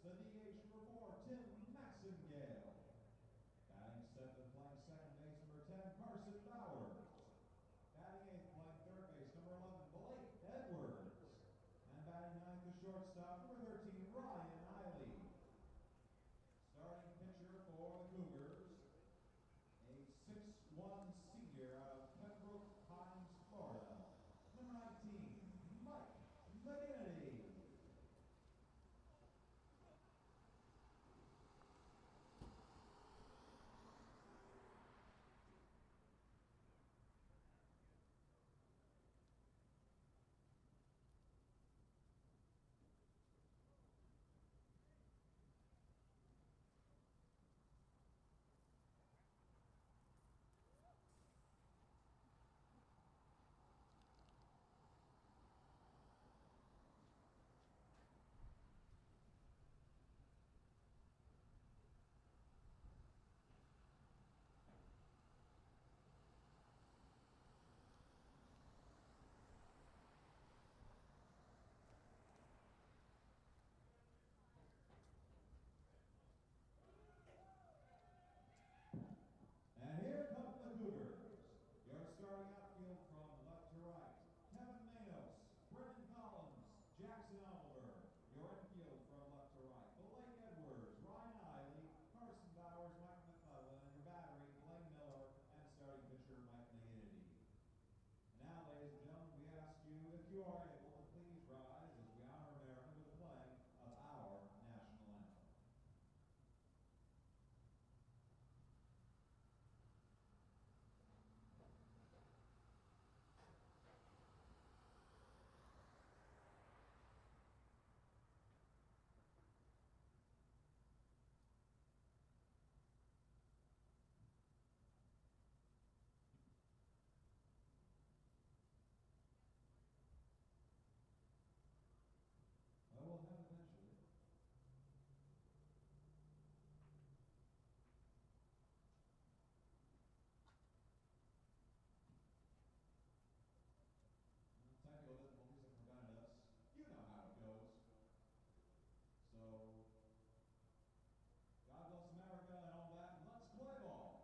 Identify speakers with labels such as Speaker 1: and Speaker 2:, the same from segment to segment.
Speaker 1: the DH number 4, Tim Maxingale. Batting 7th, playing second base, number 10, Carson Bowers. Batting 8th, playing third base, number 11, Blake Edwards. And batting 9th, the shortstop, number 13, Ryan Eiley. Starting pitcher for the Cougars, a 6'1" senior out of Pembroke Pines, Florida, number 19, Mike McGinnity. And here come the Cougars. Your starting outfield from left to right, Kevin Manos, Brendan Collins, Jackson Oliver. Your infield from left to right, Blake Edwards, Ryan Eiley, Carson Bowers, Mike McClellan, and your battery, Blaine Miller, and starting pitcher, Mike McGinnity. Now, ladies and gentlemen, we ask you, if you are able, to please rise as we honor America with the playing of our national anthem. I will have eventually. Technical difficulties have prevented us. You know how it goes. So, God bless America and all that, and let's play ball.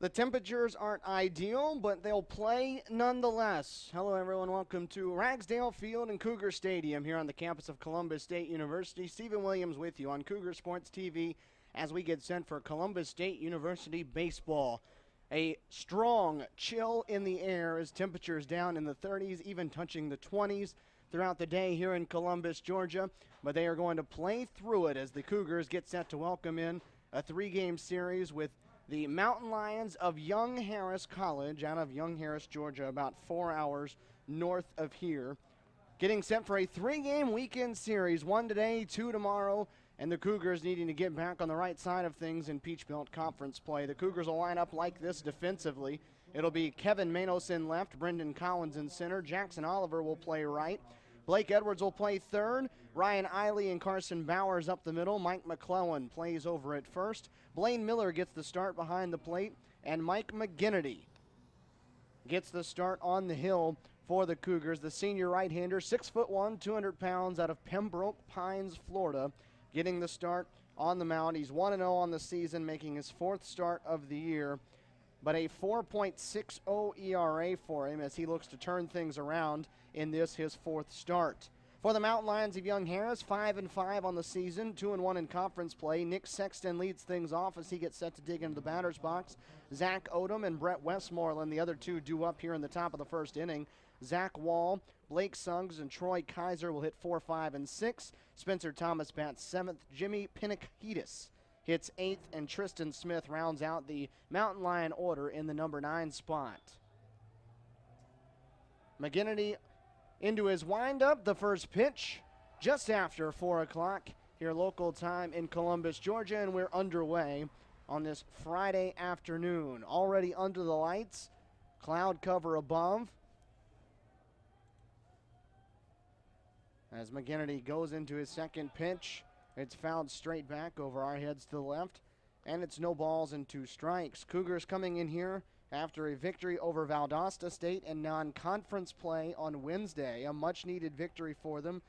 Speaker 2: The temperatures aren't ideal, but they'll play nonetheless. Hello, everyone. Welcome to Ragsdale Field and Cougar Stadium here on the campus of Columbus State University. Stephen Williams with you on Cougar Sports TV as we get set for Columbus State University baseball. A strong chill in the air as temperatures down in the 30s, even touching the 20s throughout the day here in Columbus, Georgia. But they are going to play through it as the Cougars get set to welcome in a 3-game series with the Mountain Lions of Young Harris College out of Young Harris, Georgia, about 4 hours north of here. Getting set for a 3-game weekend series, 1 today, 2 tomorrow, and the Cougars needing to get back on the right side of things in Peach Belt Conference play. The Cougars will line up like this defensively. It'll be Kevin Manos in left, Brendan Collins in center, Jackson Oliver will play right. Blake Edwards will play third. Ryan Eiley and Carson Bowers up the middle. Mike McClellan plays over at first. Blaine Miller gets the start behind the plate. And Mike McGinnity gets the start on the hill for the Cougars. The senior right-hander, 6'1", 200 pounds, out of Pembroke Pines, Florida, getting the start on the mound. He's 1-0 on the season, making his 4th start of the year. But a 4.60 ERA for him as he looks to turn things around in this, his 4th start. For the Mountain Lions of Young Harris, 5-5 on the season, 2-1 in conference play. Nick Sexton leads things off as he gets set to dig into the batter's box. Zach Odom and Brett Westmoreland, the other two, due up here in the top of the first inning. Zach Wall, Blake Suggs, and Troy Kaiser will hit 4, 5, and 6. Spencer Thomas bats 7th. Jimmy Pinnockhetis hits 8th, and Tristan Smith rounds out the Mountain Lion order in the number 9 spot. McGinnity into his windup. The first pitch just after 4 o'clock here local time in Columbus, Georgia, and we're underway on this Friday afternoon. Already under the lights, cloud cover above. As McGinnity goes into his second pitch, it's fouled straight back over our heads to the left, and it's no balls and 2 strikes. Cougars coming in here after a victory over Valdosta State in non-conference play on Wednesday, a much-needed victory for them.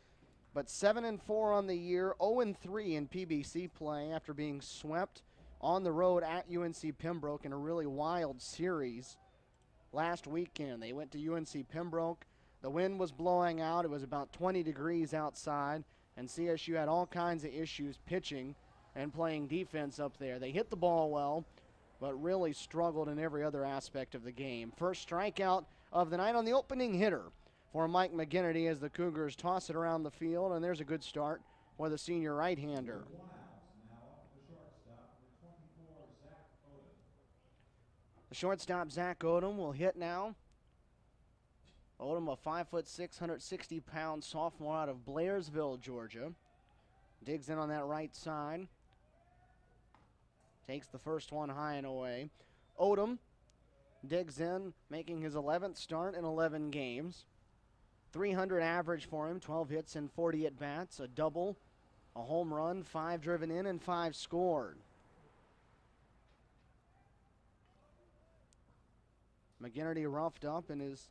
Speaker 2: But 7-4 on the year, 0-3 in PBC play after being swept on the road at UNC Pembroke in a really wild series last weekend. They went to UNC Pembroke. The wind was blowing out. It was about 20 degrees outside, and CSU had all kinds of issues pitching and playing defense up there. They hit the ball well, but really struggled in every other aspect of the game. First strikeout of the night on the opening hitter for Mike McGinnity as the Cougars toss it around the field, and there's a good start for the senior right-hander. The shortstop, Zach Odom, will hit now. Odom, a 5'6", 160-pound sophomore out of Blairsville, Georgia. Digs in on that right side. Takes the first one high and away. Odom digs in, making his 11th start in 11 games. 300 average for him, 12 hits and 40 at-bats, a double, a home run, 5 driven in, and 5 scored. McGinnity roughed up in his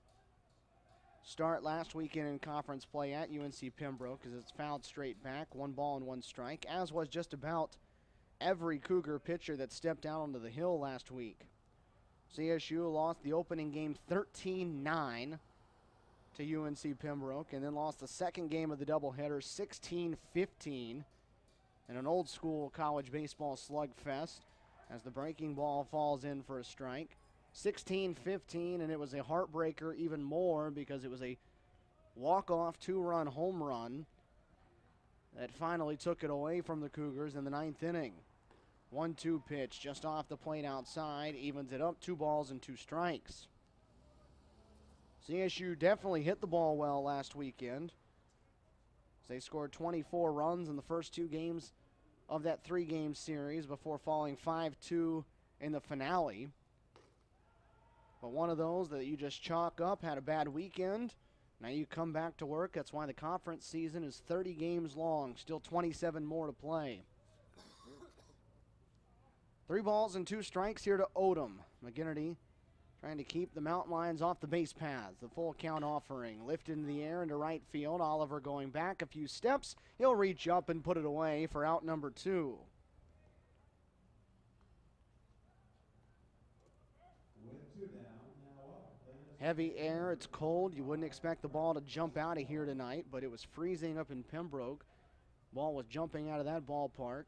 Speaker 2: start last weekend in conference play at UNC Pembroke as it's fouled straight back, 1 ball and 1 strike, as was just about every Cougar pitcher that stepped out onto the hill last week. CSU lost the opening game 13-9 to UNC Pembroke, and then lost the second game of the doubleheader 16-15 in an old-school college baseball slugfest as the breaking ball falls in for a strike. 16-15, and it was a heartbreaker even more because it was a walk-off 2-run home run that finally took it away from the Cougars in the 9th inning. 1-2 pitch just off the plate outside, evens it up, 2 balls and 2 strikes. CSU definitely hit the ball well last weekend. They scored 24 runs in the first 2 games of that 3-game series before falling 5-2 in the finale. But one of those that you just chalk up, had a bad weekend. Now you come back to work. That's why the conference season is 30 games long, still 27 more to play. 3 balls and 2 strikes here to Odom. McGinnity trying to keep the Mountain Lions off the base paths. The full count offering. Lifted in the air into right field. Oliver going back a few steps. He'll reach up and put it away for out number 2. Heavy air, it's cold. You wouldn't expect the ball to jump out of here tonight, but it was freezing up in Pembroke. Ball was jumping out of that ballpark.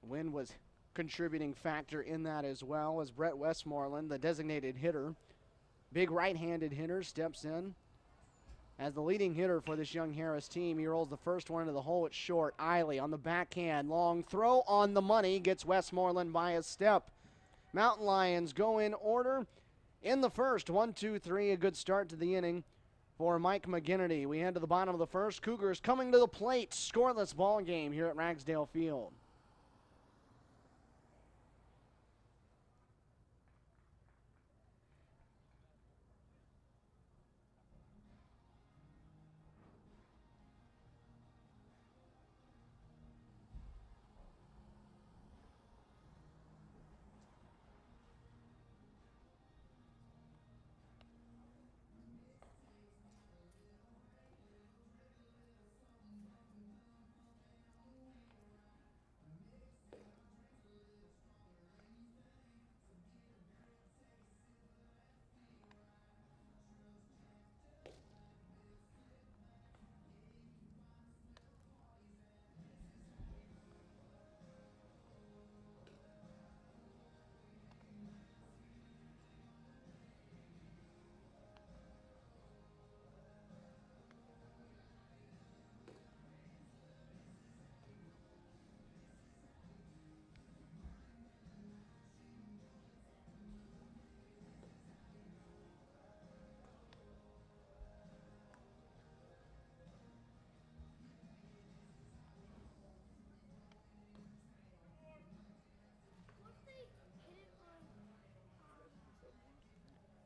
Speaker 2: Wind was contributing factor in that as well as Brett Westmoreland, the designated hitter, big right-handed hitter, steps in. As the leading hitter for this young Harris team, he rolls the first one into the hole. It's short. Eiley on the backhand. Long throw on the money. Gets Westmoreland by a step. Mountain Lions go in order in the first. 1-2-3, a good start to the inning for Mike McGinnity. We head to the bottom of the first. Cougars coming to the plate. Scoreless ball game here at Ragsdale Field.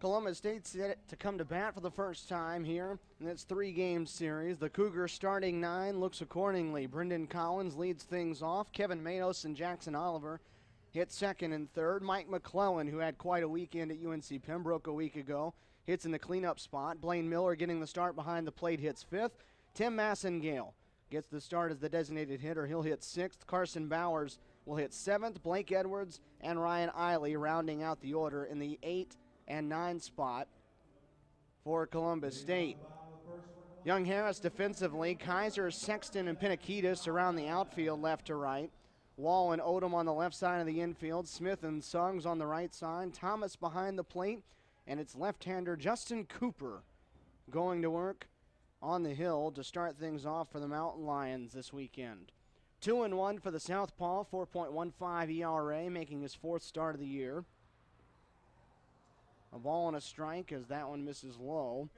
Speaker 2: Columbus State set to come to bat for the first time here in this 3-game series. The Cougars starting 9 looks accordingly. Brendan Collins leads things off. Kevin Manos and Jackson Oliver hit second and third. Mike McClellan, who had quite a weekend at UNC Pembroke a week ago, hits in the cleanup spot. Blaine Miller getting the start behind the plate hits fifth. Tim Massengale gets the start as the designated hitter. He'll hit sixth. Carson Bowers will hit seventh. Blake Edwards and Ryan Eiley rounding out the order in the 8 and 9 spot for Columbus State. Young Harris defensively. Kaiser, Sexton, and Pinakitis around the outfield left to right. Wall and Odom on the left side of the infield. Smith and Suggs on the right side. Thomas behind the plate. And it's left-hander Justin Cooper going to work on the hill to start things off for the Mountain Lions this weekend. 2-1 for the Southpaw, 4.15 ERA, making his 4th start of the year. A ball and a strike as that one misses low.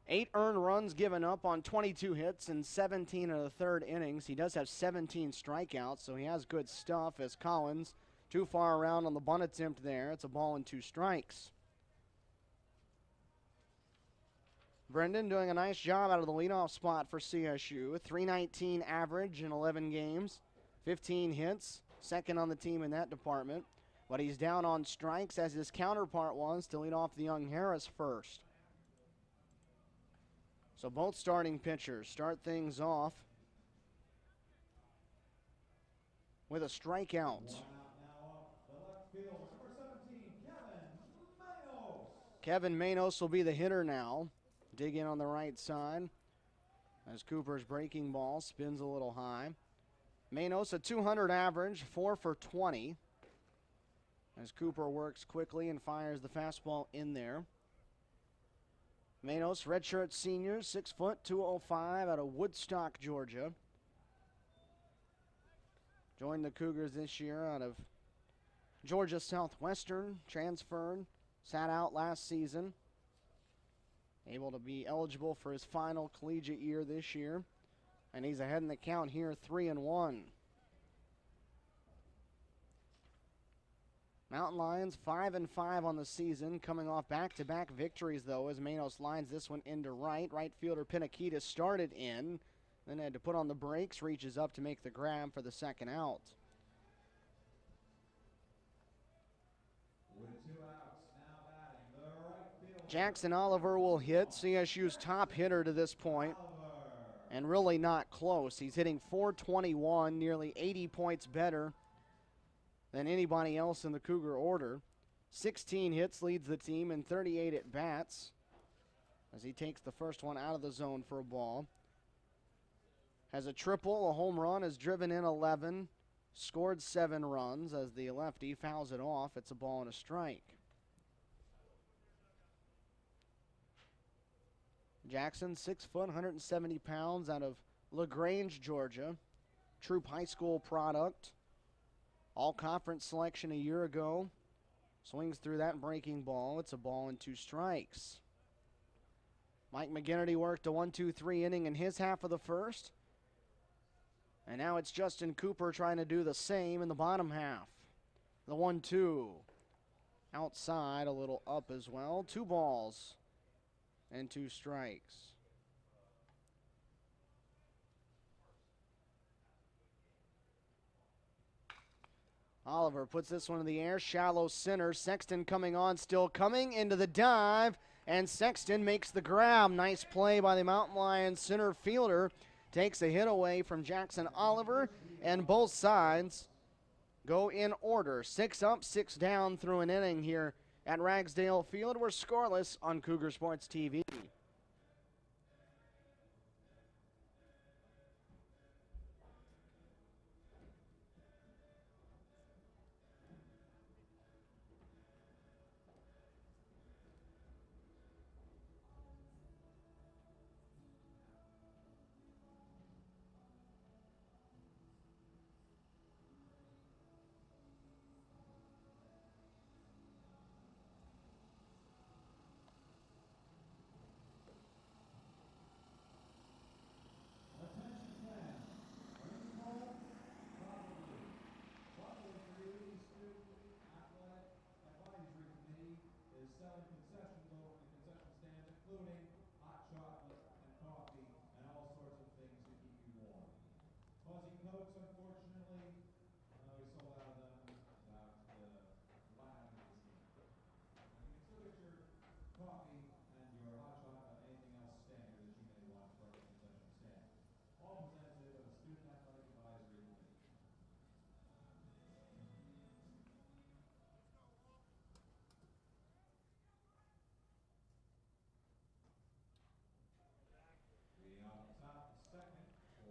Speaker 2: 8 earned runs given up on 22 hits in 17 of the 3rd innings. He does have 17 strikeouts, so he has good stuff as Collins too far around on the bunt attempt there. It's a ball and 2 strikes. Brendan doing a nice job out of the leadoff spot for CSU. 319 average in 11 games, 15 hits, second on the team in that department. But he's down on strikes as his counterpart was to lead off the Young Harris first. So both starting pitchers start things off with a strikeout. Kevin Manos will be the hitter now. Dig in on the right side as Cooper's breaking ball spins a little high. Manos a 200 average, 4 for 20. As Cooper works quickly and fires the fastball in there. Manos, redshirt senior, 6 foot, 205 out of Woodstock, Georgia. Joined the Cougars this year out of Georgia Southwestern, transferred, sat out last season. Able to be eligible for his final collegiate year this year. And he's ahead in the count here, 3-1. Mountain Lions 5-5 on the season, coming off back-to-back victories, though, as Manos lines this one into right. Right fielder Pinakitis started in, then had to put on the brakes, reaches up to make the grab for the second out.
Speaker 1: With 2 outs, now batting the right fielder.
Speaker 2: Jackson Oliver will hit, CSU's top hitter to this point, and really not close. He's hitting .421, nearly 80 points better than anybody else in the Cougar order. 16 hits, leads the team in 38 at-bats as he takes the first one out of the zone for a ball. Has a triple, a home run, has driven in 11, scored 7 runs as the lefty fouls it off. It's a ball and a strike. Jackson, 6 foot, 170 pounds, out of LaGrange, Georgia. Troop High School product. All-conference selection a year ago. Swings through that breaking ball. It's a ball and 2 strikes. Mike McGinnity worked a 1-2-3 inning in his half of the first. And now it's Justin Cooper trying to do the same in the bottom half. The 1-2. Outside, a little up as well. 2 balls and 2 strikes. Oliver puts this one in the air, shallow center. Sexton coming on, still coming into the dive, and Sexton makes the grab. Nice play by the Mountain Lions center fielder. Takes a hit away from Jackson Oliver, and both sides go in order. 6 up, 6 down through an inning here at Ragsdale Field. We're scoreless on Cougar Sports TV.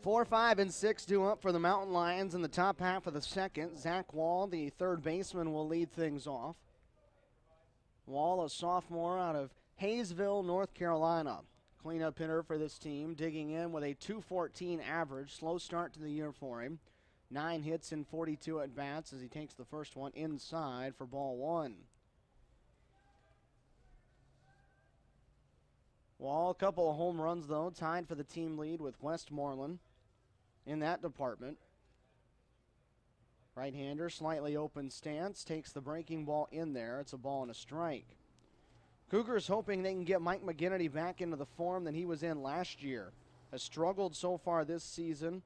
Speaker 2: 4, 5, and 6 due up for the Mountain Lions in the top half of the second. Zach Wall, the third baseman, will lead things off. Wall, a sophomore out of Hayesville, North Carolina. Cleanup hitter for this team, digging in with a .214 average. Slow start to the year for him. 9 hits in 42 at-bats as he takes the first one inside for ball 1. Wall, a couple of home runs, though, tied for the team lead with Westmoreland in that department. Right-hander, slightly open stance, takes the breaking ball in there. It's a ball and a strike. Cougars hoping they can get Mike McGinnity back into the form that he was in last year. Has struggled so far this season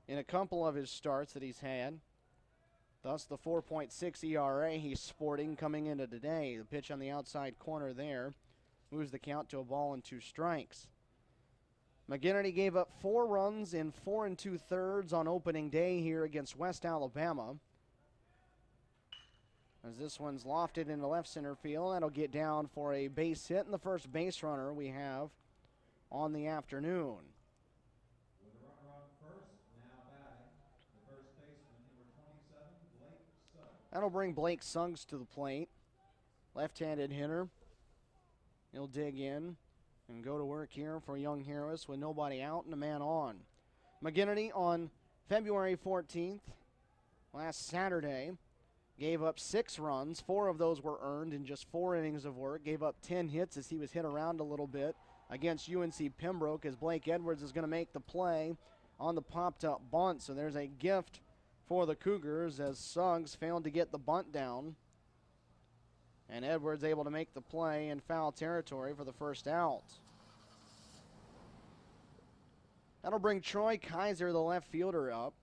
Speaker 2: in a couple of his starts that he's had. Thus the 4.6 ERA he's sporting coming into today. The pitch on the outside corner there moves the count to a ball and 2 strikes. McGinnity gave up 4 runs in 4 2/3 on opening day here against West Alabama. As this one's lofted into left center field, that'll get down for a base hit, and the first base runner we have on the afternoon.
Speaker 1: With a runner on first, now batting, the first baseman, number 27, Blake Suggs.
Speaker 2: That'll bring Blake Suggs to the plate. Left-handed hitter. He'll dig in and go to work here for Young Harris with nobody out and a man on. McGinnity on February 14th, last Saturday, gave up 6 runs. 4 of those were earned in just 4 innings of work. Gave up 10 hits as he was hit around a little bit against UNC Pembroke, as Blake Edwards is going to make the play on the popped-up bunt. So there's a gift for the Cougars as Suggs failed to get the bunt down. And Edwards able to make the play in foul territory for the first out. That'll bring Troy Kaiser, the left fielder, up.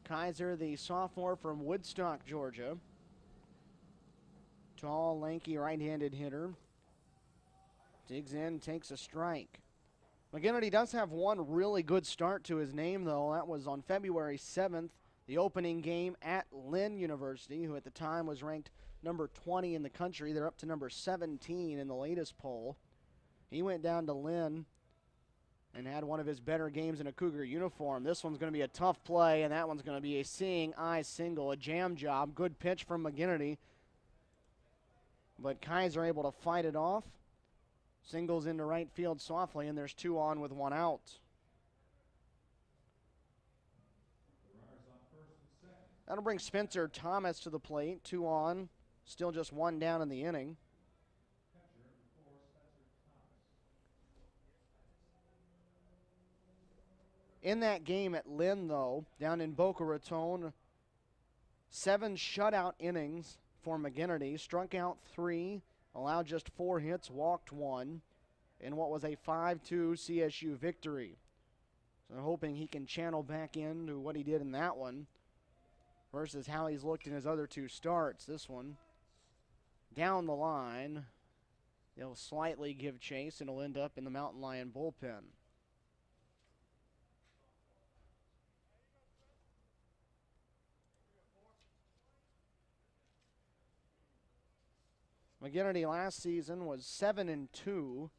Speaker 2: Kaiser, the sophomore from Woodstock, Georgia. Tall, lanky, right-handed hitter. Digs in, takes a strike. McGinnity does have one really good start to his name, though. That was on February 7th, the opening game at Lynn University, who at the time was ranked number 20 in the country. They're up to number 17 in the latest poll. He went down to Lynn and had one of his better games in a Cougar uniform. This one's going to be a tough play, and that one's going to be a seeing eye single, a jam job. Good pitch from McGinnity. But Kaiser able to fight it off. Singles into right field softly, and there's 2 on with 1 out. That'll bring Spencer Thomas to the plate. 2 on, still just 1 down in the inning. In that game at Lynn, though, down in Boca Raton, 7 shutout innings for McGinnity. Struck out 3, allowed just 4 hits, walked 1, in what was a 5-2 CSU victory. So I'm hoping he can channel back into what he did in that one versus how he's looked in his other 2 starts. This one, down the line, they'll slightly give chase, and it'll end up in the Mountain Lion bullpen. McGinnity last season was 7-2,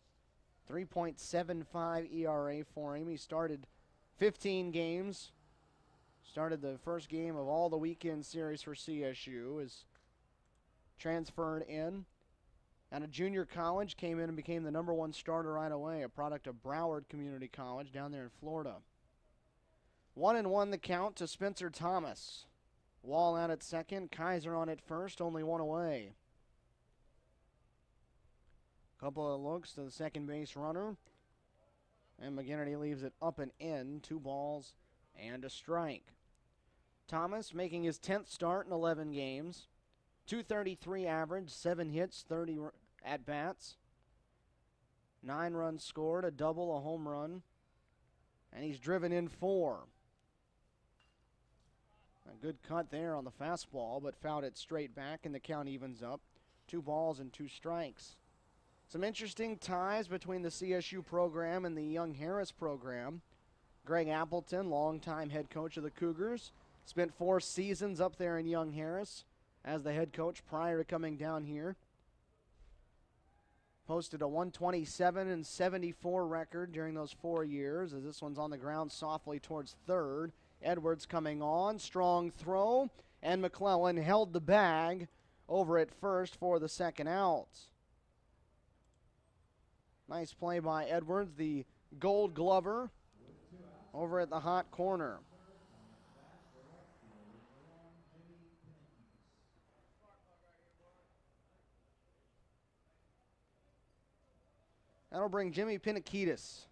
Speaker 2: 3.75 ERA for him. He started 15 games, started the first game of all the weekend series for CSU, is transferred in. Out of junior college, came in and became the #1 starter right away, a product of Broward Community College down there in Florida. 1-1 the count to Spencer Thomas. Wall out at second, Kaiser on at first, only 1 away. Couple of looks to the second base runner, and McGinnity leaves it up and in. 2 balls and a strike. Thomas making his 10th start in 11 games. .233 average, 7 hits, 30 at-bats. 9 runs scored, a double, a home run, and he's driven in 4. A good cut there on the fastball, but fouled it straight back, and the count evens up. 2 balls and 2 strikes. Some interesting ties between the CSU program and the Young Harris program. Greg Appleton, longtime head coach of the Cougars, spent 4 seasons up there in Young Harris as the head coach prior to coming down here. Posted a 127-74 record during those 4 years, as this one's on the ground softly towards third. Edwards coming on, strong throw, and McClellan held the bag over at first for the second out. Nice play by Edwards, the Gold Glover, over at the hot corner. That'll bring Jimmy Pinakitis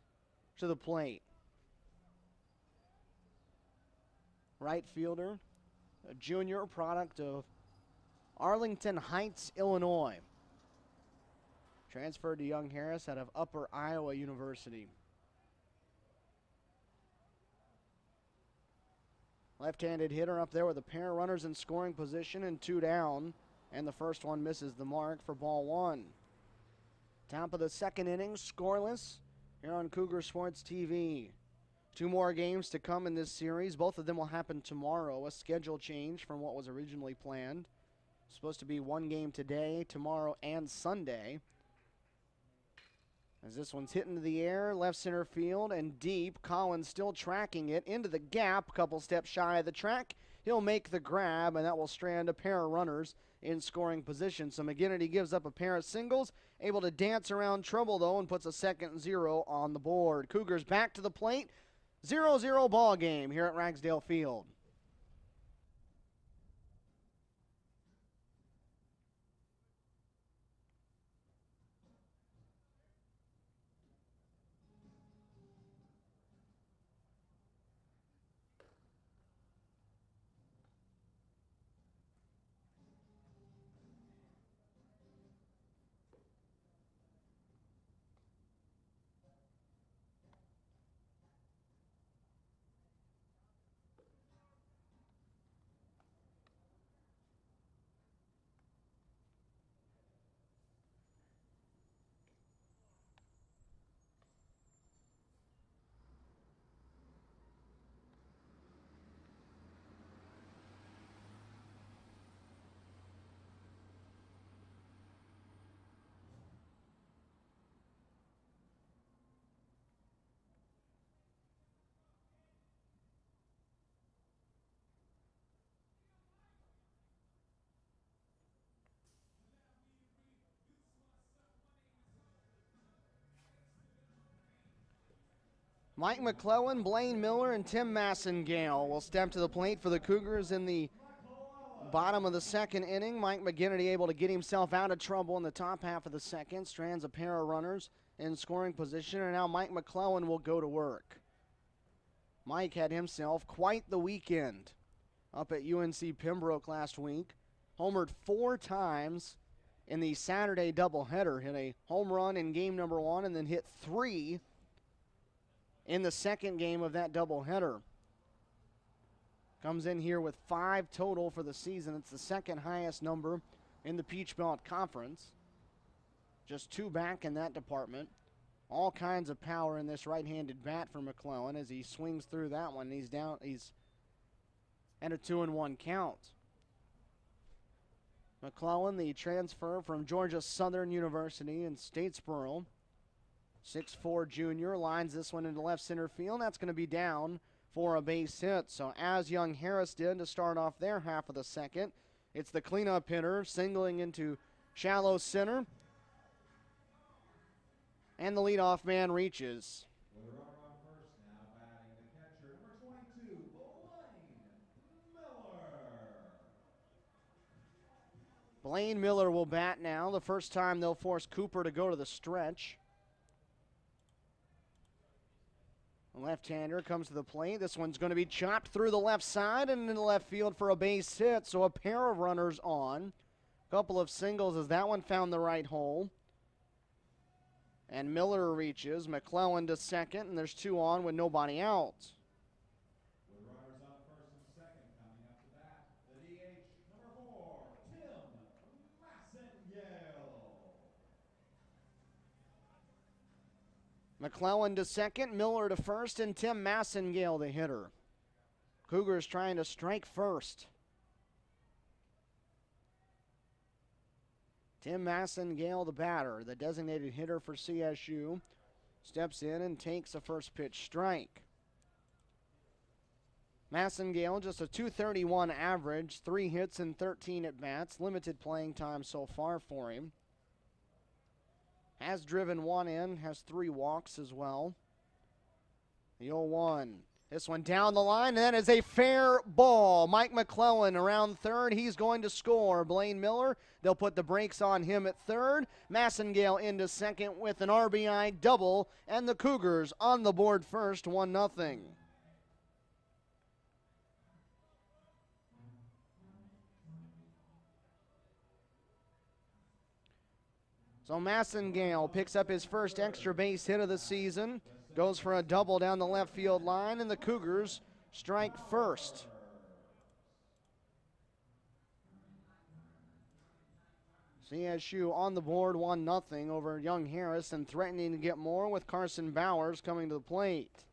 Speaker 2: to the plate. Right fielder, a junior product of Arlington Heights, Illinois. Transferred to Young Harris out of Upper Iowa University. Left-handed hitter up there with a pair of runners in scoring position and 2 down. And the first one misses the mark for ball 1. Top of the second inning, scoreless here on Cougar Sports TV. 2 more games to come in this series. Both of them will happen tomorrow. A schedule change from what was originally planned. Supposed to be 1 game today, tomorrow, and Sunday. As this one's hit into the air, left center field and deep. Collins still tracking it into the gap, a couple steps shy of the track. He'll make the grab, and that will strand a pair of runners in scoring position. So McGinnity gives up a pair of singles, able to dance around trouble, though, and puts a second 0 on the board. Cougars back to the plate. 0-0 ball game here at Ragsdale Field. Mike McClellan, Blaine Miller, and Tim Massengale will step to the plate for the Cougars in the bottom of the second inning. Mike McGinnity able to get himself out of trouble in the top half of the second. Strands a pair of runners in scoring position, and now Mike McClellan will go to work. Mike had himself quite the weekend up at UNC Pembroke last week. Homered 4 times in the Saturday doubleheader. Hit a home run in game number 1 and then hit 3 in the second game of that doubleheader. Comes in here with 5 total for the season. It's the second highest number in the Peach Belt Conference. Just 2 back in that department. All kinds of power in this right-handed bat for McClellan as he swings through that one. He's at a 2-1 count. McClellan, the transfer from Georgia Southern University in Statesboro. 6'4" junior, lines this one into left center field. That's going to be down for a base hit. So as Young Harris did to start off their half of the second, it's the cleanup hitter singling into shallow center. And the leadoff man reaches.
Speaker 1: With a runner on first now, batting the catcher, number 22, Blaine Miller.
Speaker 2: Blaine Miller will bat now. The first time they'll force Cooper to go to the stretch. The left-hander comes to the plate. This one's going to be chopped through the left side and into left field for a base hit. So a pair of runners on. A couple of singles as that one found the right hole. And Miller reaches. McClellan to second, and there's 2 on with nobody out.
Speaker 1: With runners on first and second, coming up to bat, the DH, number 4, Tim Massengale.
Speaker 2: McClellan to second, Miller to first, and Tim Massengale the hitter. Cougars trying to strike first. Tim Massengale, the batter, the designated hitter for CSU, steps in and takes a first pitch strike. Massengale, just a .231 average, 3 hits and 13 at-bats, limited playing time so far for him. Has driven 1 in, has 3 walks as well. The 0-1. This one down the line, and that is a fair ball. Mike McClellan around third. He's going to score. Blaine Miller, they'll put the brakes on him at third. Massengale into second with an RBI double, and the Cougars on the board first, 1-0. So Massengale picks up his first extra base hit of the season, goes for a double down the left field line, and the Cougars strike first. CSU on the board, 1-0 over Young Harris, and threatening to get more with Carson Bowers coming to the plate.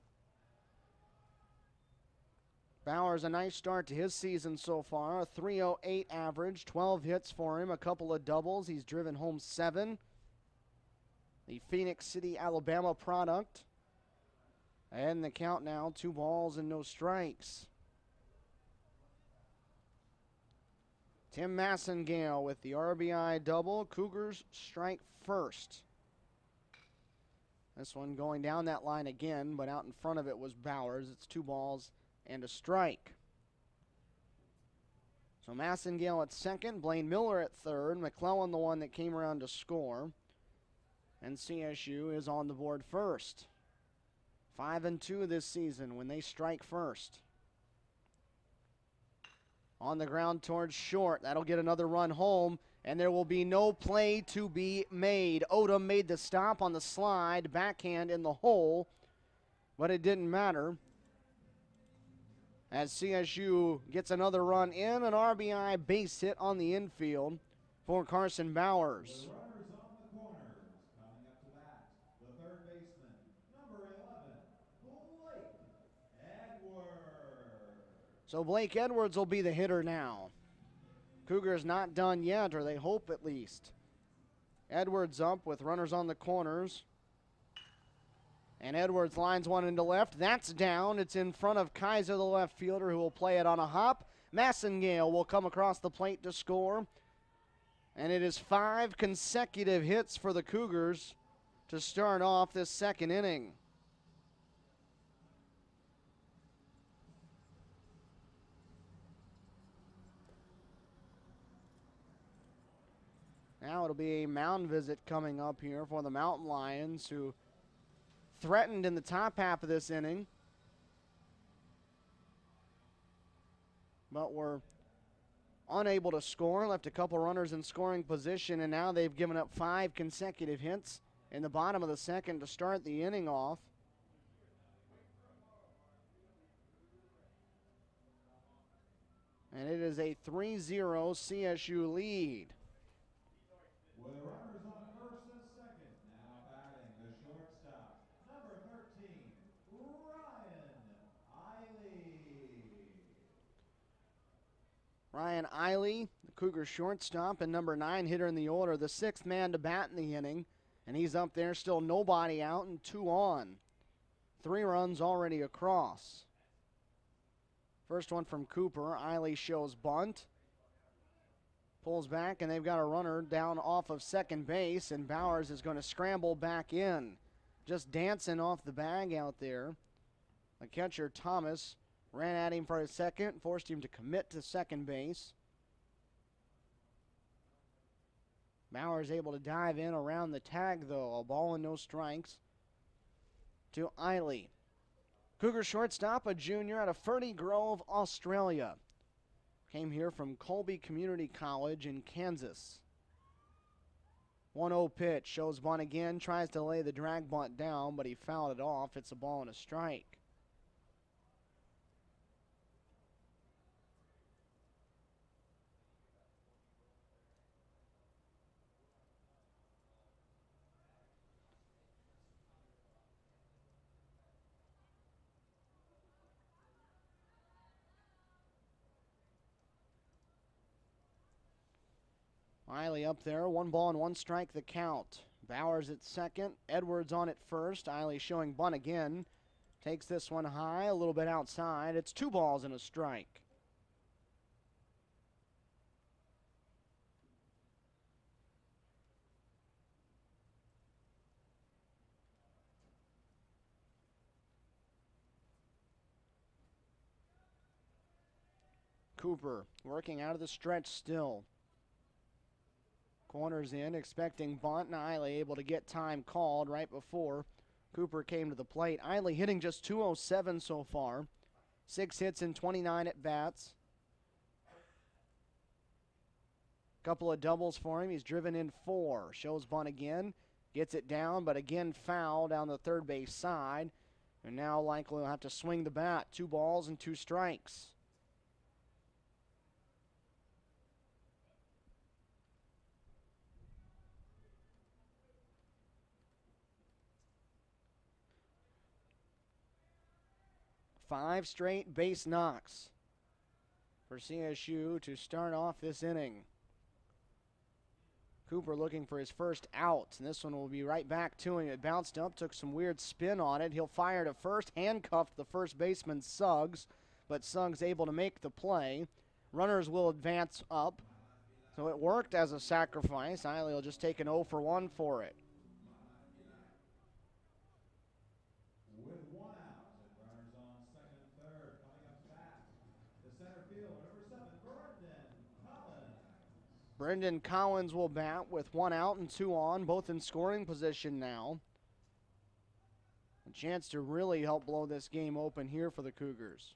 Speaker 2: Bowers, a nice start to his season so far, a .308 average, 12 hits for him, a couple of doubles. He's driven home 7. The Phoenix City, Alabama product. And the count now, 2 balls and no strikes. Tim Massengale with the RBI double. Cougars strike first. This one going down that line again, but out in front of it was Bowers. It's 2 balls and a strike. So Massengale at second, Blaine Miller at third, McClellan the one that came around to score, and CSU is on the board first. 5-2 this season when they strike first. On the ground towards short, that'll get another run home, and there will be no play to be made. Odom made the stop on the slide, backhand in the hole, but it didn't matter, as CSU gets another run in, an RBI base hit on the infield for Carson Bowers.
Speaker 1: The runners on the corners coming up to bat. The third baseman, number 11, Blake Edwards.
Speaker 2: So Blake Edwards will be the hitter now. Cougars not done yet, or they hope at least. Edwards up with runners on the corners. And Edwards lines one into left. That's down. It's in front of Kaiser, the left fielder, who will play it on a hop. Massengale will come across the plate to score. And it is 5 consecutive hits for the Cougars to start off this second inning. Now it'll be a mound visit coming up here for the Mountain Lions, who threatened in the top half of this inning, but were unable to score, left a couple runners in scoring position, and now they've given up 5 consecutive hits in the bottom of the second to start the inning off. And it is a 3-0 CSU lead.
Speaker 1: With runners on first and second, now batting the shortstop, number 13,
Speaker 2: Ryan
Speaker 1: Ryan Eiley.
Speaker 2: Eiley, the Cougar shortstop and number 9 hitter in the order, the 6th man to bat in the inning, and he's up there, still nobody out and 2 on. 3 runs already across. First one from Cooper. Eiley shows bunt. Pulls back, and they've got a runner down off of second base, and Bowers is going to scramble back in. Just dancing off the bag out there. The catcher, Thomas, ran at him for a second, forced him to commit to second base. Bowers able to dive in around the tag, though. A ball and no strikes to Eiley. Cougar shortstop, a junior out of Ferdy Grove, Australia. Came here from Colby Community College in Kansas. 1-0 pitch, shows bunt again, tries to lay the drag bunt down, but he fouled it off. It's a ball and a strike. Eiley up there, 1 ball and 1 strike the count. Bowers at second, Edwards on at first. Eiley showing bunt again. Takes this one high, a little bit outside. It's 2 balls and a strike. Cooper working out of the stretch still. Corners in, expecting bunt, and Eiley able to get time called right before Cooper came to the plate. Eiley hitting just .207 so far. 6 hits in 29 at bats. Couple of doubles for him. He's driven in 4. Shows bunt again. Gets it down, but again foul down the third base side. And now likely will have to swing the bat. 2 balls and 2 strikes. Five straight base knocks for CSU to start off this inning. Cooper looking for his first out, and this one will be right back to him. It bounced up, took some weird spin on it. He'll fire to first, handcuffed the first baseman Suggs, but Suggs able to make the play. Runners will advance up, so it worked as a sacrifice. Eiley will just take an 0 for 1 for it.
Speaker 1: With 1 out and runners on second and third, coming up to bat, the center fielder, number 7, Brendan Collins.
Speaker 2: Brendan Collins will bat with 1 out and 2 on, both in scoring position now. A chance to really help blow this game open here for the Cougars.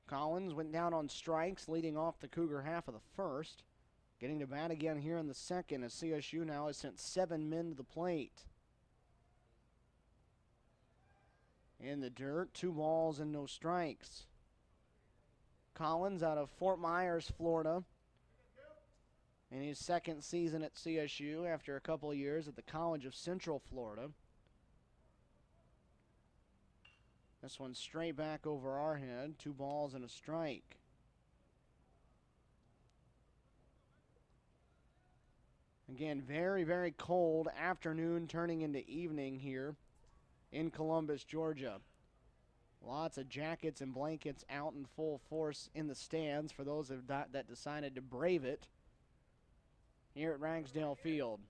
Speaker 2: Collins went down on strikes, leading off the Cougar half of the first. Getting to bat again here in the second as CSU now has sent 7 men to the plate. In the dirt, 2 balls and no strikes. Collins out of Fort Myers, Florida, in his second season at CSU after a couple of years at the College of Central Florida. This one straight back over our head, 2 balls and a strike. Again, very, very cold afternoon turning into evening here in Columbus, Georgia. Lots of jackets and blankets out in full force in the stands for those that decided to brave it here at Ragsdale Field.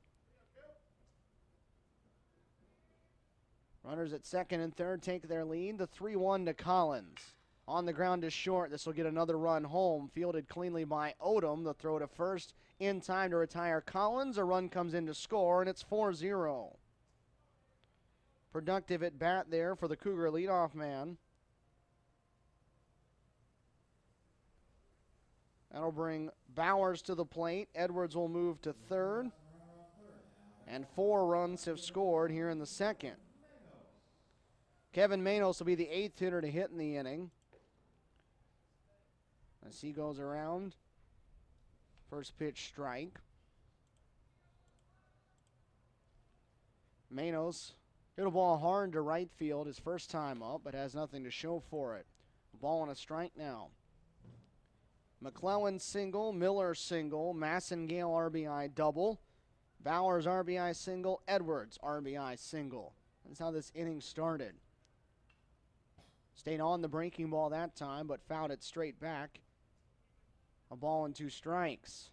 Speaker 2: Runners at second and third take their lead. The 3-1 to Collins. On the ground is short. This will get another run home. Fielded cleanly by Odom. The throw to first in time to retire Collins. A run comes in to score, and it's 4-0. Productive at bat there for the Cougar leadoff man. That'll bring Bowers to the plate. Edwards will move to third. And 4 runs have scored here in the second. Kevin Manos will be the 8th hitter to hit in the inning. As he goes around. First pitch strike. Manos hit a ball hard to right field his first time up, but has nothing to show for it. A ball and a strike now. McClellan single, Miller single, Massengale RBI double, Bowers RBI single, Edwards RBI single. That's how this inning started. Stayed on the breaking ball that time, but fouled it straight back. A ball and 2 strikes.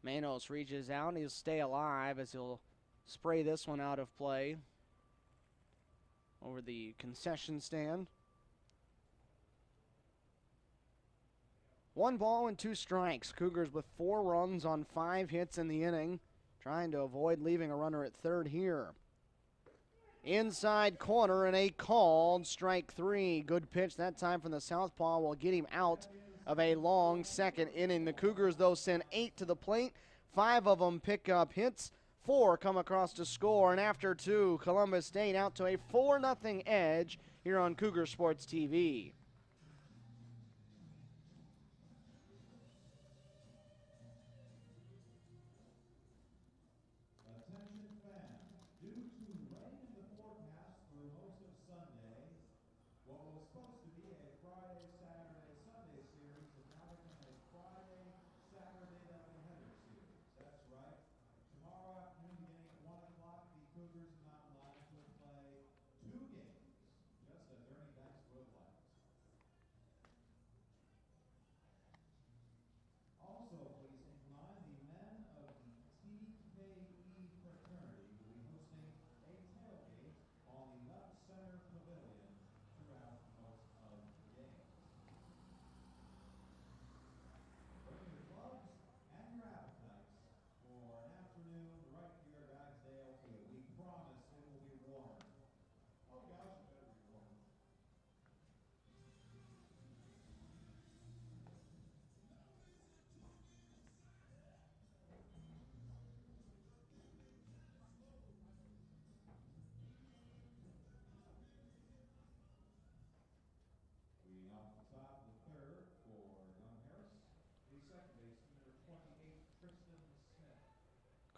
Speaker 2: Manos reaches out, and he'll stay alive as he'll spray this one out of play over the concession stand. 1 ball and 2 strikes. Cougars with 4 runs on 5 hits in the inning, trying to avoid leaving a runner at third here. Inside corner and a called strike 3. Good pitch that time from the southpaw will get him out of a long second inning. The Cougars, though, send 8 to the plate. 5 of them pick up hits. 4 come across to score. And after 2, Columbus State out to a 4-0 edge here on Cougar Sports TV.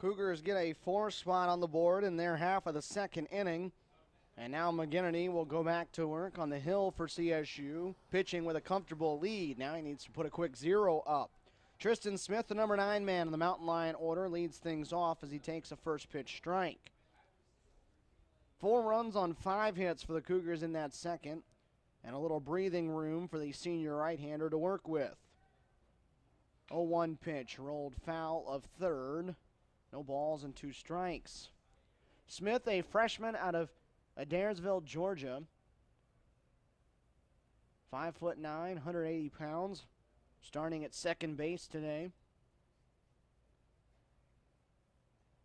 Speaker 2: Cougars get a 4 spot on the board in their half of the second inning. And now McGinnity will go back to work on the hill for CSU, pitching with a comfortable lead. Now he needs to put a quick 0 up. Tristan Smith, the number 9 man in the Mountain Lion order, leads things off as he takes a first pitch strike. 4 runs on 5 hits for the Cougars in that second, and a little breathing room for the senior right-hander to work with. 0-1 pitch, rolled foul of third. No balls and 2 strikes. Smith, a freshman out of Adairsville, Georgia. 5'9", 180 pounds, starting at second base today.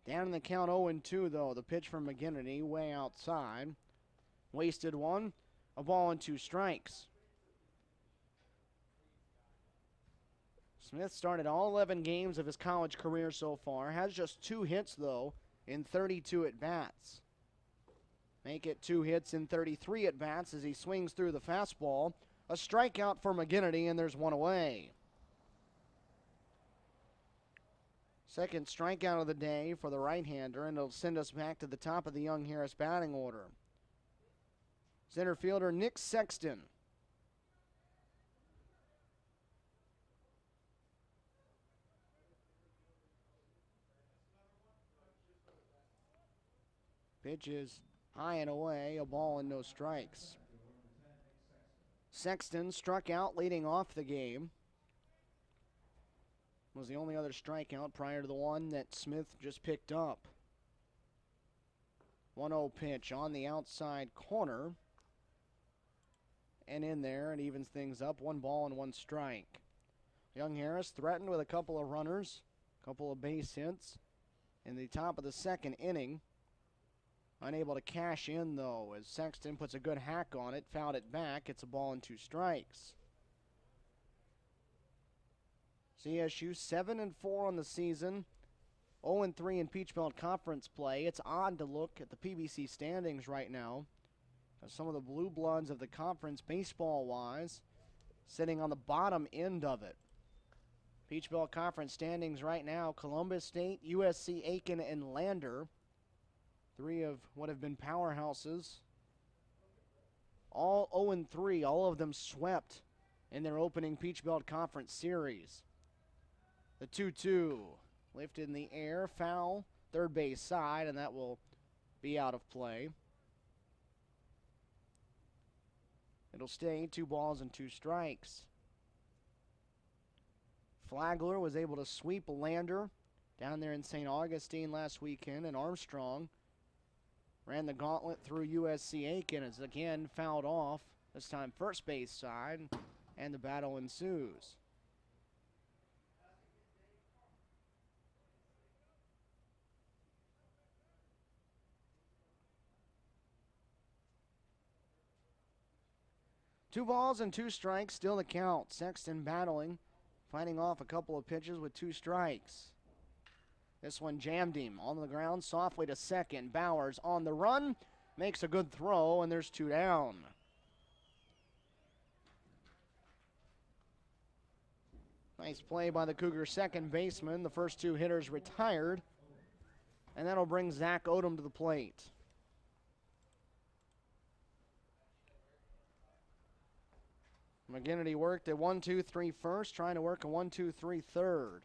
Speaker 2: Down in the count 0-2, though. The pitch from McGinnity way outside. Wasted 1, a ball and 2 strikes. Smith started all 11 games of his college career so far. Has just 2 hits, though, in 32 at-bats. Make it 2 hits in 33 at-bats as he swings through the fastball. A strikeout for McGinnity, and there's 1 away. Second strikeout of the day for the right-hander, and it'll send us back to the top of the Young Harris batting order. Center fielder Nick Sexton. Pitch is high and away, a ball and no strikes. Sexton struck out leading off the game. Was the only other strikeout prior to the one that Smith just picked up. 1-0 pitch on the outside corner. And in there, it evens things up. 1 ball and 1 strike. Young Harris threatened with a couple of runners, a couple of base hits in the top of the second inning. Unable to cash in, though, as Sexton puts a good hack on it, fouled it back. It's a ball and 2 strikes. CSU 7-4 on the season, 0-3 in Peach Belt Conference play. It's odd to look at the PBC standings right now, as some of the blue bloods of the conference, baseball-wise, sitting on the bottom end of it. Peach Belt Conference standings right now: Columbus State, USC, Aiken, and Lander. 3 of what have been powerhouses. All 0-3, all of them swept in their opening Peach Belt Conference series. The 2-2 lifted in the air, foul, third base side, and that will be out of play. It'll stay 2 balls and 2 strikes. Flagler was able to sweep Lander down there in St. Augustine last weekend, and Armstrong ran the gauntlet through USC Aiken. It's again fouled off, this time first base side, and the battle ensues. Two balls and 2 strikes, still the count. Sexton battling, fighting off a couple of pitches with 2 strikes. This one jammed him on the ground, softly to second. Bowers on the run, makes a good throw, and there's 2 down. Nice play by the Cougars' second baseman. The first 2 hitters retired, and that'll bring Zach Odom to the plate. McGinnity worked a 1-2-3 first, trying to work a 1-2-3 third.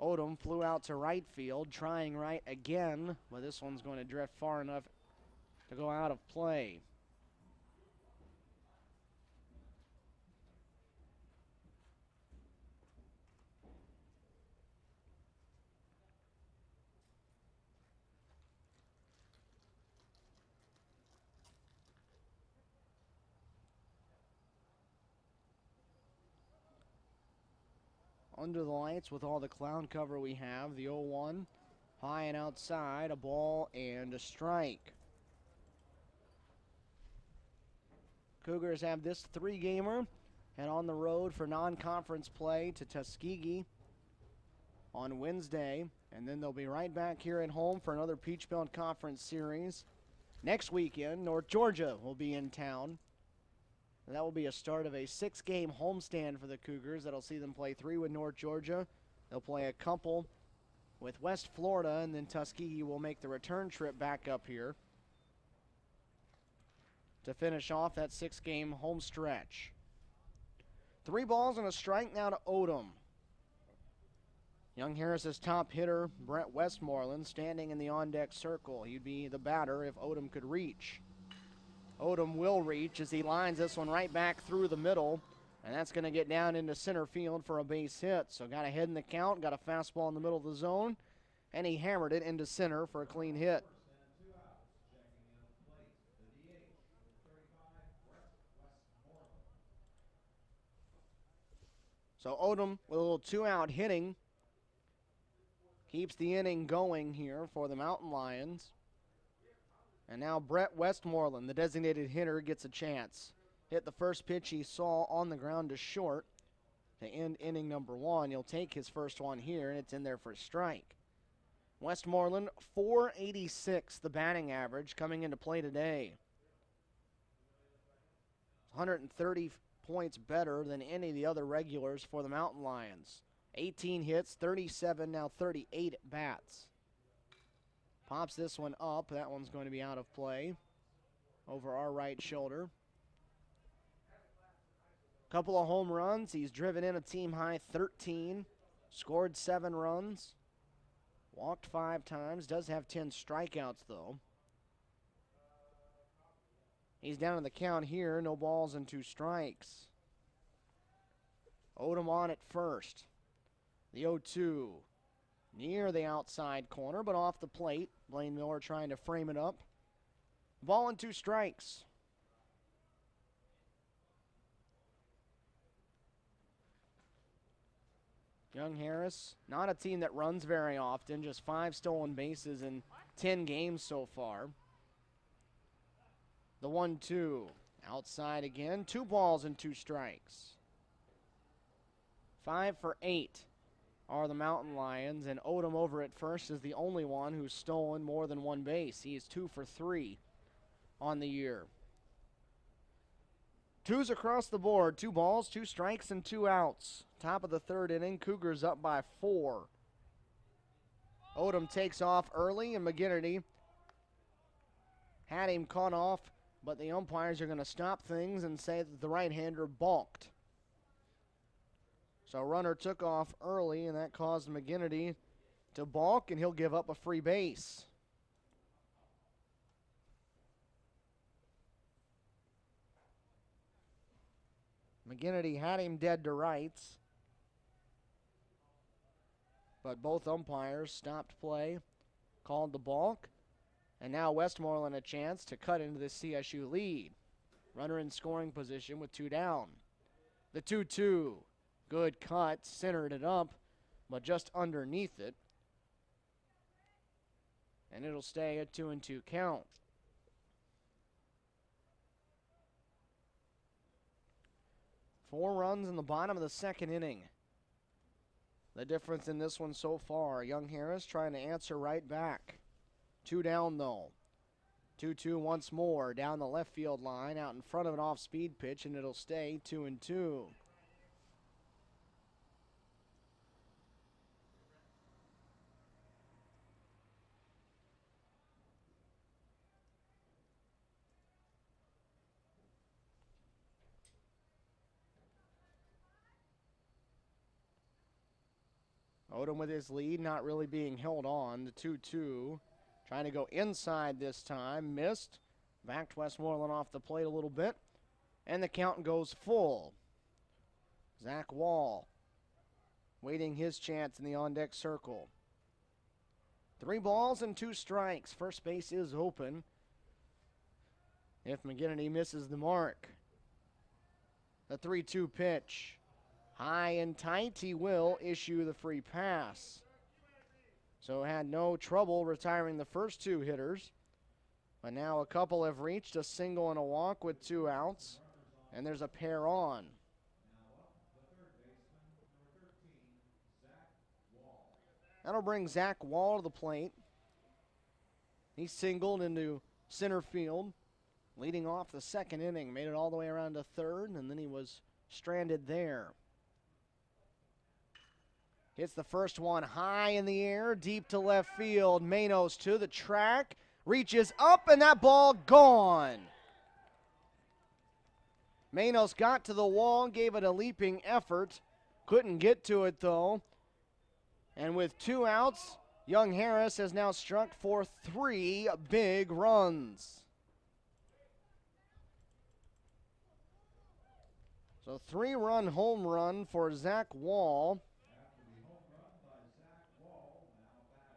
Speaker 2: Odom flew out to right field, trying right again, but this one's going to drift far enough to go out of play. Under the lights with all the cloud cover we have, the 0-1, high and outside, a ball and a strike. Cougars have this 3-gamer and on the road for non-conference play to Tuskegee on Wednesday, and then they'll be right back here at home for another Peach Belt Conference series. Next weekend, North Georgia will be in town And that will be a start of a 6-game homestand for the Cougars. That'll see them play 3 with North Georgia. They'll play a couple with West Florida, and then Tuskegee will make the return trip back up here to finish off that 6-game home stretch. 3 balls and a strike now to Odom. Young Harris's top hitter, Brett Westmoreland, standing in the on-deck circle. He'd be the batter if Odom could reach. Odom will reach as he lines this one right back through the middle, and that's going to get down into center field for a base hit. So got ahead in the count, got a fastball in the middle of the zone, and he hammered it into center for a clean hit. So Odom with a little 2-out hitting keeps the inning going here for the Mountain Lions. And now Brett Westmoreland, the designated hitter, gets a chance. Hit the first pitch he saw on the ground to short to end inning number 1. He'll take his first one here, and it's in there for a strike. Westmoreland, .486, the batting average coming into play today. 130 points better than any of the other regulars for the Mountain Lions. 18 hits, 37, now 38 at bats. Pops this one up. That one's going to be out of play over our right shoulder. Couple of home runs. He's driven in a team-high 13, scored 7 runs, walked 5 times, does have 10 strikeouts, though. He's down in the count here, no balls and 2 strikes. Odom on at first. The 0-2. Near the outside corner, but off the plate. Blaine Miller trying to frame it up. Ball and 2 strikes. Young Harris, not a team that runs very often, just 5 stolen bases in 10 games so far. The 1-2, outside again, 2 balls and 2 strikes. 5 for 8 are the Mountain Lions, and Odom over at first is the only one who's stolen more than 1 base. He is 2 for 3 on the year. 2s across the board, 2 balls, 2 strikes, and 2 outs. Top of the 3rd inning, Cougars up by 4. Odom takes off early, and McGinnity had him caught off, but the umpires are going to stop things and say that the right-hander balked. So runner took off early, and that caused McGinnity to balk, and he'll give up a free base. McGinnity had him dead to rights, but both umpires stopped play, called the balk, and now Westmoreland a chance to cut into the CSU lead. Runner in scoring position with 2 down. The 2-2, good cut, centered it up, but just underneath it, and it'll stay a 2-2 count. Four runs in the bottom of the 2nd inning. The difference in this one so far, Young Harris trying to answer right back. 2 down though. 2-2 once more down the left field line, out in front of an off-speed pitch, and it'll stay 2-2. Odom with his lead, not really being held on. The 2-2, trying to go inside this time, missed. Backed Westmoreland off the plate a little bit, and the count goes full. Zach Wall waiting his chance in the on-deck circle. 3 balls and 2 strikes. First base is open if McGinnity misses the mark. The 3-2 pitch. High and tight, he will issue the free pass. So had no trouble retiring the first 2 hitters. But now a couple have reached a single and a walk with 2 outs. And there's a pair on. That'll bring Zach Wall to the plate. He singled into center field leading off the second inning. Made it all the way around to third, and then he was stranded there. Hits the first one high in the air, deep to left field. Manos to the track, reaches up, and that ball gone. Manos got to the wall, gave it a leaping effort. Couldn't get to it, though. And with 2 outs, Young Harris has now struck for 3 big runs. So 3-run home run for Zach Wall.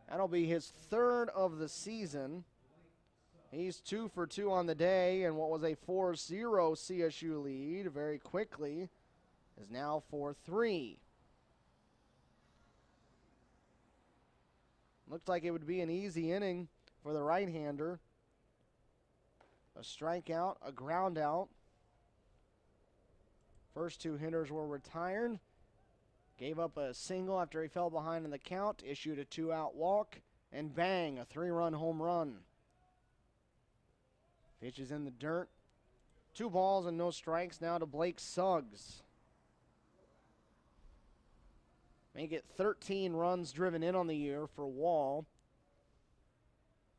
Speaker 2: That'll be his 3rd of the season. He's 2 for 2 on the day, and what was a 4-0 CSU lead very quickly is now 4-3. Looked like it would be an easy inning for the right-hander. A strikeout, a ground out. First 2 hitters were retired. Gave up a single after he fell behind in the count, issued a 2-out walk, and bang, a 3-run home run. Pitch is in the dirt. 2 balls and no strikes now to Blake Suggs. Make it 13 runs driven in on the year for Wall.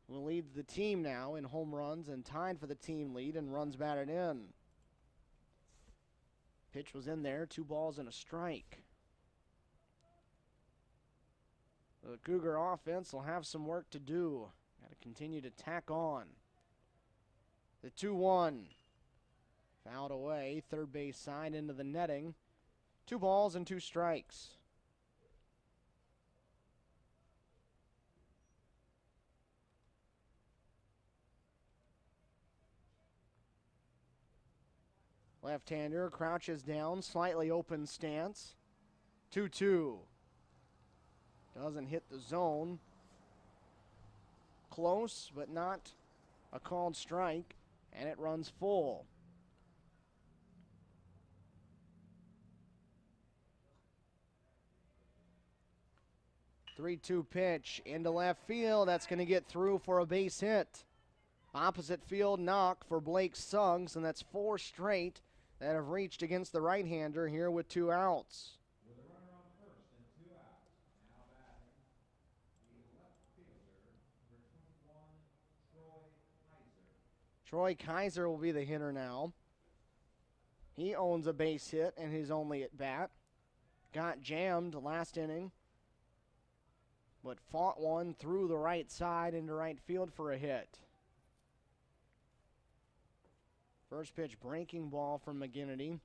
Speaker 2: Will lead the team now in home runs and tied for the team lead in runs batted in. Pitch was in there, 2 balls and a strike. The Cougar offense will have some work to do. Got to continue to tack on. The 2-1. Fouled away, third base side into the netting. 2 balls and 2 strikes. Left-hander crouches down, slightly open stance. 2-2. Doesn't hit the zone. Close, but not a called strike, and it runs full. Three-two pitch into left field. That's going to get through for a base hit. Opposite field knock for Blake Suggs, and that's 4 straight that have reached against the right-hander here with 2 outs.
Speaker 1: With a runner on first and 2 outs. Now batting the left fielder, number 21, Troy Kaiser.
Speaker 2: Troy Kaiser will be the hitter now. He owns a base hit and his only at bat. Got jammed last inning, but fought one through the right side into right field for a hit. First pitch breaking ball from McGinnity.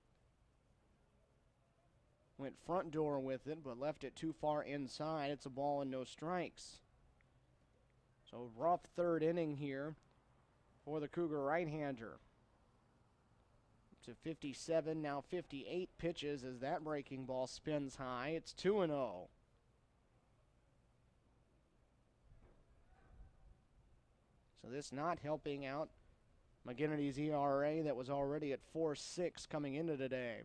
Speaker 2: Went front door with it, but left it too far inside. It's a ball and no strikes. So rough third inning here for the Cougar right-hander. To 57, now 58 pitches as that breaking ball spins high. It's 2-0. So this not helping out McGinnity's ERA that was already at 4.6 coming into today.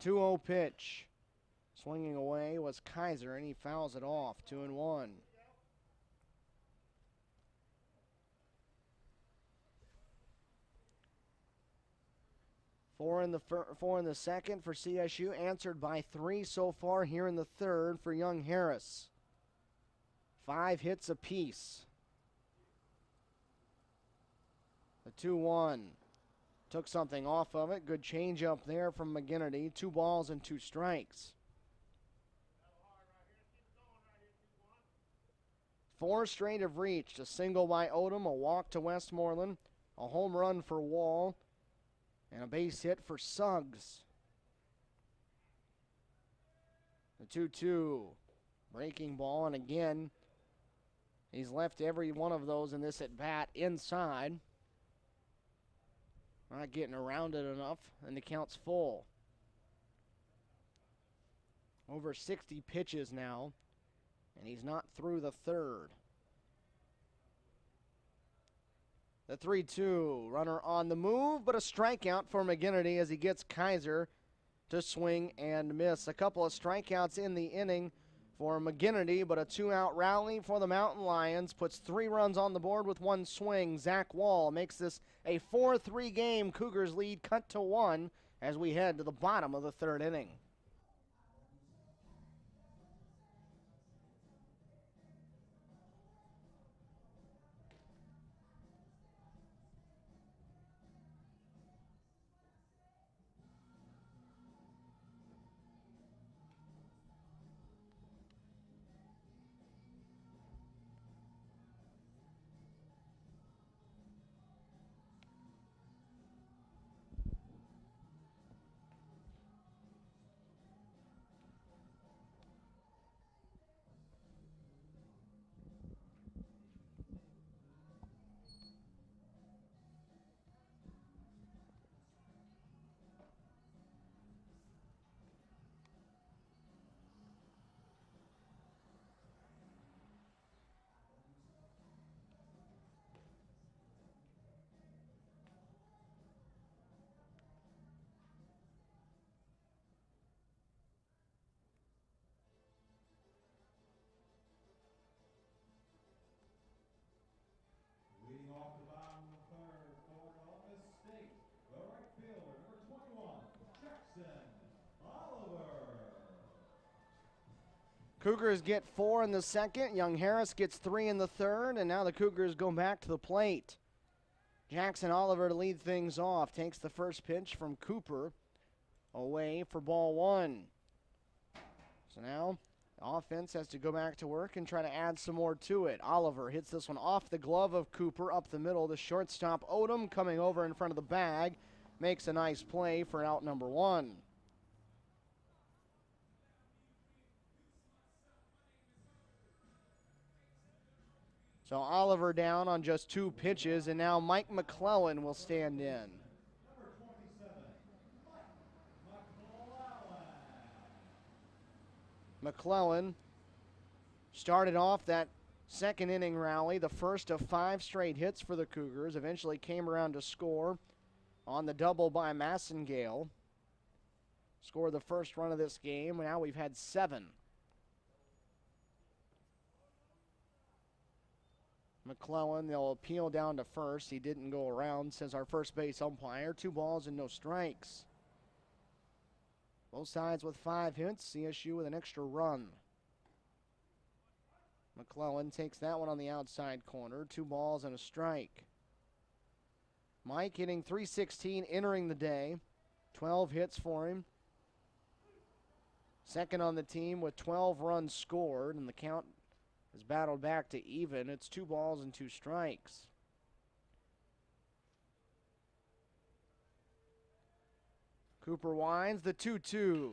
Speaker 2: 2-0 pitch. Swinging away was Kaiser, and he fouls it off. 2-1. Four in the second for CSU, answered by 3 so far here in the third for Young Harris. 5 hits apiece. The 2-1 took something off of it. Good change up there from McGinnity. 2 balls and 2 strikes. 4 straight have reached. A single by Odom, a walk to Westmoreland, a home run for Wall, and a base hit for Suggs. The 2-2 breaking ball, and again, he's left every one of those in this at bat inside. Not getting around it enough, and the count's full. Over 60 pitches now, and he's not through the third. The 3-2, runner on the move, but a strikeout for McGinnity as he gets Kaiser to swing and miss. A couple of strikeouts in the inning for McGinnity, but a 2-out rally for the Mountain Lions. Puts 3 runs on the board with 1 swing. Zach Wall makes this a 4-3 game. Cougars lead cut to 1 as we head to the bottom of the 3rd inning.
Speaker 1: Leading off the bottom of the 3rd for Columbus State, the right fielder, number 21, Jackson Oliver.
Speaker 2: Cougars get 4 in the 2nd. Young Harris gets 3 in the 3rd, and now the Cougars go back to the plate. Jackson Oliver to lead things off. Takes the first pitch from Cooper away for ball 1. So now the offense has to go back to work and try to add some more to it. Oliver hits this one off the glove of Cooper up the middle. The shortstop Odom coming over in front of the bag makes a nice play for out number 1. So Oliver down on just 2 pitches, and now Mike McClellan will stand in.
Speaker 1: Number 27, Mike McClellan.
Speaker 2: McClellan started off that 2nd inning rally, the first of 5 straight hits for the Cougars. Eventually came around to score on the double by Massengale. Scored the first run of this game. Now we've had 7. McClellan, they'll appeal down to first. He didn't go around, says our first base umpire. 2 balls and no strikes. Both sides with 5 hits. CSU with an extra run. McClellan takes that one on the outside corner. 2 balls and a strike. Mike hitting .316 entering the day. 12 hits for him. Second on the team with 12 runs scored, and the count is battled back to even. It's 2 balls and 2 strikes. Cooper winds the 2-2.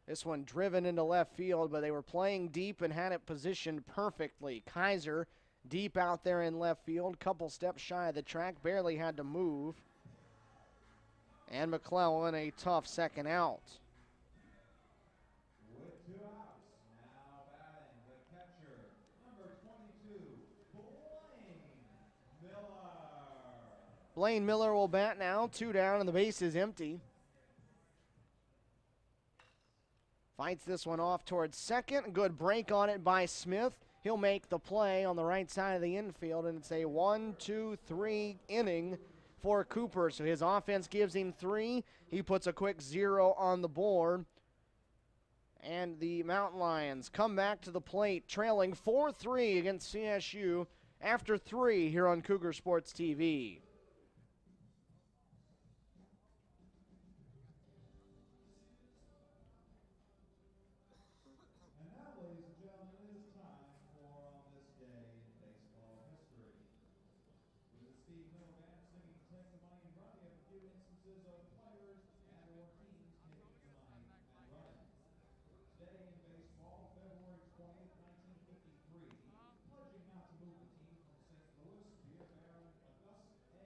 Speaker 2: This one driven into left field, but they were playing deep and had it positioned perfectly. Kaiser deep out there in left field, couple steps shy of the track, barely had to move. And McClellan a tough second out.
Speaker 1: With 2 outs, now batting the catcher, number 22, Blaine Miller.
Speaker 2: Blaine Miller will bat now, 2 down, and the base is empty. Fights this one off towards second. Good break on it by Smith. He'll make the play on the right side of the infield, and it's a 1-2-3 inning for Cooper. So his offense gives him 3. He puts a quick 0 on the board. And the Mountain Lions come back to the plate, trailing 4-3 against CSU after 3 here on Cougar Sports TV.
Speaker 1: And now, ladies and gentlemen, it is time for On This Day in Baseball History. With the Steve Miller Band singing Take the Money and Run, we have a few instances of players and or teams taking the money and running. Today in baseball, February 20th, 1953, pledging not to move the team from St. Louis, Pierre Baron, August A.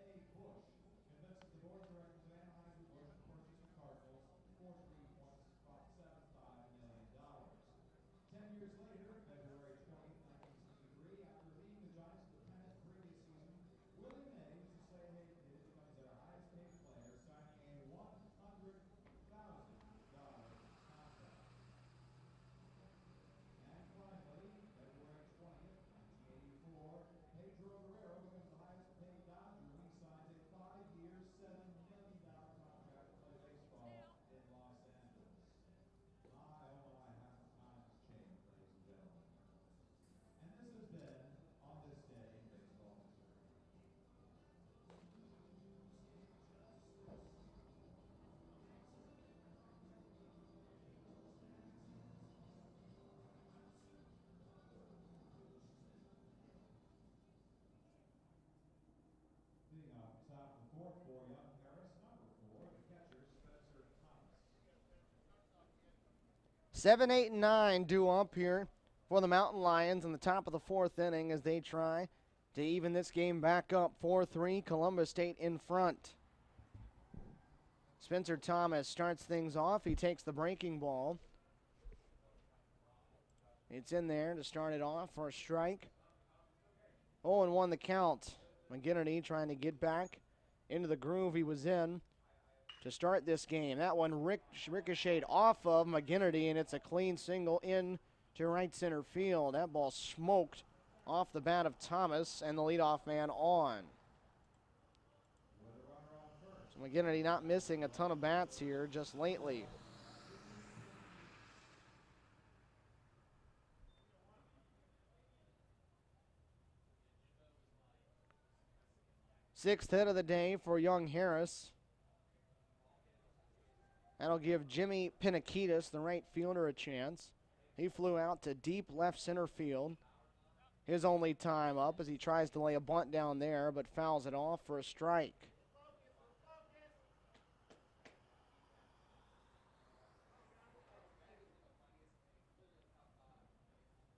Speaker 2: 7, 8, and 9 due up here for the Mountain Lions in the top of the 4th inning as they try to even this game back up. 4-3, Columbus State in front. Spencer Thomas starts things off. He takes the breaking ball. It's in there to start it off for a strike. 0-1 the count. McGinnity trying to get back into the groove he was in to start this game. That one ricocheted off of McGinnity, and it's a clean single in to right center field. That ball smoked off the bat of Thomas and the leadoff man on. So McGinnity not missing a ton of bats here just lately. Sixth hit of the day for Young Harris. That'll give Jimmy Pinakitis, the right fielder, a chance. He flew out to deep left center field. His only time up as he tries to lay a bunt down there, but fouls it off for a strike.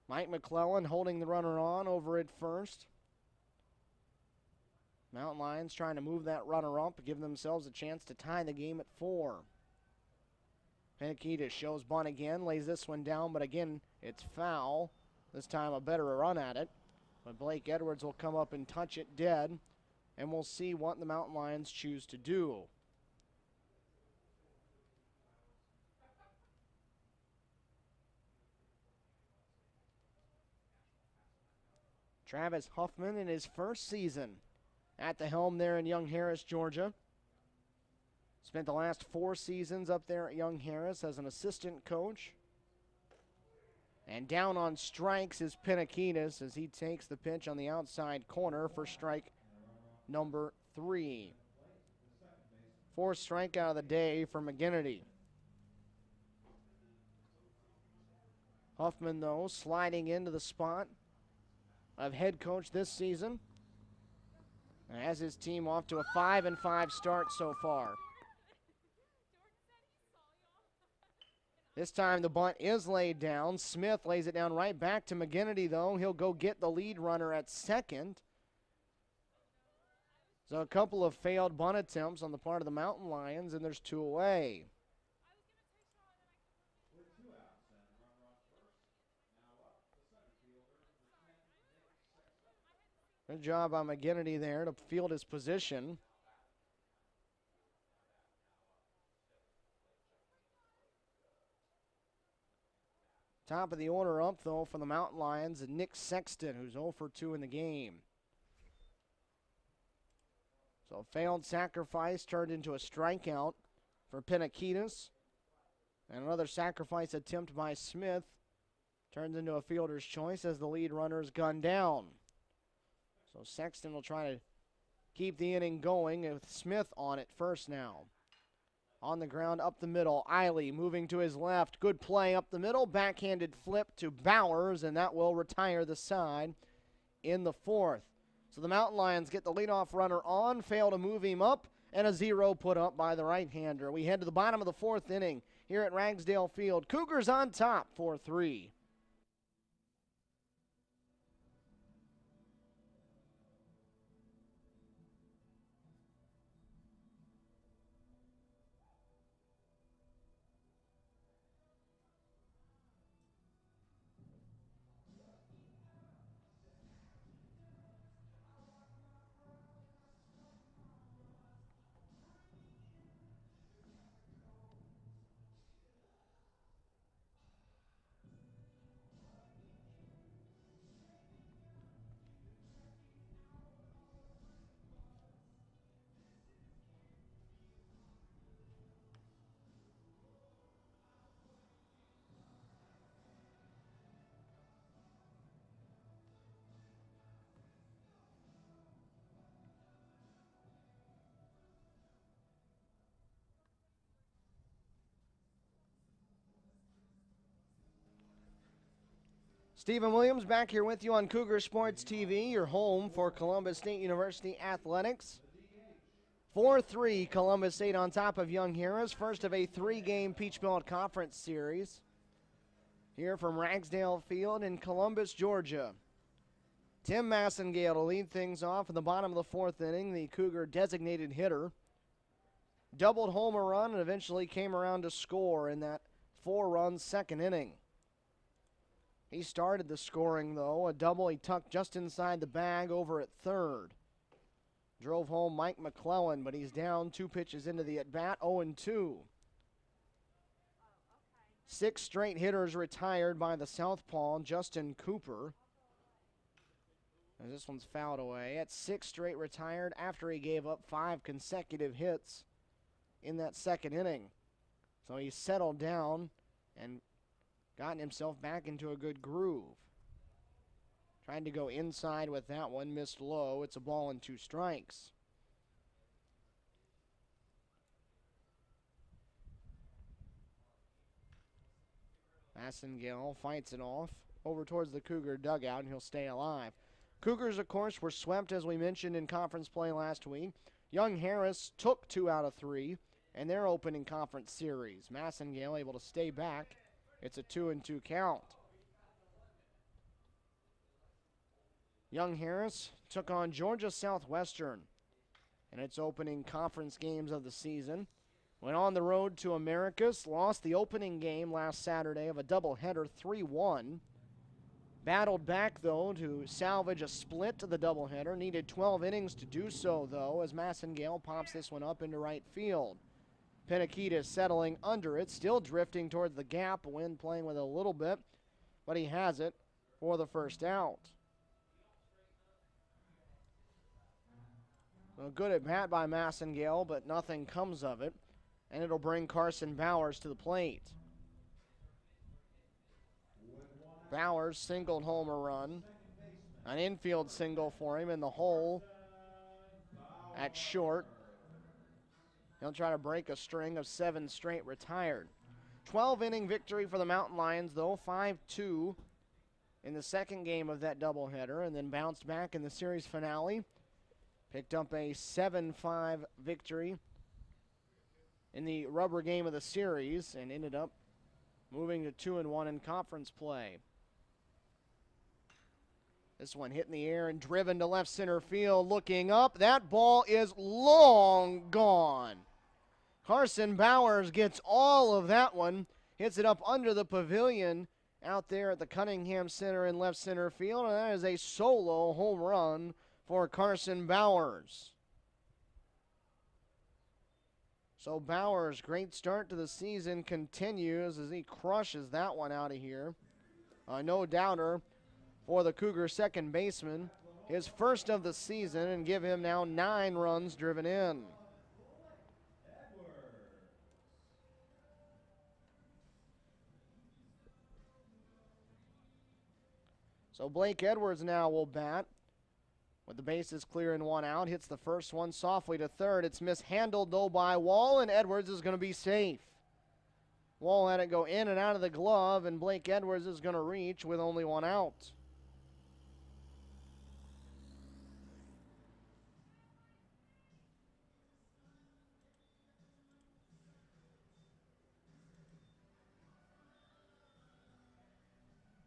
Speaker 2: Mike McClellan holding the runner on over at first. Mountain Lions trying to move that runner up, give themselves a chance to tie the game at 4. Panakitis shows bunt again, lays this one down, but again, it's foul. This time a better run at it. But Blake Edwards will come up and touch it dead, and we'll see what the Mountain Lions choose to do. Travis Huffman in his first season at the helm there in Young Harris, Georgia. Spent the last 4 seasons up there at Young Harris as an assistant coach. And down on strikes is Pinakitis as he takes the pitch on the outside corner for strike number 3. 4th strikeout of the day for McGinnity. Huffman, though, sliding into the spot of head coach this season. And has his team off to a 5-5 start so far. This time the bunt is laid down. Smith lays it down right back to McGinnity, though. He'll go get the lead runner at second. So a couple of failed bunt attempts on the part of the Mountain Lions, and there's 2 away. Good job by McGinnity there to field his position. Top of the order up, though, for the Mountain Lions, and Nick Sexton, who's 0 for 2 in the game. So failed sacrifice turned into a strikeout for Pinakitis. And another sacrifice attempt by Smith turns into a fielder's choice as the lead runner is gunned down. So Sexton will try to keep the inning going with Smith on it first now. On the ground up the middle, Eiley moving to his left. Good play up the middle, backhanded flip to Bowers, and that will retire the side in the 4th. So the Mountain Lions get the leadoff runner on, fail to move him up, and a 0 put up by the right-hander. We head to the bottom of the 4th inning here at Ragsdale Field. Cougars on top, 4-3. Stephen Williams back here with you on Cougar Sports TV, your home for Columbus State University athletics. 4-3 Columbus State on top of Young Harris, first of a 3-game Peach Belt Conference series. here from Ragsdale Field in Columbus, Georgia. Tim Massengale to lead things off in the bottom of the fourth inning, the Cougar designated hitter. Doubled home a run and eventually came around to score in that 4-run second inning. He started the scoring, though. A double he tucked just inside the bag over at third. Drove home Mike McClellan, but he's down 2 pitches into the at-bat, 0-2. 6 straight hitters retired by the southpaw, Justin Cooper. And this one's fouled away. At 6 straight retired after he gave up 5 consecutive hits in that second inning. So he settled down and gotten himself back into a good groove. Trying to go inside with that one, missed low. It's a ball and 2 strikes. Massengale fights it off over towards the Cougar dugout, and he'll stay alive. Cougars, of course, were swept, as we mentioned, in conference play last week. Young Harris took 2 out of 3 in their opening conference series. Massengale able to stay back. It's a 2-2 count. Young Harris took on Georgia Southwestern in its opening conference games of the season. Went on the road to Americus, lost the opening game last Saturday of a doubleheader 3-1. Battled back, though, to salvage a split to the doubleheader. Needed 12 innings to do so, though, as Massengale pops this one up into right field. Penakita settling under it, still drifting towards the gap. Wind playing with it a little bit, but he has it for the first out. So good at bat by Massengale, but nothing comes of it, and it'll bring Carson Bowers to the plate. Bowers singled home a run, an infield single for him in the hole at short. He'll try to break a string of 7 straight retired. 12-inning victory for the Mountain Lions, though, 5-2 in the second game of that doubleheader, and then bounced back in the series finale. Picked up a 7-5 victory in the rubber game of the series, and ended up moving to 2-1 in conference play. This one hit in the air and driven to left center field. Looking up, that ball is long gone. Carson Bowers gets all of that one, hits it up under the pavilion out there at the Cunningham Center in left center field, and that is a solo home run for Carson Bowers. So Bowers' great start to the season continues as he crushes that one out of here. No doubter for the Cougar second baseman, his first of the season, and give him now 9 runs driven in. So Blake Edwards now will bat with the bases clear and 1 out. Hits the first one softly to third. It's mishandled, though, by Wall, and Edwards is going to be safe. Wall had it go in and out of the glove, and Blake Edwards is going to reach with only 1 out.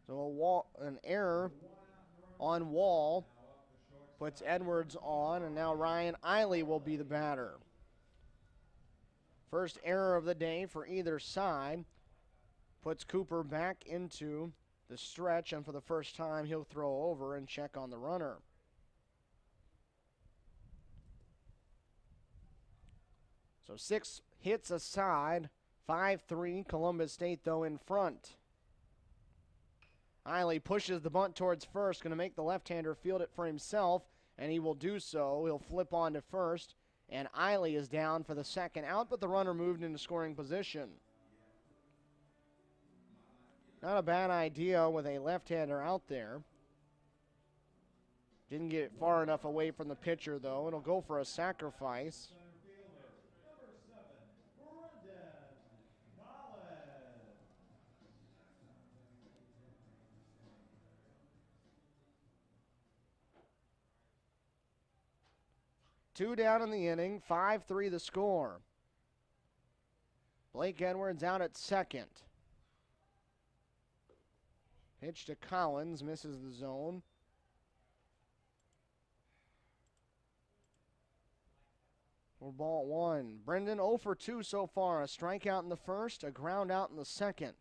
Speaker 2: So an error on Wall puts Edwards on, and now Ryan Eiley will be the batter. First error of the day for either side puts Cooper back into the stretch, and for the first time he'll throw over and check on the runner. So 6 hits aside, 5-3, Columbus State though in front. Eiley pushes the bunt towards first, going to make the left-hander field it for himself, and he will do so. He'll flip on to first, and Eiley is down for the second out, but the runner moved into scoring position. Not a bad idea with a left-hander out there. Didn't get far enough away from the pitcher, though. It'll go for a sacrifice. Two down in the inning, 5-3 the score. Blake Edwards out at second. Pitch to Collins, misses the zone. For ball one. Brendan 0 for 2 so far. A strikeout in the first, a ground out in the second.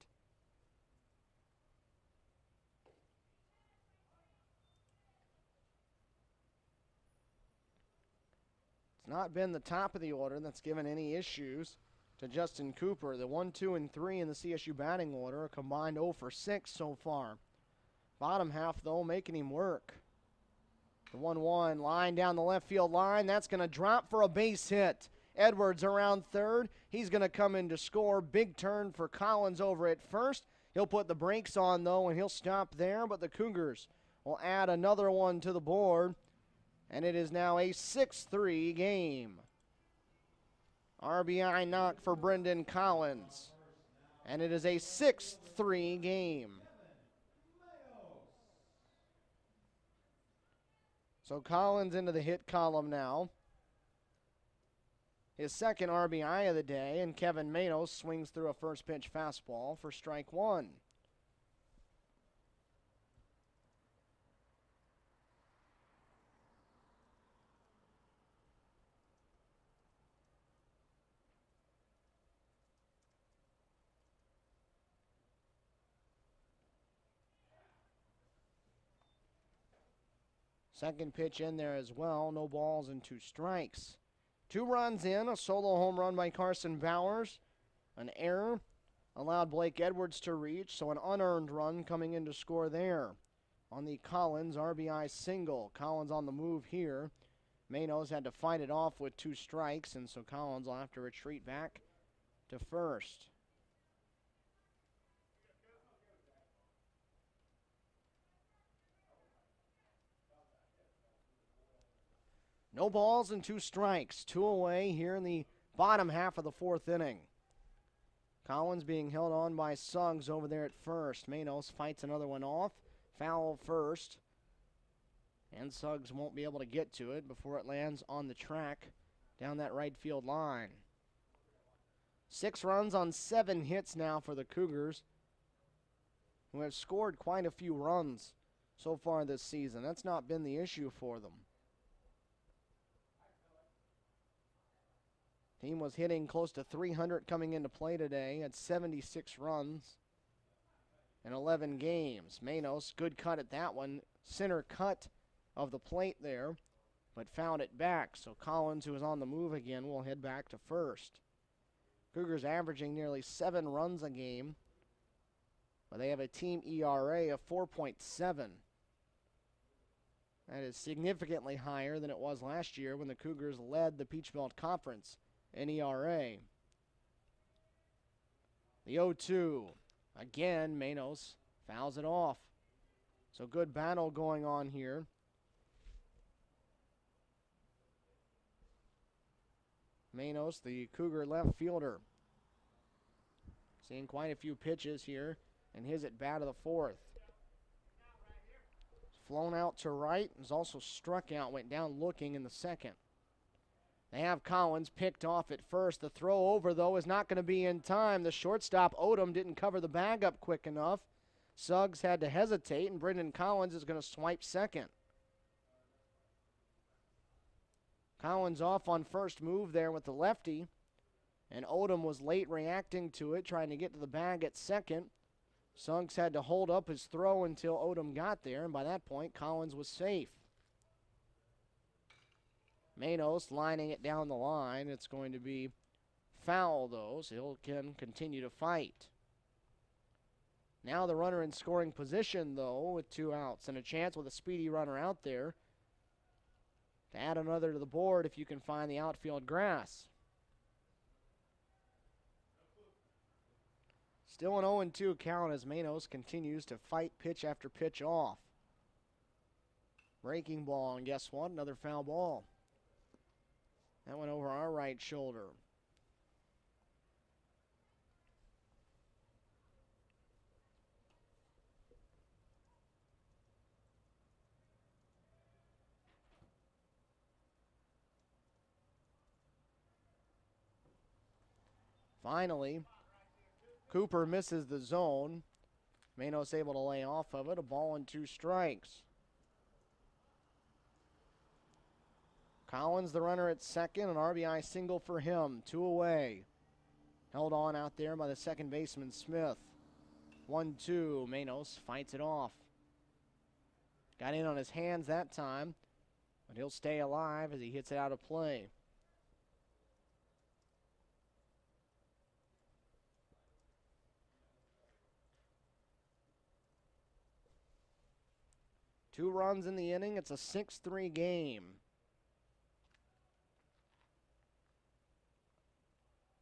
Speaker 2: It's not been the top of the order that's given any issues to Justin Cooper. The 1, 2, and 3 in the CSU batting order, a combined 0 for 6 so far. Bottom half, though, making him work. The 1-1 line down the left field line. That's going to drop for a base hit. Edwards around third. He's going to come in to score. Big turn for Collins over at first. He'll put the brakes on, though, and he'll stop there. But the Cougars will add another one to the board. And it is now a 6-3 game. RBI knock for Brendan Collins. And it is a 6-3 game. So Collins into the hit column now. His second RBI of the day, and Kevin Manos swings through a first pitch fastball for strike one. Second pitch in there as well. No balls and 2 strikes. 2 runs in, a solo home run by Carson Bowers. An error allowed Blake Edwards to reach, so an unearned run coming in to score there. On the Collins RBI single. Collins on the move here. Manos had to fight it off with 2 strikes, and so Collins will have to retreat back to first. No balls and 2 strikes. 2 away here in the bottom half of the 4th inning. Collins being held on by Suggs over there at first. Manos fights another one off. Foul first. And Suggs won't be able to get to it before it lands on the track down that right field line. 6 runs on 7 hits now for the Cougars, who have scored quite a few runs so far this season. That's not been the issue for them. Team was hitting close to 300 coming into play today at 76 runs in 11 games. Manos, good cut at that one. Center cut of the plate there, but found it back. So Collins, who is on the move again, will head back to first. Cougars averaging nearly 7 runs a game, but they have a team ERA of 4.7. That is significantly higher than it was last year when the Cougars led the Peach Belt Conference in ERA. The 0-2. Again, Manos fouls it off. So good battle going on here. Manos, the Cougar left fielder, seeing quite a few pitches here in his at bat of the 4th. Flown out to right, is also struck out, went down looking in the second. They have Collins picked off at first. The throw over, though, is not going to be in time. The shortstop, Odom, didn't cover the bag up quick enough. Suggs had to hesitate, and Brendan Collins is going to swipe second. Collins off on first move there with the lefty, and Odom was late reacting to it, trying to get to the bag at second. Suggs had to hold up his throw until Odom got there, and by that point, Collins was safe. Manos lining it down the line. It's going to be foul, though, so he can continue to fight. Now the runner in scoring position, though, with 2 outs and a chance with a speedy runner out there to add another to the board if you can find the outfield grass. Still an 0-2 count as Manos continues to fight pitch after pitch off. Breaking ball, and guess what? Another foul ball. That went over our right shoulder. Finally, Cooper misses the zone. Manos able to lay off of it. A ball and 2 strikes. Collins, the runner at second, an RBI single for him. 2 away. Held on out there by the second baseman, Smith. 1-2. Manos fights it off. Got in on his hands that time, but he'll stay alive as he hits it out of play. Two runs in the inning. It's a 6-3 game.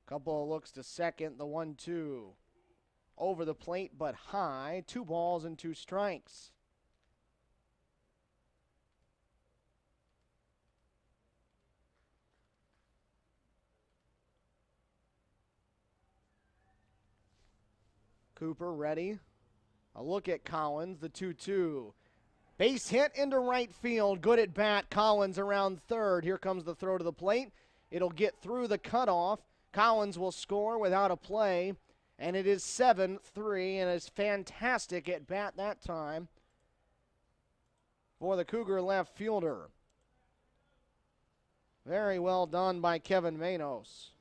Speaker 2: Couple of looks to second. The 1-2. Over the plate, but high. 2 balls and 2 strikes. Cooper ready. A look at Collins, the 2-2. Base hit into right field. Good at bat. Collins around third. Here comes the throw to the plate. It'll get through the cutoff. Collins will score without a play, and it is 7-3, and it's fantastic at bat that time for the Cougar left fielder. Very well done by Kevin Manos.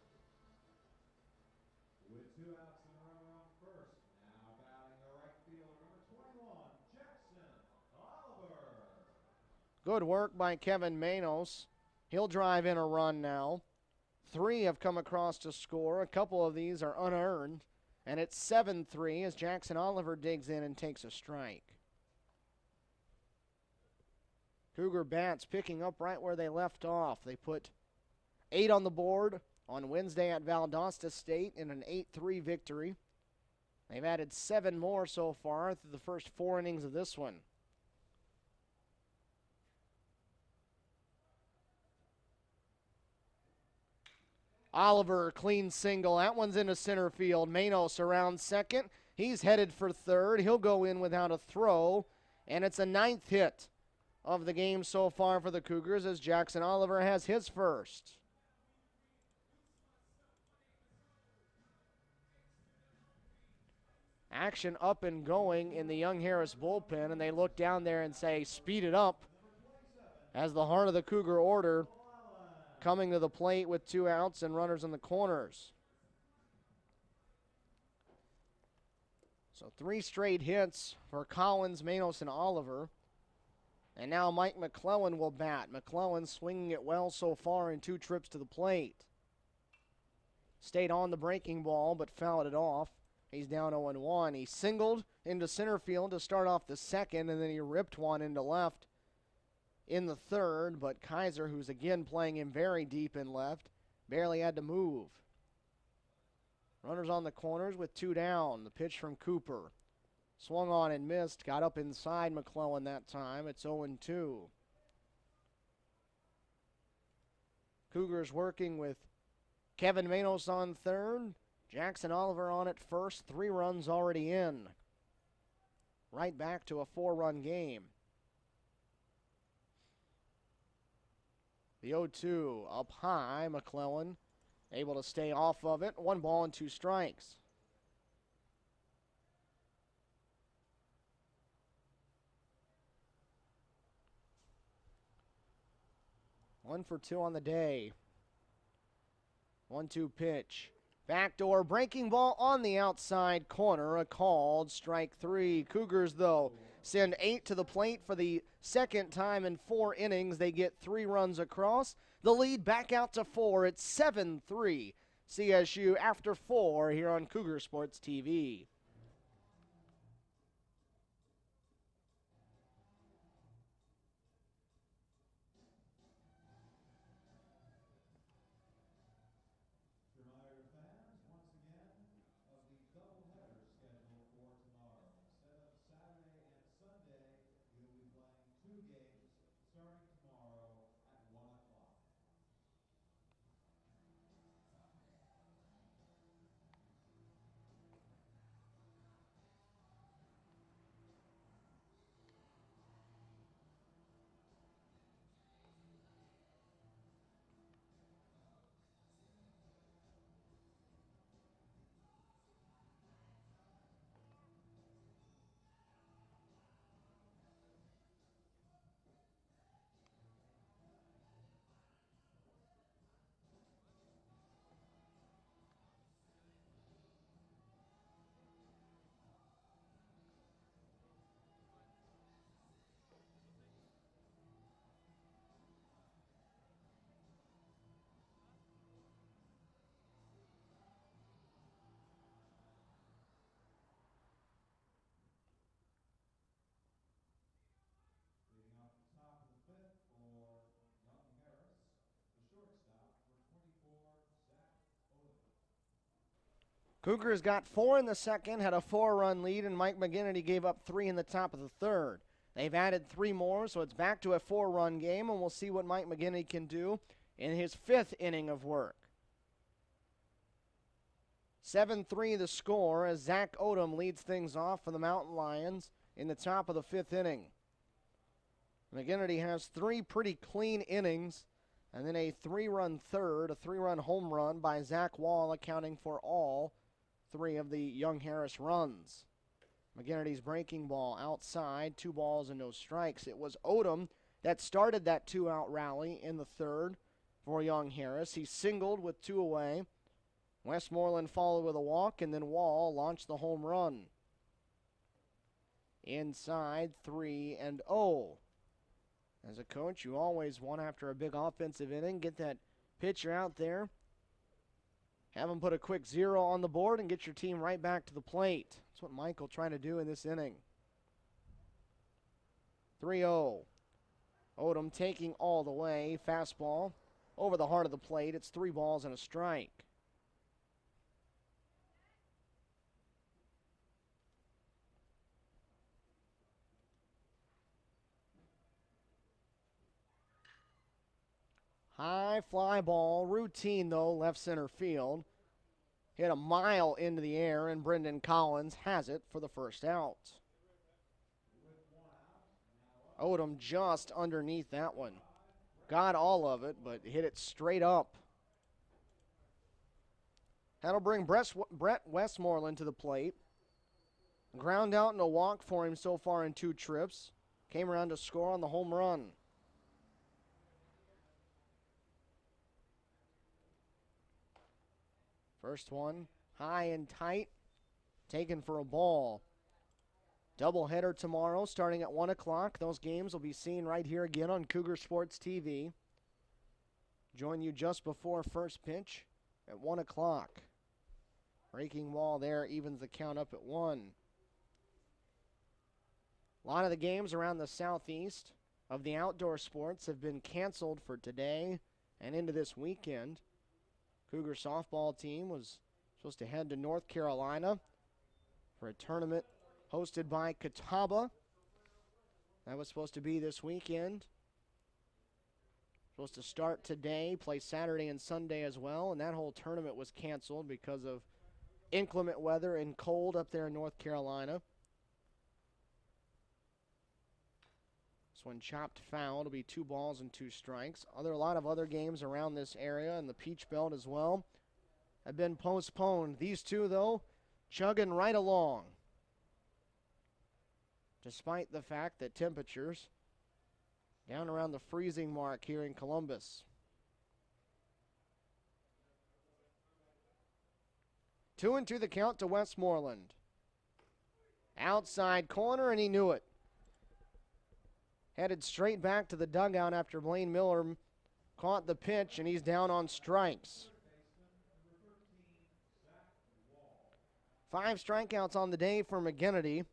Speaker 1: With 2 outs and a runner on first. Now batting the right fielder, number 21, Jackson Oliver.
Speaker 2: Good work by Kevin Manos. He'll drive in a run now. 3 have come across to score. A couple of these are unearned. And it's 7-3 as Jackson Oliver digs in and takes a strike. Cougar bats picking up right where they left off. They put 8 on the board on Wednesday at Valdosta State in an 8-3 victory. They've added 7 more so far through the first 4 innings of this one. Oliver, clean single. That one's into center field. Manos around second. He's headed for third. He'll go in without a throw. And it's a 9th hit of the game so far for the Cougars as Jackson Oliver has his first. Action up and going in the Young Harris bullpen, and they look down there and say, speed it up, as the heart of the Cougar order coming to the plate with 2 outs and runners in the corners. So 3 straight hits for Collins, Manos, and Oliver. And now Mike McClellan will bat. McClellan swinging it well so far in 2 trips to the plate. Stayed on the breaking ball, but fouled it off. He's down 0-1. He singled into center field to start off the second, and then he ripped one into left in the third, but Kaiser, who's again playing him very deep in left, barely had to move. Runners on the corners with 2 down. The pitch from Cooper. Swung on and missed. Got up inside McClellan that time. It's 0-2. Cougars working with Kevin Manos on third. Jackson Oliver on at first. 3 runs already in. Right back to a 4-run game. The 0-2 up high. McClellan able to stay off of it. 1 ball and 2 strikes. One for 2 on the day. 1-2 pitch. Backdoor breaking ball on the outside corner. A called strike 3. Cougars, though, send 8 to the plate for the second time in 4 innings. They get 3 runs across. The lead back out to 4. It's 7-3. CSU after 4 here on Cougar Sports TV.
Speaker 1: Reminder to fans, once again, of the doubleheader scheduled for tomorrow. Instead of Saturday and Sunday, we will be playing 2 games starting tomorrow at 1 o'clock.
Speaker 2: Cougars got 4 in the second, had a 4-run lead, and Mike McGinnity gave up 3 in the top of the third. They've added 3 more, so it's back to a 4-run game, and we'll see what Mike McGinnity can do in his 5th inning of work. 7-3 the score as Zach Odom leads things off for the Mountain Lions in the top of the 5th inning. McGinnity has 3 pretty clean innings, and then a 3-run third, a 3-run home run by Zach Wall, accounting for all 3 of the Young Harris runs. McGinnity's breaking ball outside, 2 balls and no strikes. It was Odom that started that 2-out rally in the third for Young Harris. He singled with 2 away. Westmoreland followed with a walk, and then Wall launched the home run. Inside, 3-0. As a coach, you always want, after a big offensive inning, get that pitcher out there, have him put a quick 0 on the board, and get your team right back to the plate. That's what Mike will try to do in this inning. 3-0. Odom taking all the way. Fastball over the heart of the plate. It's 3 balls and a strike. High fly ball, routine though, left center field. Hit a mile into the air, and Brendan Collins has it for the first out. Odom just underneath that one. Got all of it, but hit it straight up. That'll bring Brett Westmoreland to the plate. Ground out and a walk for him so far in 2 trips. Came around to score on the home run. First one, high and tight, taken for a ball. Doubleheader tomorrow starting at 1 o'clock. Those games will be seen right here again on Cougar Sports TV. Join you just before first pitch at 1 o'clock. Breaking ball there evens the count up at 1. A lot of the games around the southeast of the outdoor sports have been canceled for today and into this weekend. Cougar softball team was supposed to head to North Carolina for a tournament hosted by Catawba. That was supposed to be this weekend. Supposed to start today, play Saturday and Sunday as well, and that whole tournament was canceled because of inclement weather and cold up there in North Carolina. This one chopped foul. It'll be 2 balls and 2 strikes. A lot of other games around this area and the Peach Belt as well have been postponed. These 2, though, chugging right along, despite the fact that temperatures down around the freezing mark here in Columbus. 2-2 the count to Westmoreland. Outside corner, and he knew it. Headed straight back to the dugout after Blaine Miller caught the pitch, and he's down on strikes. 5 strikeouts on the day for McGinnity. A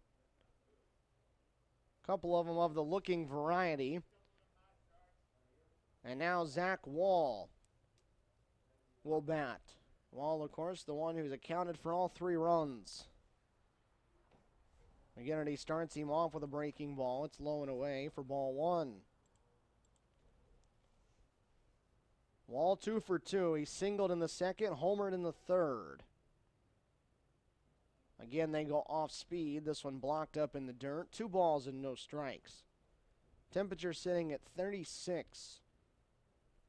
Speaker 2: couple of them of the looking variety. And now Zach Wall will bat. Wall, of course, the one who's accounted for all 3 runs. McGinnity starts him off with a breaking ball. It's low and away for ball 1. Wall 2 for 2. He singled in the second, homered in the third. Again, they go off speed. This one blocked up in the dirt. 2 balls and no strikes. Temperature sitting at 36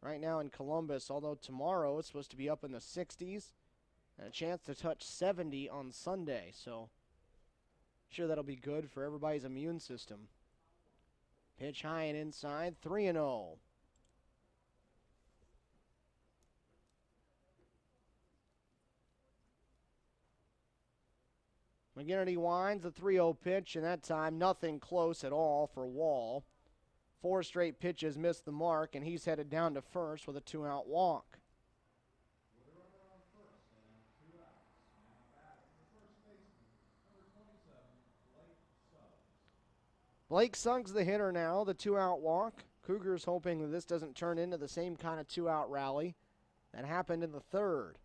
Speaker 2: right now in Columbus, although tomorrow it's supposed to be up in the 60s and a chance to touch 70 on Sunday. So sure, that'll be good for everybody's immune system. Pitch high and inside, 3-0. McGinnity winds the 3-0 pitch, and that time nothing close at all for Wall. 4 straight pitches missed the mark, and he's headed down to first with a 2-out walk. Blake Suggs the hitter now, the 2-out walk. Cougars hoping that this doesn't turn into the same kind of 2-out rally that happened in the third.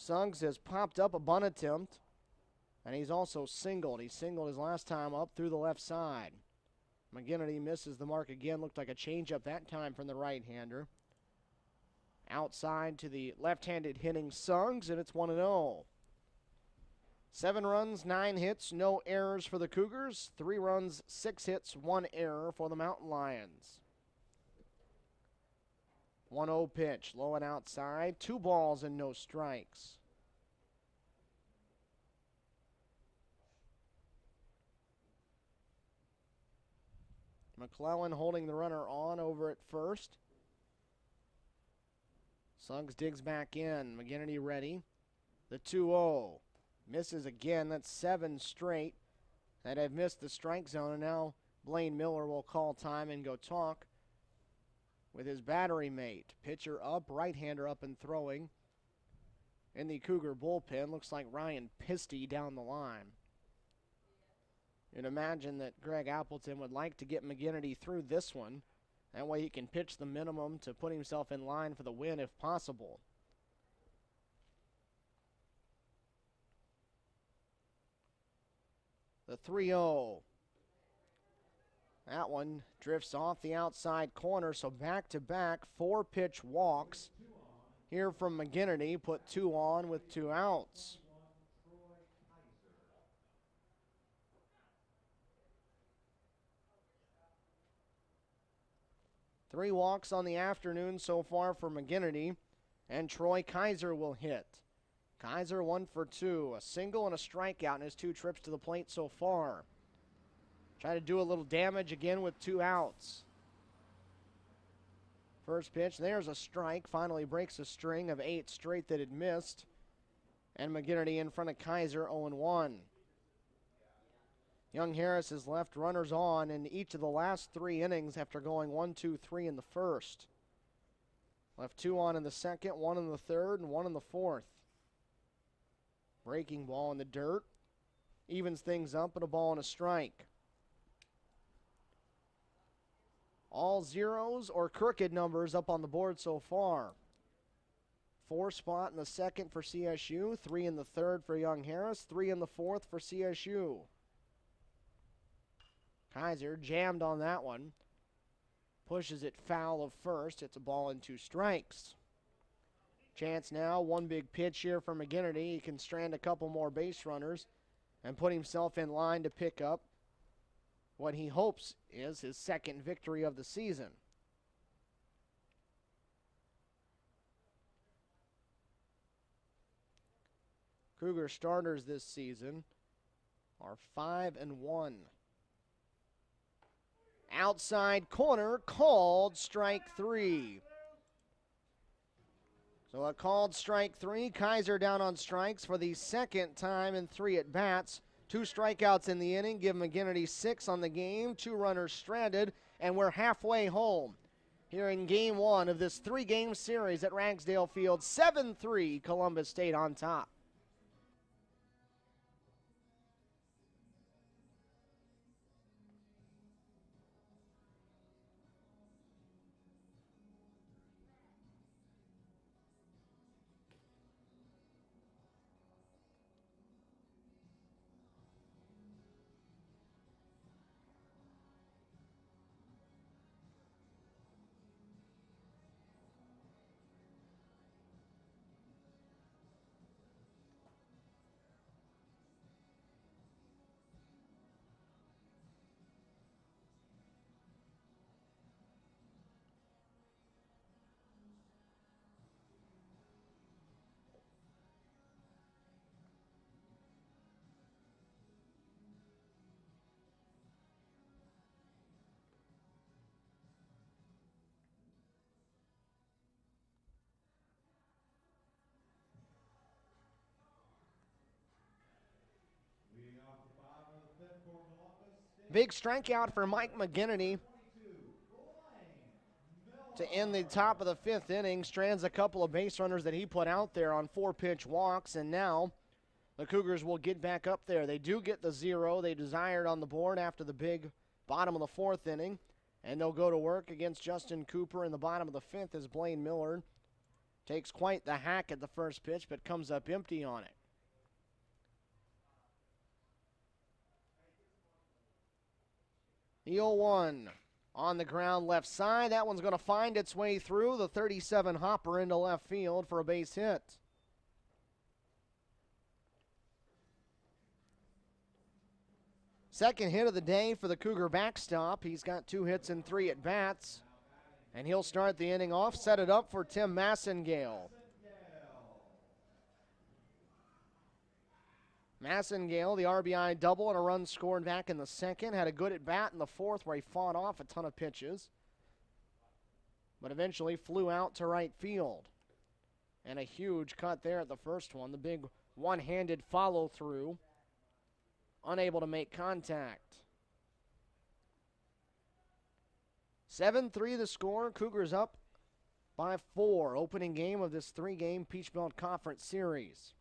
Speaker 2: Suggs has popped up a bunt attempt, and he's also singled. He singled his last time up through the left side. McGinnity misses the mark again. Looked like a changeup that time from the right-hander. Outside to the left-handed hitting Suggs, and it's 1-0. 7 runs, 9 hits, no errors for the Cougars. 3 runs, 6 hits, 1 error for the Mountain Lions. 1-0 pitch, low and outside. 2 balls and no strikes. McClellan holding the runner on over at first. Suggs digs back in. McGinnity ready. The 2-0. Misses again. That's 7 straight that have missed the strike zone. And now Blaine Miller will call time and go talk with his battery mate. Pitcher up, right-hander up and throwing. In the Cougar bullpen, looks like Ryan Pisty down the line. You'd imagine that Greg Appleton would like to get McGinnity through this one. That way he can pitch the minimum to put himself in line for the win if possible. The 3-0. That one drifts off the outside corner, so back-to-back 4-pitch walks here from McGinnity. Put 2 on with 2 outs. Three walks on the afternoon so far for McGinnity, and Troy Kaiser will hit. Kaiser 1 for 2, a single and a strikeout in his 2 trips to the plate so far. Try to do a little damage again with 2 outs. First pitch, there's a strike, finally breaks a string of 8 straight that had missed. And McGinnity in front of Kaiser 0-1. Young Harris has left runners on in each of the last 3 innings after going 1, 2, 3 in the first. Left 2 on in the second, 1 in the third, and 1 in the fourth. Breaking ball in the dirt. Evens things up and a ball and a strike. All zeros or crooked numbers up on the board so far. 4 spot in the second for CSU, 3 in the third for Young Harris, 3 in the fourth for CSU. Kaiser jammed on that one. Pushes it foul of first. It's a ball and 2 strikes. Chance now, 1 big pitch here for McGinnity. He can strand a couple more base runners and put himself in line to pick up what he hopes is his 2nd victory of the season. Cougar starters this season are 5-1. Outside corner, called strike 3. So a called strike 3. Kaiser down on strikes for the 2nd time in 3 at-bats. 2 strikeouts in the inning, give McGinnity 6 on the game, 2 runners stranded, and we're halfway home here in Game 1 of this 3-game series at Ragsdale Field. 7-3, Columbus State on top. Big strikeout for Mike McGinnity to end the top of the 5th inning. Strands a couple of base runners that he put out there on 4-pitch walks, and now the Cougars will get back up there. They do get the 0 they desired on the board after the big bottom of the 4th inning, and they'll go to work against Justin Cooper in the bottom of the 5th as Blaine Miller Takes quite the hack at the first pitch, but comes up empty on it. The 0-1 on the ground left side. That one's going to find its way through the 37 hopper into left field for a base hit. Second hit of the day for the Cougar backstop. He's got 2 hits and 3 at-bats. And he'll start the inning off, set it up for Tim Massengale. Massengale, the RBI double and a run scored back in the second. Had a good at-bat in the fourth where he fought off a ton of pitches. But eventually flew out to right field. And a huge cut there at the first one. The big one-handed follow-through. Unable to make contact. 7-3 the score. Cougars up by 4. Opening game of this 3-game Peach Belt Conference Series.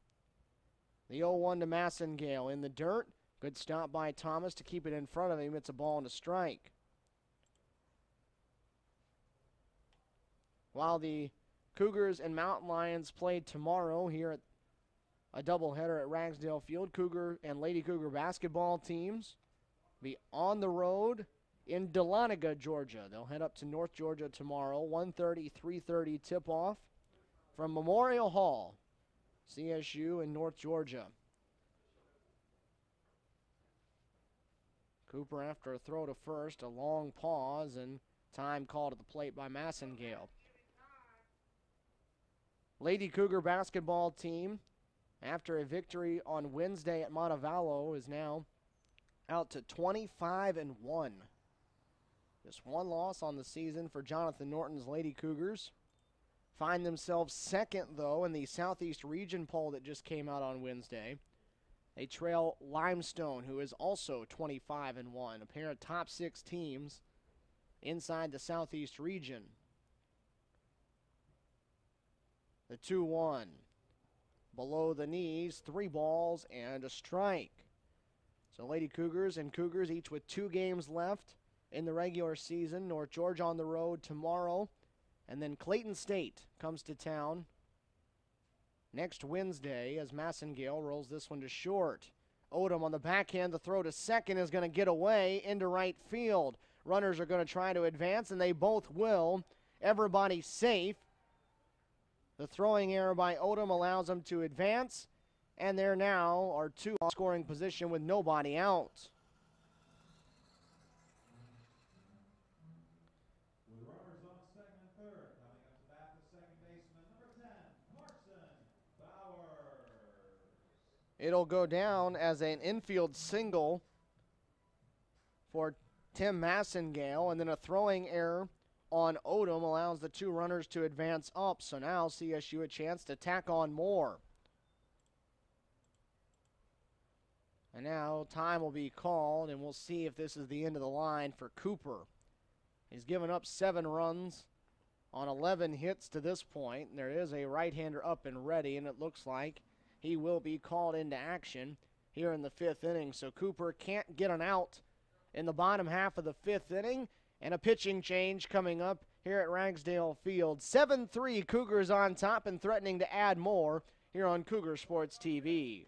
Speaker 2: The 0-1 to Massengale in the dirt. Good stop by Thomas to keep it in front of him. It's a ball and a strike. While the Cougars and Mountain Lions play tomorrow here at a doubleheader at Ragsdale Field, Cougar and Lady Cougar basketball teams be on the road in Dahlonega, Georgia. They'll head up to North Georgia tomorrow, 1:30, 3:30 tip-off from Memorial Hall, CSU in North Georgia. Cooper after a throw to first, a long pause, and time called at the plate by Massengale. Lady Cougar basketball team, after a victory on Wednesday at Montevallo, is now out to 25-1. Just one loss on the season for Jonathan Norton's Lady Cougars. Find themselves second, though, in the Southeast Region poll that just came out on Wednesday. They trail Limestone, who is also 25-1, a pair of top 6 teams inside the Southeast Region. The 2-1. Below the knees, 3 balls and a strike. So Lady Cougars and Cougars each with 2 games left in the regular season. North Georgia on the road tomorrow. And then Clayton State comes to town next Wednesday as Massengale rolls this one to short. Odom on the backhand. The throw to second is going to get away into right field. Runners are going to try to advance, and they both will. Everybody safe. The throwing error by Odom allows them to advance, and there now are 2 scoring position with nobody out.
Speaker 1: With runners on second and third, coming up to bat the second baseman, number 10, Clarkson Bowers.
Speaker 2: It'll go down as an infield single for Tim Massengale, and then a throwing error on Odom allows the 2 runners to advance up. So now CSU a chance to tack on more. And now time will be called, and we'll see if this is the end of the line for Cooper. He's given up 7 runs on 11 hits to this point. There is a right-hander up and ready, and it looks like he will be called into action here in the 5th inning. So Cooper can't get an out in the bottom half of the 5th inning. And a pitching change coming up here at Ragsdale Field. 7-3 Cougars on top and threatening to add more here on Cougar Sports TV.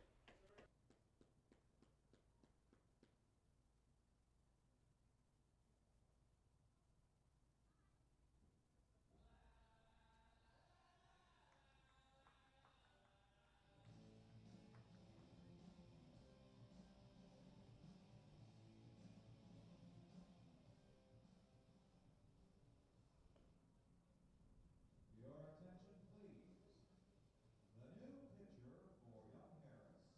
Speaker 1: Your attention, please. The new pitcher for Young Harris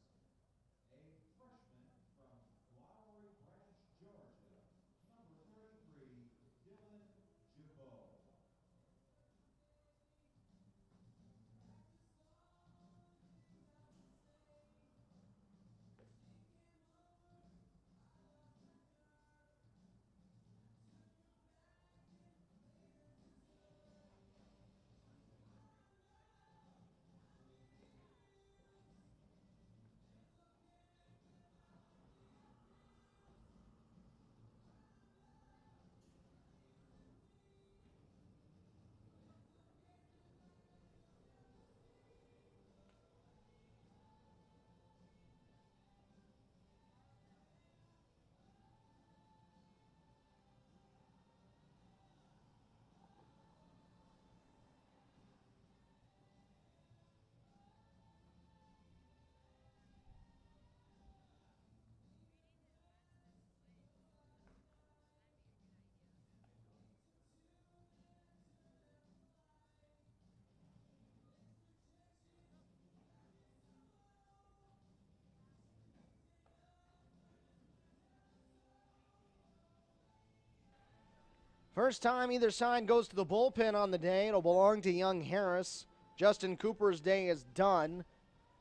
Speaker 2: First time either side goes to the bullpen on the day. It'll belong to young Harris. Justin Cooper's day is done,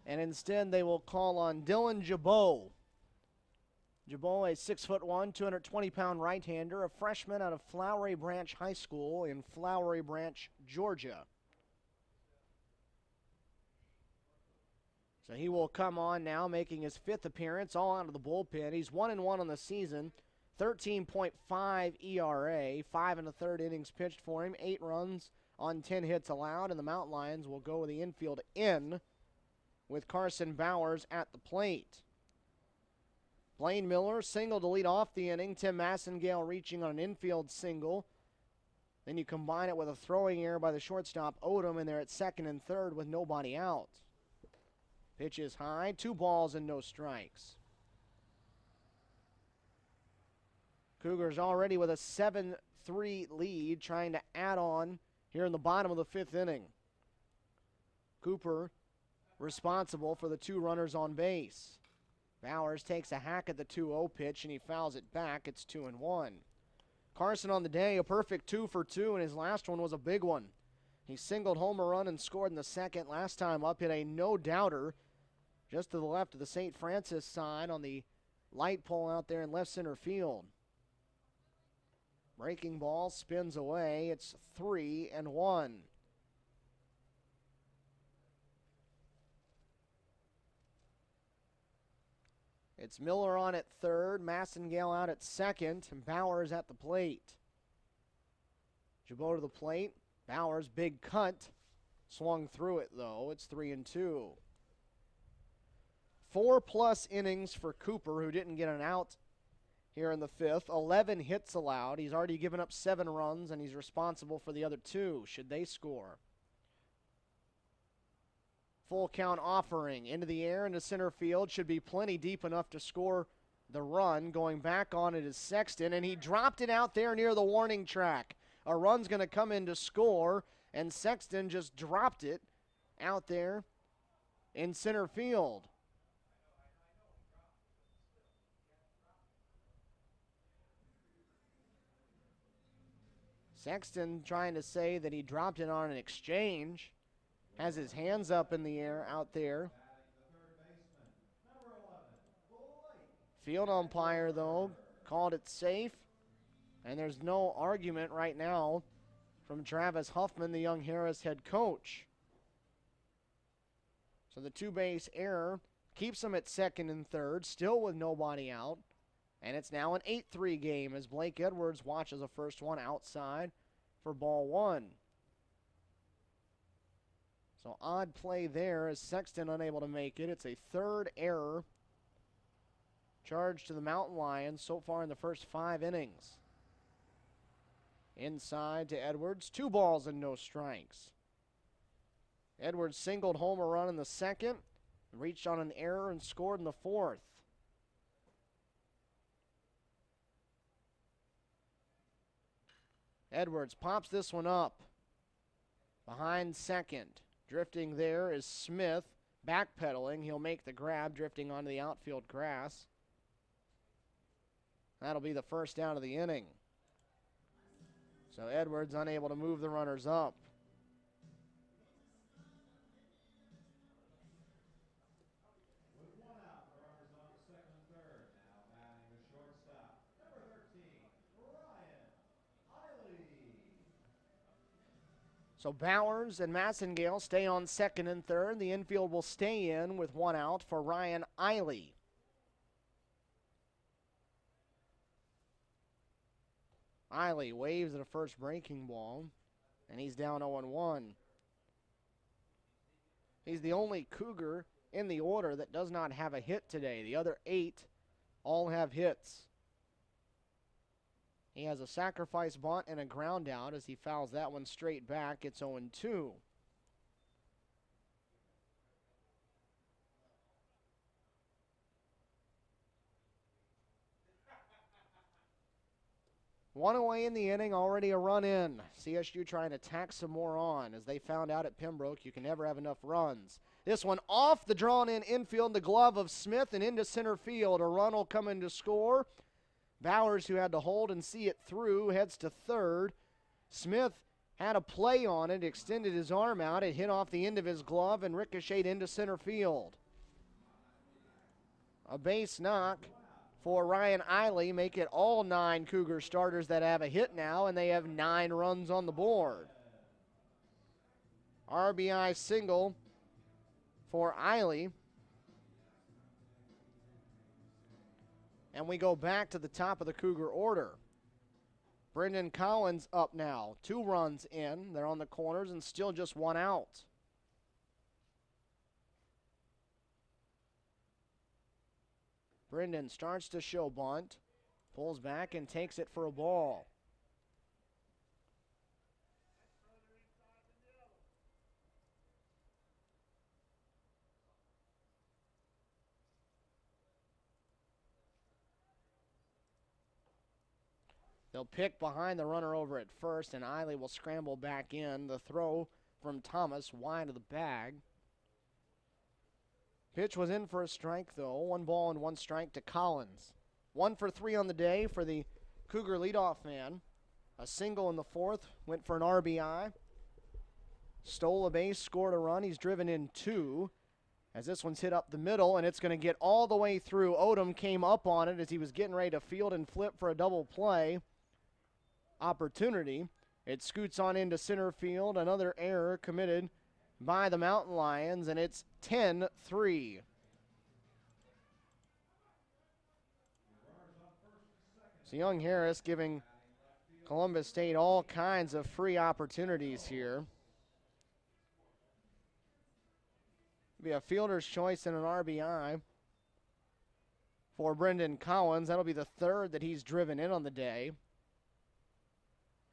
Speaker 2: and instead they will call on Dylan Jabot. Jabot, a 6'1", 220-pound right-hander, a freshman out of Flowery Branch High School in Flowery Branch, Georgia. So he will come on now, making his 5th appearance, all out of the bullpen. He's 1-1 on the season, 13.5 ERA, 5 1/3 innings pitched for him, 8 runs on 10 hits allowed, and the Mountain Lions will go with the infield in with Carson Bowers at the plate. Blaine Miller single to lead off the inning. Tim Massengale reaching on an infield single. Then you combine it with a throwing error by the shortstop Odom, and they're at second and third with nobody out. Pitch is high, 2 balls and no strikes. Cougars already with a 7-3 lead, trying to add on here in the bottom of the 5th inning. Cooper responsible for the 2 runners on base. Bowers takes a hack at the 2-0 pitch, and he fouls it back. It's 2-1. Carson on the day, a perfect 2 for 2, and his last one was a big one. He singled home a run and scored in the second. Last time up, hit a no-doubter just to the left of the St. Francis side on the light pole out there in left center field. Breaking ball spins away. It's 3-1. It's Miller on at third, Massengale out at second, and Bowers at the plate. Jabot to the plate. Bowers, big cut. Swung through it, though. It's 3-2. 4+ innings for Cooper, who didn't get an out here in the 5th. 11 hits allowed. He's already given up 7 runs, and he's responsible for the other 2, should they score. Full count offering into the air, into center field. Should be plenty deep enough to score the run. Going back on it is Sexton, and he dropped it out there near the warning track. A run's going to come in to score, and Sexton just dropped it out there in center field. Sexton trying to say that he dropped it on an exchange. Has his hands up in the air out there. Field umpire, though, called it safe. And there's no argument right now from Travis Huffman, the young Harris head coach. So the 2-base error keeps him at second and third, still with nobody out. And it's now an 8-3 game as Blake Edwards watches the first one outside for ball 1. So odd play there as Sexton unable to make it. It's a 3rd error charged to the Mountain Lions so far in the first 5 innings. Inside to Edwards. 2 balls and no strikes. Edwards singled home a run in the second, reached on an error and scored in the 4th. Edwards pops this one up behind second. Drifting there is Smith, backpedaling. He'll make the grab, drifting onto the outfield grass. That'll be the first down of the inning. So Edwards unable to move the runners up.
Speaker 1: With 1 out, the runners on to second and third. Now batting the shortstop, number 13, Ryan Eiley.
Speaker 2: So Bowers and Massengale stay on second and third. The infield will stay in with 1 out for Ryan Eiley. Eiley waves at a first breaking ball, and he's down 0-1. He's the only Cougar in the order that does not have a hit today. The other 8 all have hits. He has a sacrifice bunt and a ground out as he fouls that one straight back. It's 0-2. One away in the inning, already a run in. CSU trying to tack some more on as they found out at Pembroke you can never have enough runs. This one off the drawn in infield, the glove of Smith and into center field. A run will come in to score. Bowers, who had to hold and see it through, heads to third. Smith had a play on it, extended his arm out. It hit off the end of his glove and ricocheted into center field. A base knock for Ryan Eiley, make it all 9 Cougar starters that have a hit now, and they have 9 runs on the board. RBI single for Eiley. And we go back to the top of the Cougar order. Brendan Collins up now. 2 runs in. They're on the corners and still just 1 out. Brendan starts to show bunt. Pulls back and takes it for a ball. They'll pick behind the runner over at first, and Eiley will scramble back in. The throw from Thomas wide of the bag. Pitch was in for a strike, though. 1 ball and 1 strike to Collins. 1 for 3 on the day for the Cougar leadoff man. A single in the 4th, went for an RBI. Stole a base, scored a run. He's driven in 2. As this one's hit up the middle, and it's going to get all the way through. Odom came up on it as he was getting ready to field and flip for a double play opportunity. It scoots on into center field. Another error committed by the Mountain Lions, and it's 10-3. So Young Harris giving Columbus State all kinds of free opportunities here. Be a fielder's choice and an RBI for Brendan Collins. That'll be the 3rd that he's driven in on the day.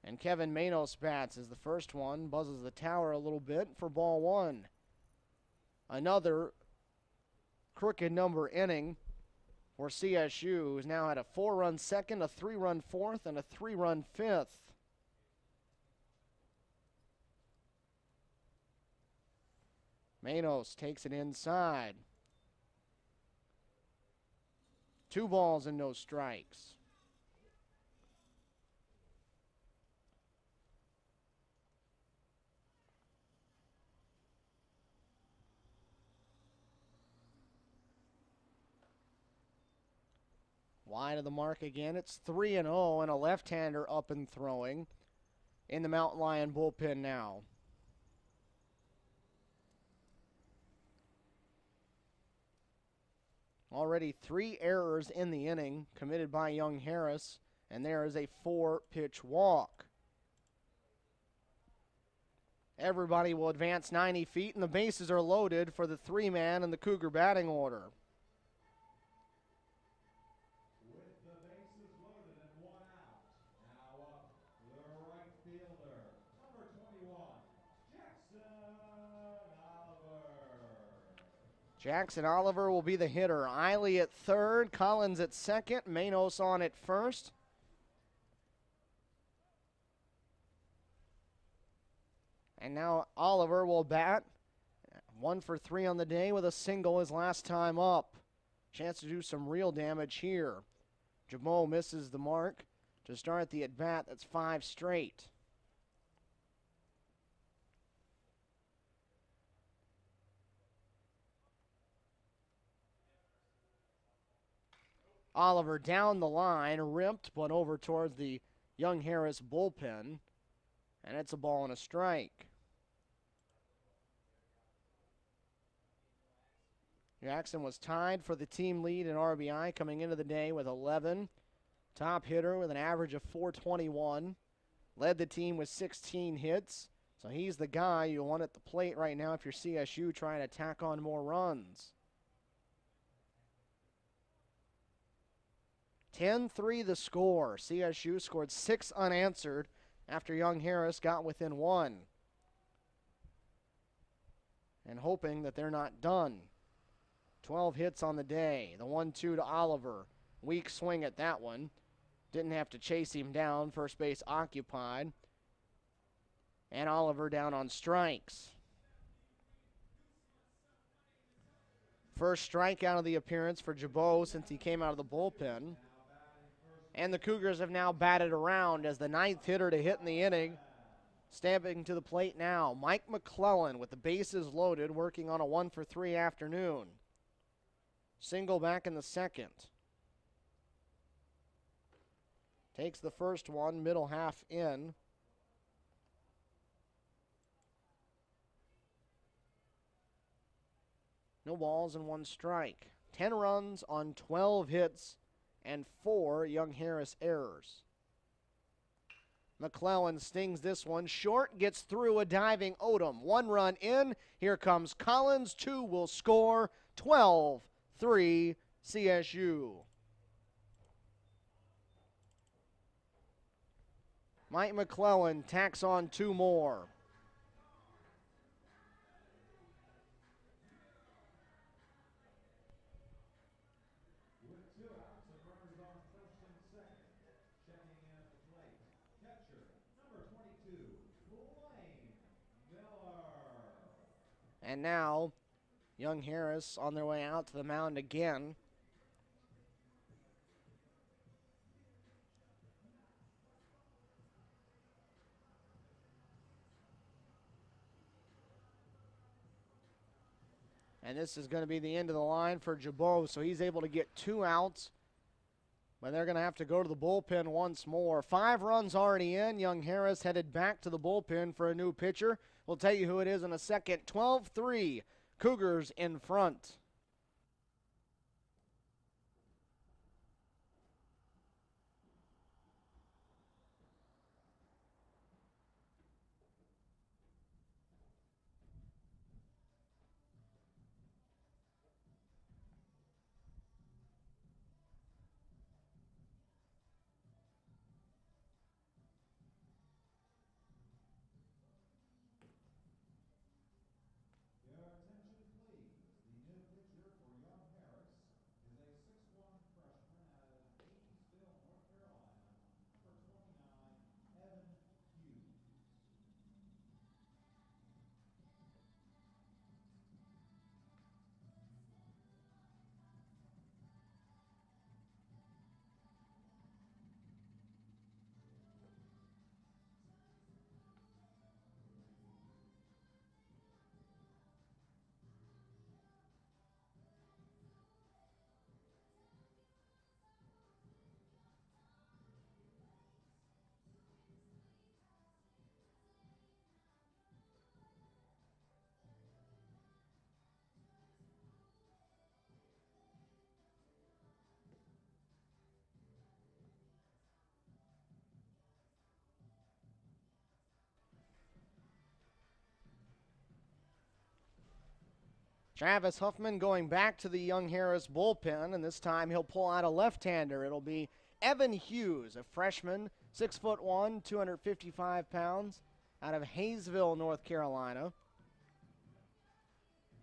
Speaker 2: And Kevin Manos bats as the first one. Buzzes the tower a little bit for ball 1. Another crooked number inning for CSU, who's now had a 4-run second, a 3-run 4th, and a 3-run 5th. Manos takes it inside. 2 balls and no strikes. Wide of the mark again. It's 3-0 and a left-hander up and throwing in the Mountain Lion bullpen now. Already 3 errors in the inning committed by Young Harris, and there is a 4-pitch walk. Everybody will advance 90 feet, and the bases are loaded for the 3-man in the Cougar batting order.
Speaker 1: With the bases loaded and 1 out. Now up the right fielder, number 21, Jackson Oliver.
Speaker 2: Jackson Oliver will be the hitter. Eiley at 3rd, Collins at 2nd, Manos on at 1st. And now Oliver will bat. 1 for 3 on the day with a single his last time up. Chance to do some real damage here. Jamo misses the mark to start the at-bat. That's 5 straight. Oliver down the line, ripped, but over towards the Young Harris bullpen. And it's a ball and a strike. Jackson was tied for the team lead in RBI coming into the day with 11. Top hitter with an average of .421. Led the team with 16 hits. So he's the guy you want at the plate right now if you're CSU trying to tack on more runs. 10-3 the score. CSU scored 6 unanswered after Young Harris got within 1. And hoping that they're not done. 12 hits on the day. The 1-2 to Oliver. Weak swing at that one. Didn't have to chase him down. First base occupied. And Oliver down on strikes. First strikeout of the appearance for Jabot since he came out of the bullpen. And the Cougars have now batted around as the ninth hitter to hit in the inning. Stamping to the plate now, Mike McClellan with the bases loaded, working on a 1-for-3 afternoon. Single back in the second. Takes the first one, middle half in. No balls and 1 strike. 10 runs on 12 hits and 4 Young Harris errors. McClellan stings this one. Short, gets through a diving Odom. 1 run in. Here comes Collins. 2 will score. 12-3 CSU. Mike McClellan tacks on 2 more. And now, Young Harris on their way out to the mound again. And this is going to be the end of the line for Jabot, so he's able to get 2 outs. But they're going to have to go to the bullpen once more. 5 runs already in. Young Harris headed back to the bullpen for a new pitcher. We'll tell you who it is in a second. 12-3, Cougars in front. Travis Huffman going back to the Young Harris bullpen, and this time he'll pull out a left-hander. It'll be Evan Hughes, a freshman, 6'1", 255 pounds, out of Hayesville, North Carolina.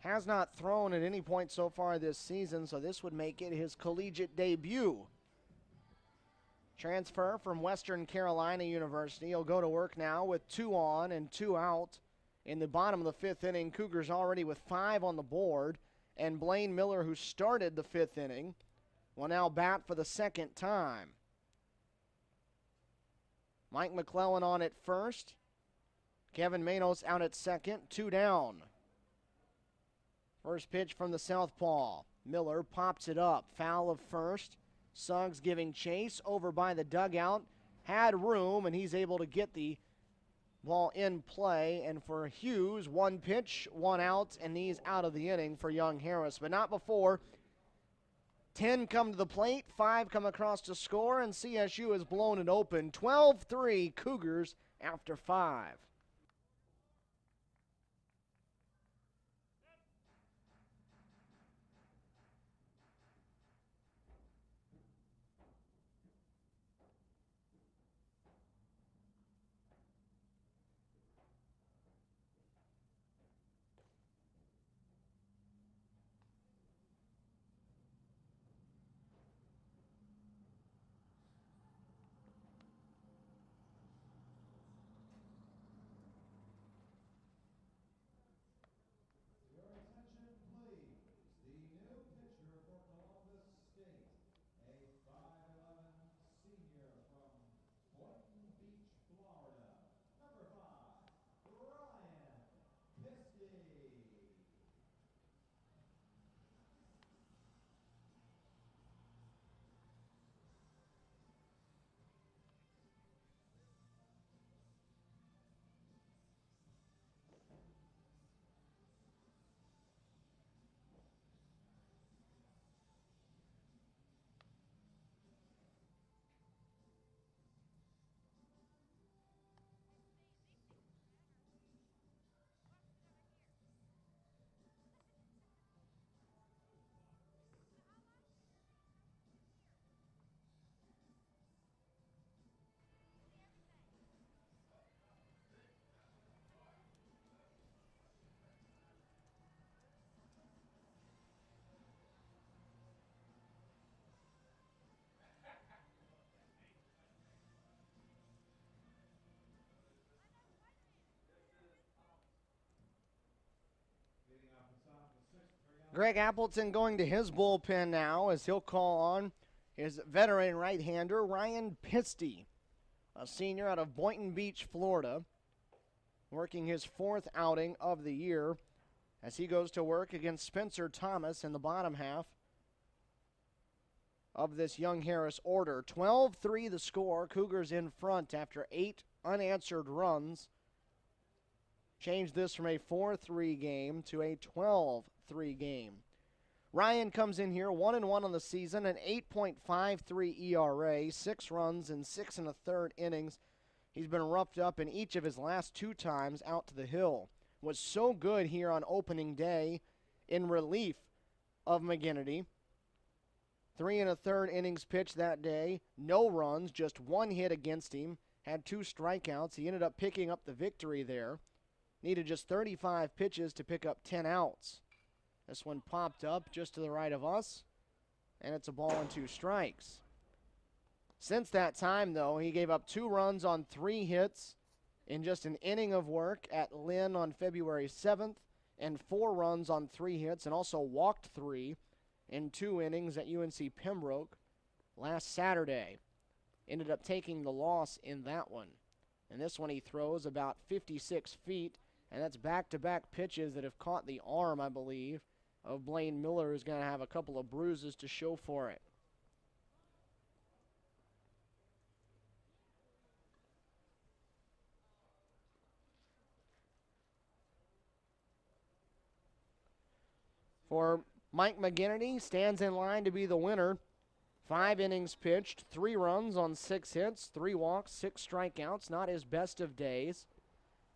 Speaker 2: Has not thrown at any point so far this season, so this would make it his collegiate debut. Transfer from Western Carolina University. He'll go to work now with 2 on and 2 out. In the bottom of the 5th inning, Cougars already with 5 on the board. And Blaine Miller, who started the 5th inning, will now bat for the 2nd time. Mike McClellan on at first. Kevin Manos out at second, 2 down. First pitch from the southpaw. Miller pops it up. Foul of first. Suggs giving chase over by the dugout. Had room, and he's able to get the ball in play. And for Hughes, 1 pitch, 1 out, and he's out of the inning for Young Harris. But not before 10 come to the plate, 5 come across to score, and CSU has blown it open. 12-3 Cougars after 5. Greg Appleton going to his bullpen now as he'll call on his veteran right-hander, Ryan Pisty, a senior out of Boynton Beach, Florida, working his 4th outing of the year as he goes to work against Spencer Thomas in the bottom half of this Young Harris order. 12-3 the score. Cougars in front after 8 unanswered runs. Changed this from a 4-3 game to a 12-3 game. Ryan comes in here 1-1 on the season, an 8.53 ERA, 6 runs in 6 1/3 innings. He's been roughed up in each of his last 2 times out to the hill. Was so good here on opening day in relief of McGinnity. 3 1/3 innings pitched that day, no runs, just 1 hit against him, had 2 strikeouts. He ended up picking up the victory there. Needed just 35 pitches to pick up 10 outs. This one popped up just to the right of us, and it's a ball and 2 strikes. Since that time, though, he gave up 2 runs on 3 hits in just an inning of work at Lynn on February 7th, and 4 runs on 3 hits, and also walked 3 in 2 innings at UNC Pembroke last Saturday. Ended up taking the loss in that one. And this one he throws about 56 feet, and that's back-to-back pitches that have caught the arm, I believe, of Blaine Miller, who's going to have a couple of bruises to show for it. For Mike McGinnity, stands in line to be the winner. 5 innings pitched, 3 runs on 6 hits, 3 walks, 6 strikeouts. Not his best of days,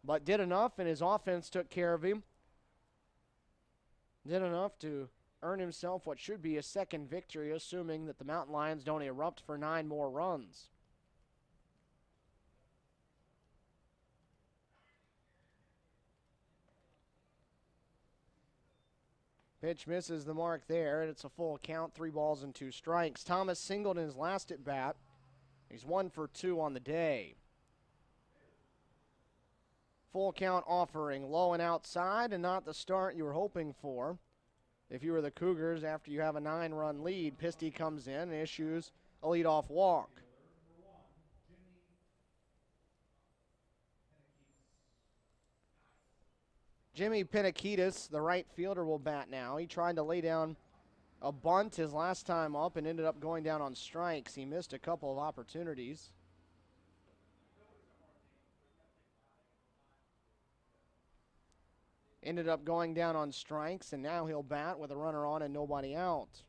Speaker 2: but did enough, and his offense took care of him. Did enough to earn himself what should be a 2nd victory, assuming that the Mountain Lions don't erupt for 9 more runs. Pitch misses the mark there, and it's a full count, 3 balls and 2 strikes. Thomas singled in his last at bat. He's 1 for 2 on the day. Full count offering, low and outside, and not the start you were hoping for. If you were the Cougars after you have a 9-run lead, Pisty comes in and issues a leadoff walk. Jimmy Pinakitis, the right fielder, will bat now. He tried to lay down a bunt his last time up and ended up going down on strikes. He missed a couple of opportunities. Ended up going down on strikes, and now he'll bat with a runner on and nobody out.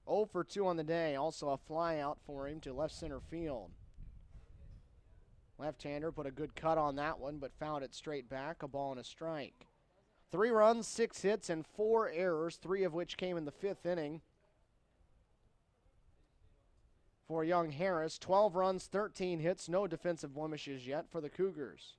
Speaker 2: 0 for 2 on the day, also a fly out for him to left center field. Left-hander put a good cut on that one, but fouled it straight back, a ball and a strike. 3 runs, 6 hits, and 4 errors, 3 of which came in the 5th inning for Young Harris. 12 runs, 13 hits, no defensive blemishes yet for the Cougars.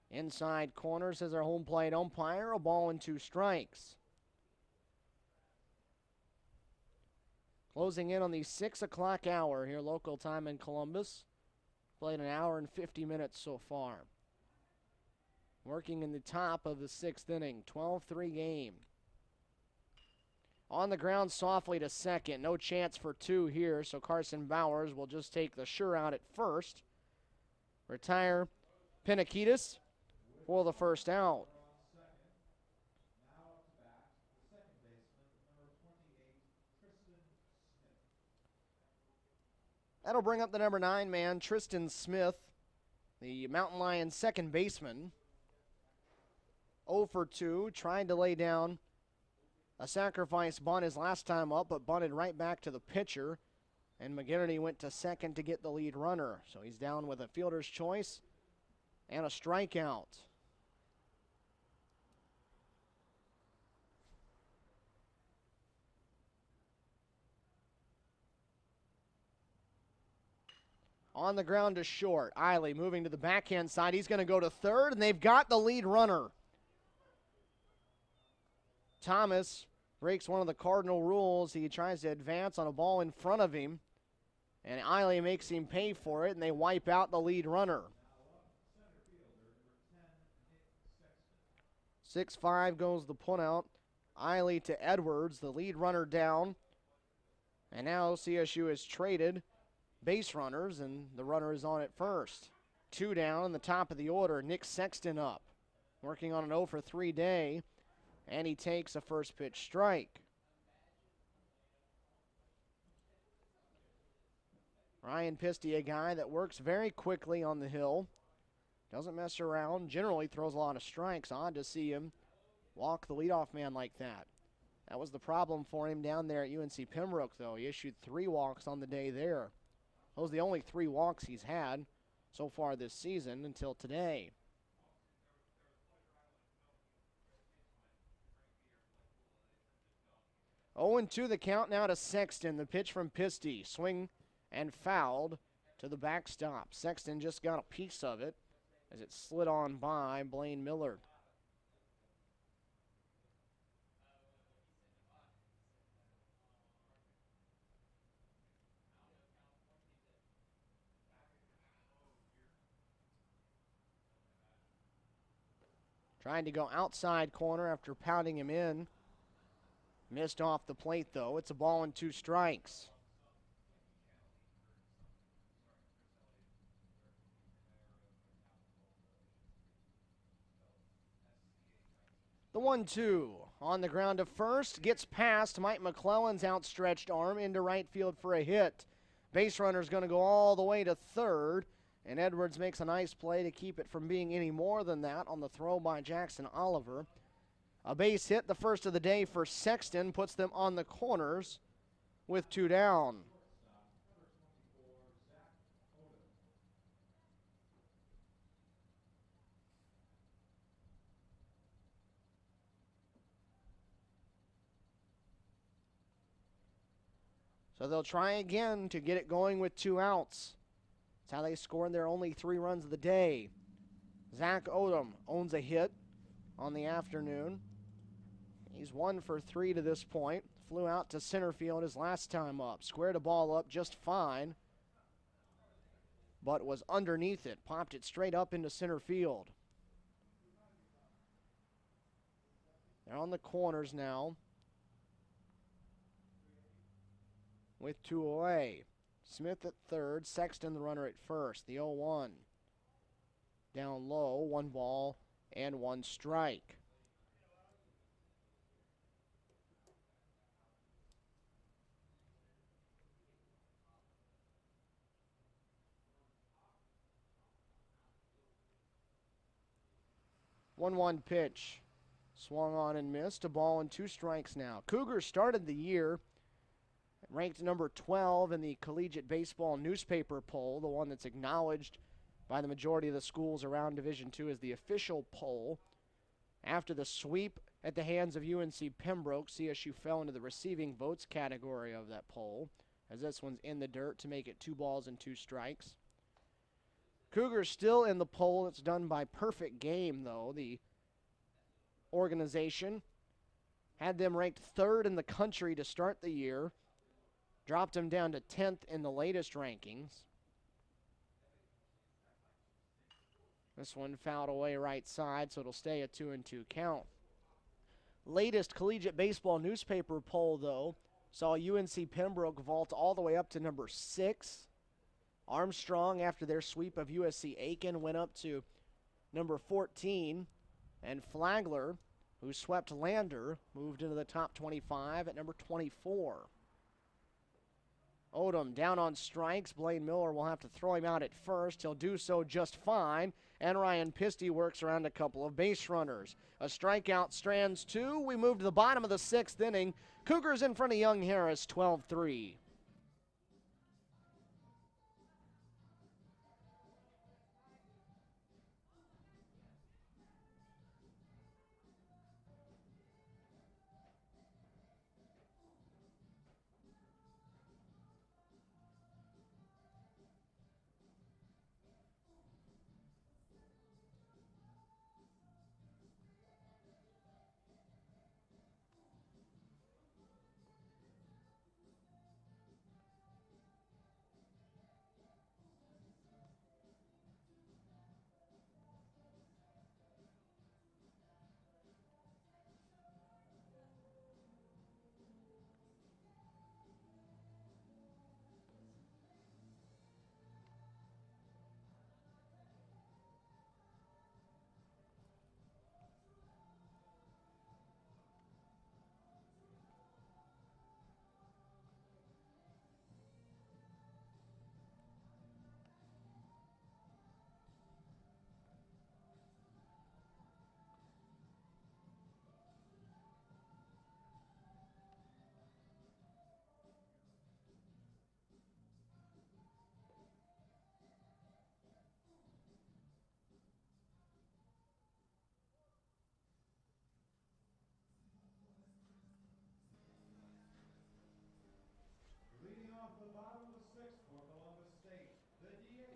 Speaker 2: Inside corner, says our home plate umpire, a ball and 2 strikes. Closing in on the 6 o'clock hour here, local time in Columbus. Played 1 hour and 50 minutes so far. Working in the top of the 6th inning, 12-3 game. On the ground softly to second, no chance for 2 here, so Carson Bowers will just take the sure out at first. Retire Pinakitis for the first out. That'll bring up the number 9 man, Tristan Smith, the Mountain Lions second baseman. 0 for 2, trying to lay down a sacrifice bunt his last time up, but bunted right back to the pitcher. And McGinnity went to second to get the lead runner. So he's down with a fielder's choice and a strikeout. On the ground to short. Eiley moving to the backhand side. He's going to go to third, and they've got the lead runner. Thomas breaks one of the cardinal rules. He tries to advance on a ball in front of him, And Eiley makes him pay for it, and they wipe out the lead runner. 6-5 goes the putout. Eiley to Edwards, the lead runner down. And now CSU has traded base runners, and the runner is on at first. 2 down in the top of the order. Nick Sexton up, working on an 0 for 3 day, and he takes a first pitch strike. Ryan Pisty, a guy that works very quickly on the hill, doesn't mess around, generally throws a lot of strikes. Odd to see him walk the leadoff man like that. That was the problem for him down there at UNC Pembroke, though. He issued 3 walks on the day there. Those are the only 3 walks he's had so far this season until today. 0-2 the count now to Sexton. The pitch from Pisty. Swing and fouled to the backstop. Sexton just got a piece of it as it slid on by Blaine Miller. Trying to go outside corner after pounding him in. Missed off the plate, though. It's a ball and 2 strikes. The 1-2 on the ground to first. Gets past Mike McClellan's outstretched arm into right field for a hit. Base runner's going to go all the way to third. And Edwards makes a nice play to keep it from being any more than that on the throw by Jackson Oliver. A base hit, the first of the day for Sexton, puts them on the corners with 2 down. So they'll try again to get it going with 2 outs. That's how they scored their only 3 runs of the day. Zach Odom owns a hit on the afternoon. He's 1 for 3 to this point. Flew out to center field his last time up. Squared a ball up just fine, but was underneath it. Popped it straight up into center field. They're on the corners now with 2 away. Smith at third, Sexton the runner at first. The 0-1. Down low, 1 ball and 1 strike. One pitch. Swung on and missed. A ball and 2 strikes now. Cougars started the year ranked number 12 in the collegiate baseball newspaper poll, the one that's acknowledged by the majority of the schools around Division II as the official poll. After the sweep at the hands of UNC Pembroke, CSU fell into the receiving votes category of that poll, as this one's in the dirt to make it 2 balls and 2 strikes. Cougars still in the poll. It's done by Perfect Game, though. The organization had them ranked 3rd in the country to start the year. Dropped them down to 10th in the latest rankings. This one fouled away right side, so it'll stay a 2-2 count. Latest collegiate baseball newspaper poll, though, saw UNC Pembroke vault all the way up to number 6. Armstrong, after their sweep of USC Aiken, went up to number 14. And Flagler, who swept Lander, moved into the top 25 at number 24. Odom down on strikes. Blaine Miller will have to throw him out at first. He'll do so just fine. And Ryan Pisty works around a couple of base runners. A strikeout strands 2. We move to the bottom of the 6th inning. Cougars in front of Young Harris, 12-3.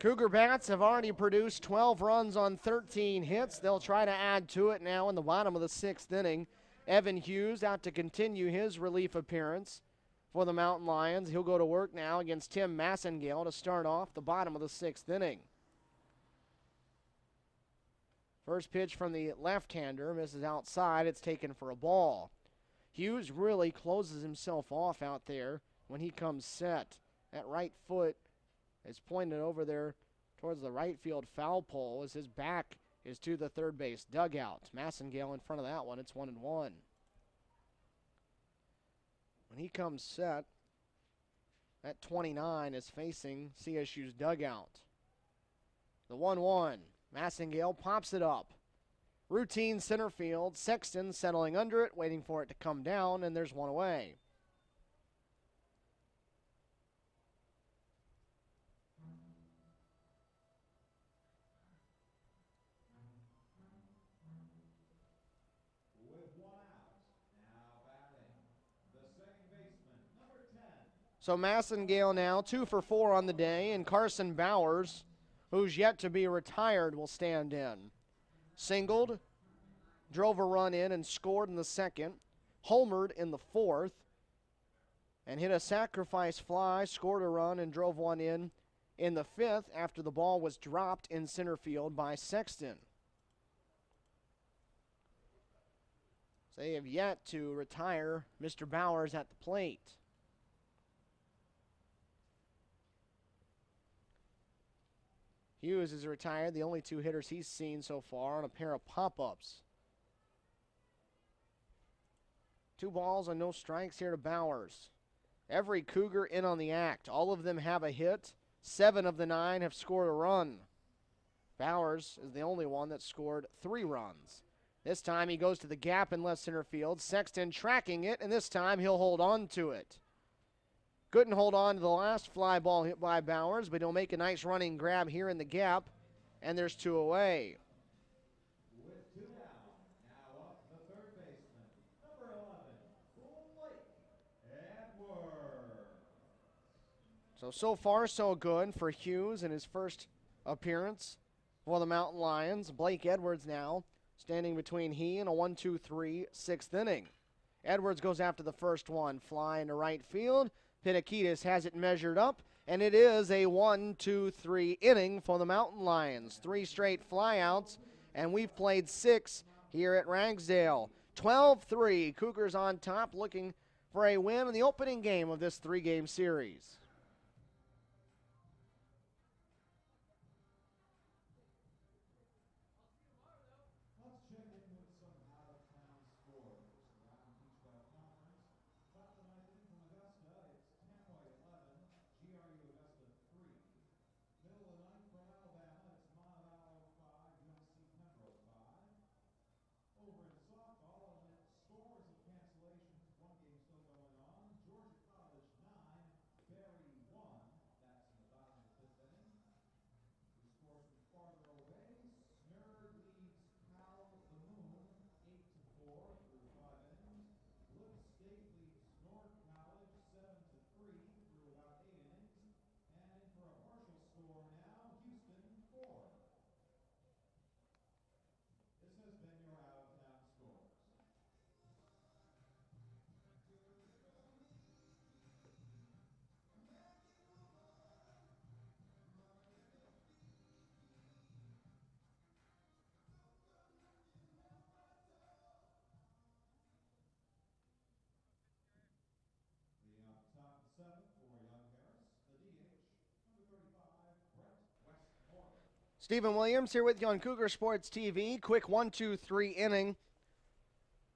Speaker 2: Cougar Bats have already produced 12 runs on 13 hits. They'll try to add to it now in the bottom of the 6th inning. Evan Hughes out to continue his relief appearance for the Mountain Lions. He'll go to work now against Tim Massengale to start off the bottom of the 6th inning. First pitch from the left-hander, misses outside. It's taken for a ball. Hughes really closes himself off out there when he comes set. That right foot is pointed over there towards the right field foul pole as his back is to the third base dugout. Massengale in front of that one. It's 1-1. When he comes set, that 29 is facing CSU's dugout. The 1-1. Massengale pops it up. Routine center field. Sexton settling under it, waiting for it to come down, and there's one away. So Massengale now 2 for 4 on the day, and Carson Bowers, who's yet to be retired, will stand in. Singled, drove a run in and scored in the 2nd, homered in the 4th, and hit a sacrifice fly, scored a run, and drove one in the 5th after the ball was dropped in center field by Sexton. So they have yet to retire Mr. Bowers at the plate. Hughes is retired, the only 2 hitters he's seen so far on a pair of pop-ups. 2 balls and no strikes here to Bowers. Every Cougar in on the act. All of them have a hit. 7 of the 9 have scored a run. Bowers is the only one that scored 3 runs. This time he goes to the gap in left center field. Sexton tracking it, and this time he'll hold on to it. Couldn't hold on to the last fly ball hit by Bowers, but he'll make a nice running grab here in the gap, and there's 2 away.
Speaker 1: With 2 down, now up the third baseman, number 11, Blake Edwards.
Speaker 2: So far, so good for Hughes in his first appearance for the Mountain Lions. Blake Edwards now standing between he and a 1-2-3 6th inning. Edwards goes after the first one, fly into right field. Pitakitis has it measured up, and it is a 1-2-3 inning for the Mountain Lions. 3 straight flyouts, and we've played 6 here at Ragsdale. 12-3, Cougars on top, looking for a win in the opening game of this 3-game series. Stephen Williams here with you on Cougar Sports TV. Quick 1-2-3 inning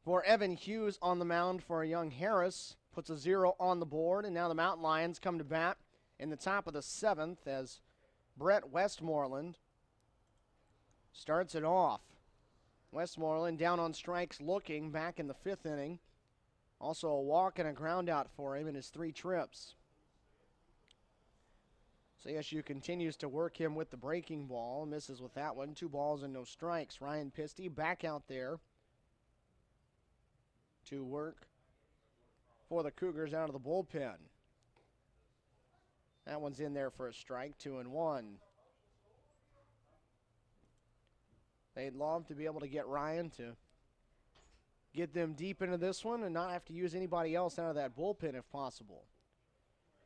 Speaker 2: for Evan Hughes on the mound for Young Harris. Puts a 0 on the board, and now the Mountain Lions come to bat in the top of the 7th as Brett Westmoreland starts it off. Westmoreland down on strikes looking back in the 5th inning. Also a walk and a ground out for him in his 3 trips. CSU continues to work him with the breaking ball. Misses with that one. 2 balls and no strikes. Ryan Pisty back out there to work for the Cougars out of the bullpen. That one's in there for a strike, 2-1. They'd love to be able to get Ryan to get them deep into this one and not have to use anybody else out of that bullpen if possible.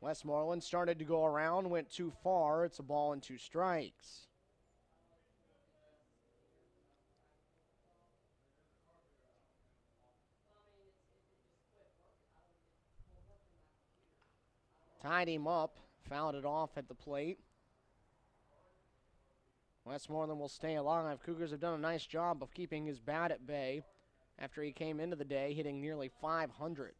Speaker 2: Westmoreland started to go around, went too far. It's a ball and 2 strikes. Tied him up, fouled it off at the plate. Westmoreland will stay alive. Cougars have done a nice job of keeping his bat at bay after he came into the day hitting nearly 500.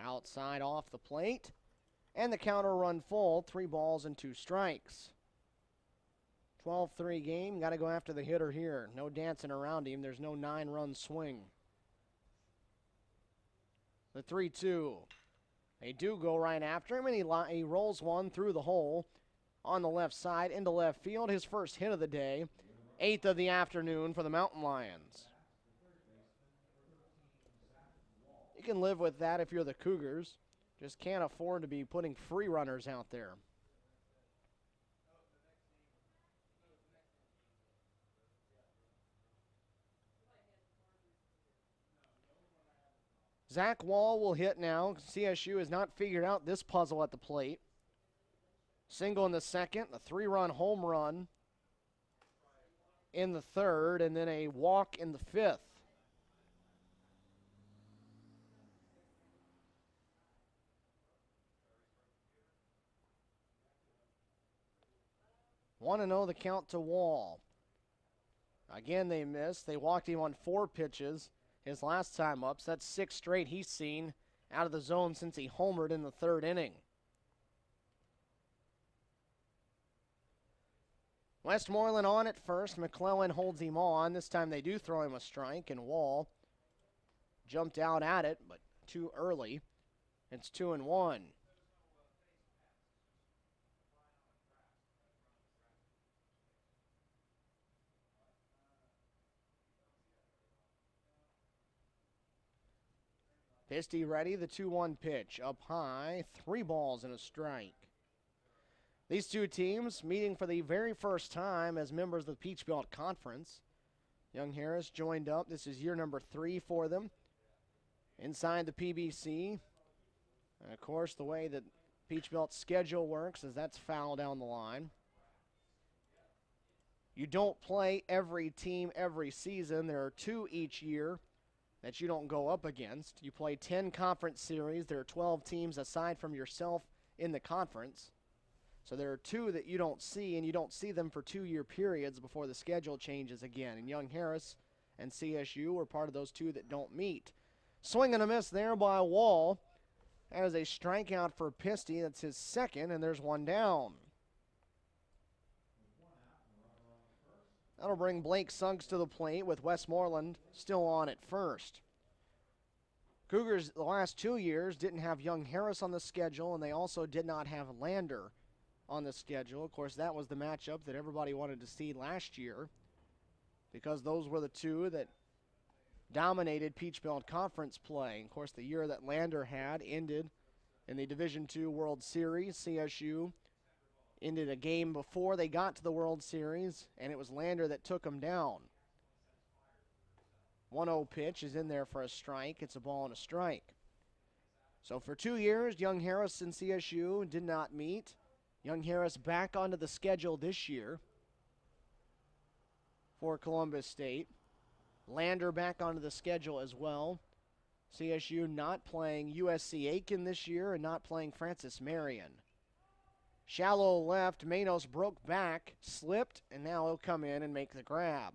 Speaker 2: Outside off the plate, and the counter run full, 3 balls and 2 strikes. 12-3 game, got to go after the hitter here. No dancing around him. There's no 9-run swing. The 3-2. They do go right after him, and he rolls one through the hole on the left side into left field. His first hit of the day, 8th of the afternoon for the Mountain Lions. You can live with that if you're the Cougars. Just can't afford to be putting free runners out there. Zach Wall will hit now. CSU has not figured out this puzzle at the plate. Single in the second, a 3-run home run in the third, and then a walk in the 5th. Want to know the count to Wall. Again, they missed. They walked him on 4 pitches his last time up, so that's 6 straight he's seen out of the zone since he homered in the 3rd inning. Westmoreland on at first. McClellan holds him on. This time they do throw him a strike, and Wall jumped out at it, but too early. It's 2-1. Pisty ready, the 2-1 pitch. Up high, 3 balls and a strike. These two teams meeting for the very first time as members of the Peach Belt Conference. Young Harris joined up. This is year number 3 for them inside the PBC. And of course, the way that Peach Belt's schedule works is that's foul down the line. You don't play every team every season. There are 2 each year that you don't go up against. You play 10 conference series. There are 12 teams aside from yourself in the conference. So there are 2 that you don't see, and you don't see them for 2-year periods before the schedule changes again. And Young Harris and CSU are part of those 2 that don't meet. Swing and a miss there by Wall. That is a strikeout for Pisty. That's his 2nd, and there's 1 down. That'll bring Blake Suggs to the plate with Westmoreland still on at first. Cougars the last 2 years didn't have Young Harris on the schedule, and they also did not have Lander on the schedule. Of course, that was the matchup that everybody wanted to see last year because those were the 2 that dominated Peach Belt Conference play. Of course, the year that Lander had ended in the Division II World Series. CSU ended a game before they got to the World Series, and it was Lander that took them down. 1-0 pitch is in there for a strike. It's a ball and a strike. So for 2 years, Young Harris and CSU did not meet. Young Harris back onto the schedule this year for Columbus State. Lander back onto the schedule as well. CSU not playing USC Aiken this year and not playing Francis Marion. Shallow left, Manos broke back, slipped, and now he'll come in and make the grab.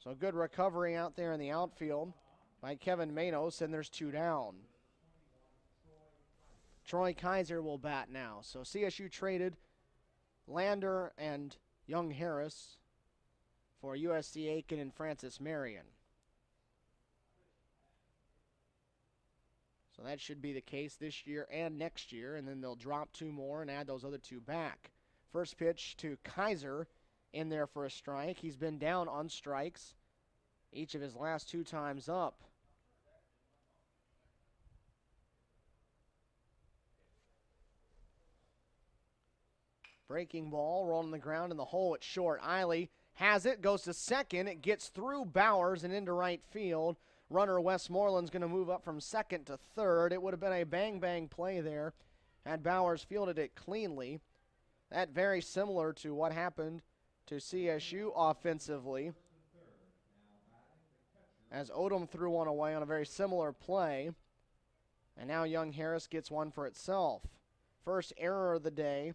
Speaker 2: So good recovery out there in the outfield by Kevin Manos, and there's 2 down. Troy Kaiser will bat now. So CSU traded Lander and Young Harris for USC Aiken and Francis Marion. So that should be the case this year and next year, and then they'll drop 2 more and add those other 2 back. First pitch to Kaiser in there for a strike. He's been down on strikes each of his last 2 times up. Breaking ball, rolling on the ground in the hole. It's short. Eiley has it, goes to second. It gets through Bowers and into right field. Runner Westmoreland's going to move up from second to third. It would have been a bang-bang play there had Bowers fielded it cleanly. That very similar to what happened to CSU offensively, as Odom threw one away on a very similar play. And now Young Harris gets one for itself. First error of the day,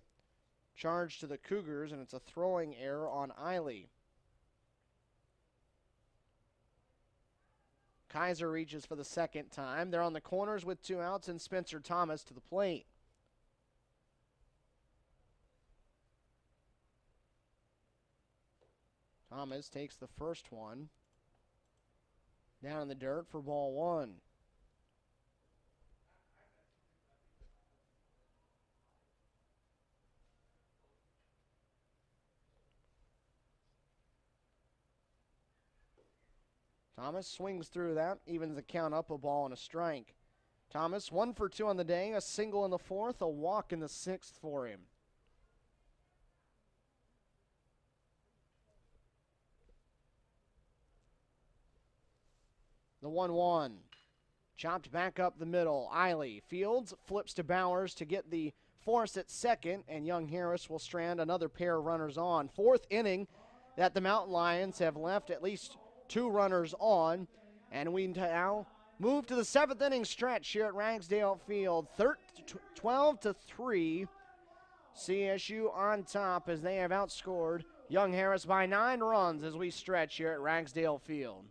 Speaker 2: charged to the Cougars, and it's a throwing error on Eiley. Kaiser reaches for the second time. They're on the corners with 2 outs, and Spencer Thomas to the plate. Thomas takes the first one down in the dirt for ball 1. Thomas swings through that, evens the count up, a ball and a strike. Thomas 1 for 2 on the day, a single in the 4th, a walk in the 6th for him. The 1-1. Chopped back up the middle. Eiley fields, flips to Bowers to get the force at second, and Young Harris will strand another pair of runners on. 4th inning that the Mountain Lions have left at least 2 runners on, and we now move to the 7th inning stretch here at Ragsdale Field. 12-3. CSU on top as they have outscored Young Harris by 9 runs as we stretch here at Ragsdale Field.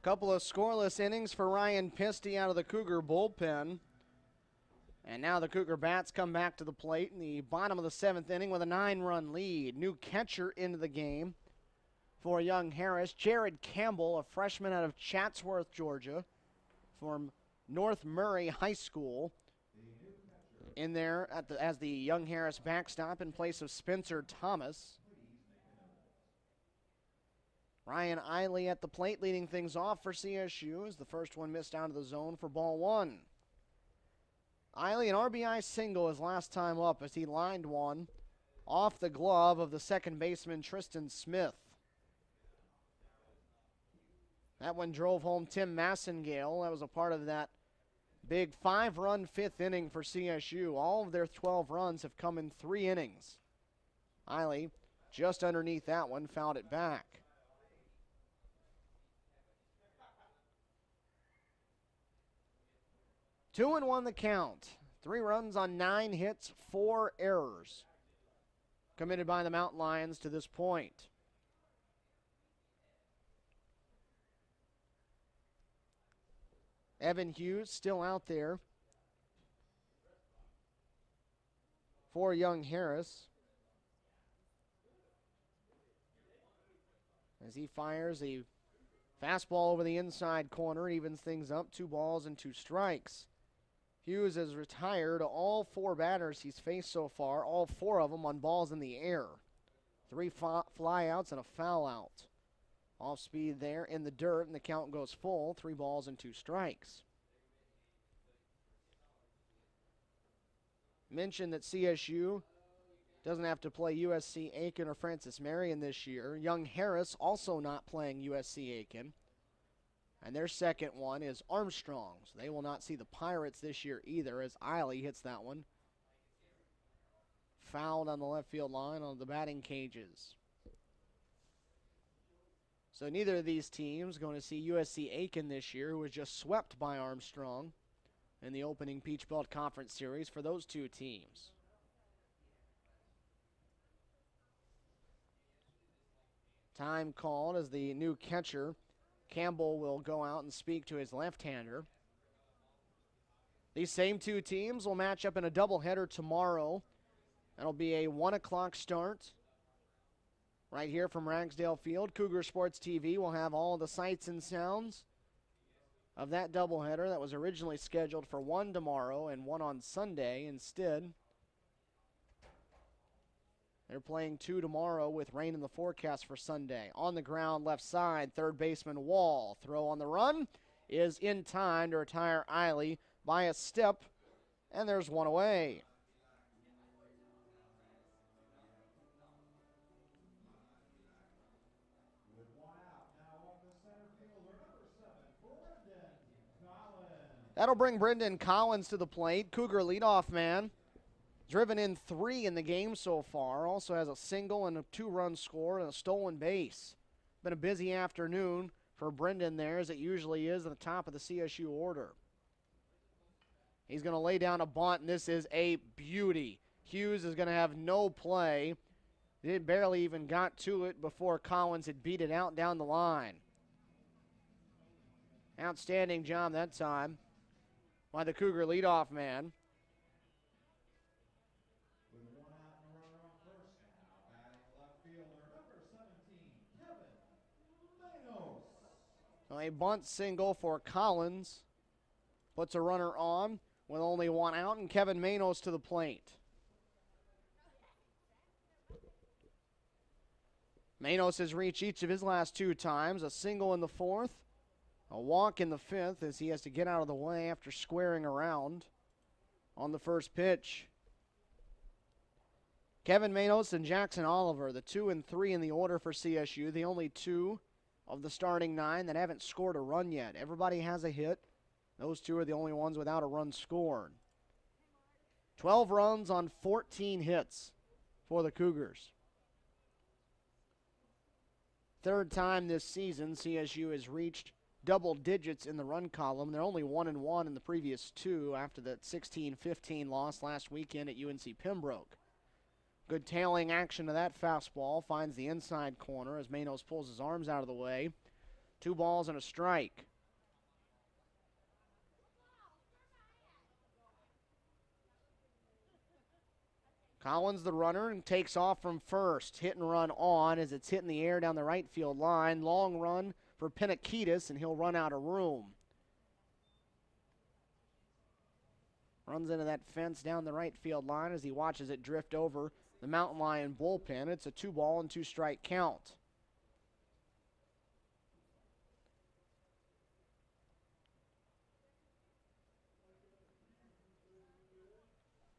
Speaker 2: Couple of scoreless innings for Ryan Pisty out of the Cougar bullpen. And now the Cougar bats come back to the plate in the bottom of the 7th inning with a 9-run lead. New catcher into the game for Young Harris. Jared Campbell, a freshman out of Chatsworth, Georgia, from North Murray High School, in there as the Young Harris backstop in place of Spencer Thomas. Ryan Eiley at the plate leading things off for CSU as the first one missed out of the zone for ball 1. Eiley, an RBI single his last time up as he lined one off the glove of the second baseman Tristan Smith. That one drove home Tim Massengale. That was a part of that big 5-run 5th inning for CSU. All of their 12 runs have come in 3 innings. Eiley, just underneath that one, fouled it back. 2-1 the count. 3 runs on 9 hits, 4 errors committed by the Mountain Lions to this point. Evan Hughes still out there for Young Harris as he fires a fastball over the inside corner, evens things up, 2 balls and 2 strikes. Hughes has retired all 4 batters he's faced so far, all 4 of them on balls in the air. 3 flyouts and a foul out. Off speed there in the dirt, and the count goes full, 3 balls and 2 strikes. mention that CSU doesn't have to play USC Aiken or Francis Marion this year. Young Harris also not playing USC Aiken. And their second one is Armstrong. So they will not see the Pirates this year either, as Eiley hits that one. Fouled on the left field line on the batting cages. So neither of these teams going to see USC Aiken this year, who was just swept by Armstrong in the opening Peach Belt Conference Series for those two teams. Time called as the new catcher, Campbell, will go out and speak to his left-hander. These same two teams will match up in a doubleheader tomorrow. That'll be a 1 o'clock start right here from Ragsdale Field. Cougar Sports TV will have all the sights and sounds of that doubleheader that was originally scheduled for one tomorrow and one on Sunday. Instead, they're playing two tomorrow with rain in the forecast for Sunday. On the ground, left side, third baseman Wall. Throw on the run is in time to retire Eiley by a step, and there's one away.
Speaker 1: With one out, now up the center fielder, number 7, Brendan Collins.
Speaker 2: That'll bring Brendan Collins to the plate. Cougar leadoff man. Driven in 3 in the game so far. Also has a single and a 2-run score and a stolen base. Been a busy afternoon for Brendan there, as it usually is at the top of the CSU order. He's going to lay down a bunt, and this is a beauty. Hughes is going to have no play. He barely even got to it before Collins had beat it out down the line. Outstanding job that time by the Cougar leadoff man. A bunt single for Collins puts a runner on with only one out, and Kevin Manos to the plate. Manos has reached each of his last 2 times, a single in the 4th, a walk in the 5th as he has to get out of the way after squaring around on the first pitch. Kevin Manos and Jackson Oliver, the 2 and 3 in the order for CSU, the only 2 of the starting 9 that haven't scored a run yet. Everybody has a hit. Those 2 are the only ones without a run scored. 12 runs on 14 hits for the Cougars. Third time this season CSU has reached double digits in the run column. They're only 1-1 in the previous 2 after that 16-15 loss last weekend at UNC Pembroke. Good tailing action to that fastball. Finds the inside corner as Manos pulls his arms out of the way. 2 balls and a strike. Collins, the runner, and takes off from first. Hit and run on as it's hit in the air down the right field line. Long run for Pinakitis, and he'll run out of room. Runs into that fence down the right field line as he watches it drift over the Mountain Lion bullpen. It's a 2-ball and 2-strike count.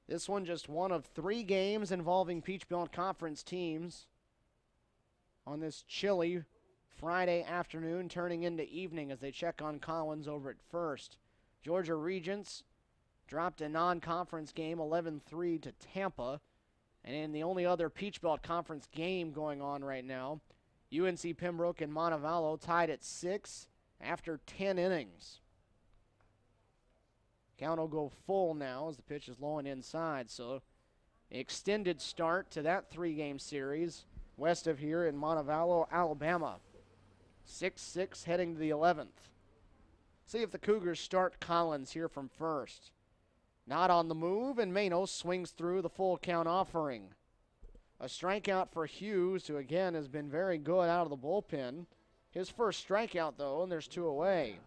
Speaker 2: This one just one of 3 games involving Peach Belt Conference teams on this chilly Friday afternoon, turning into evening as they check on Collins over at first. Georgia Regents dropped a non-conference game 11-3 to Tampa. And in the only other Peach Belt Conference game going on right now, UNC Pembroke and Montevallo tied at 6 after 10 innings. Count will go full now as the pitch is low and inside. So extended start to that 3-game series west of here in Montevallo, Alabama. 6-6 heading to the 11th. See if the Cougars start Collins here from first. Not on the move, and Manos swings through the full count offering. A strikeout for Hughes, who again has been very good out of the bullpen. His first strikeout, though, and there's 2 away.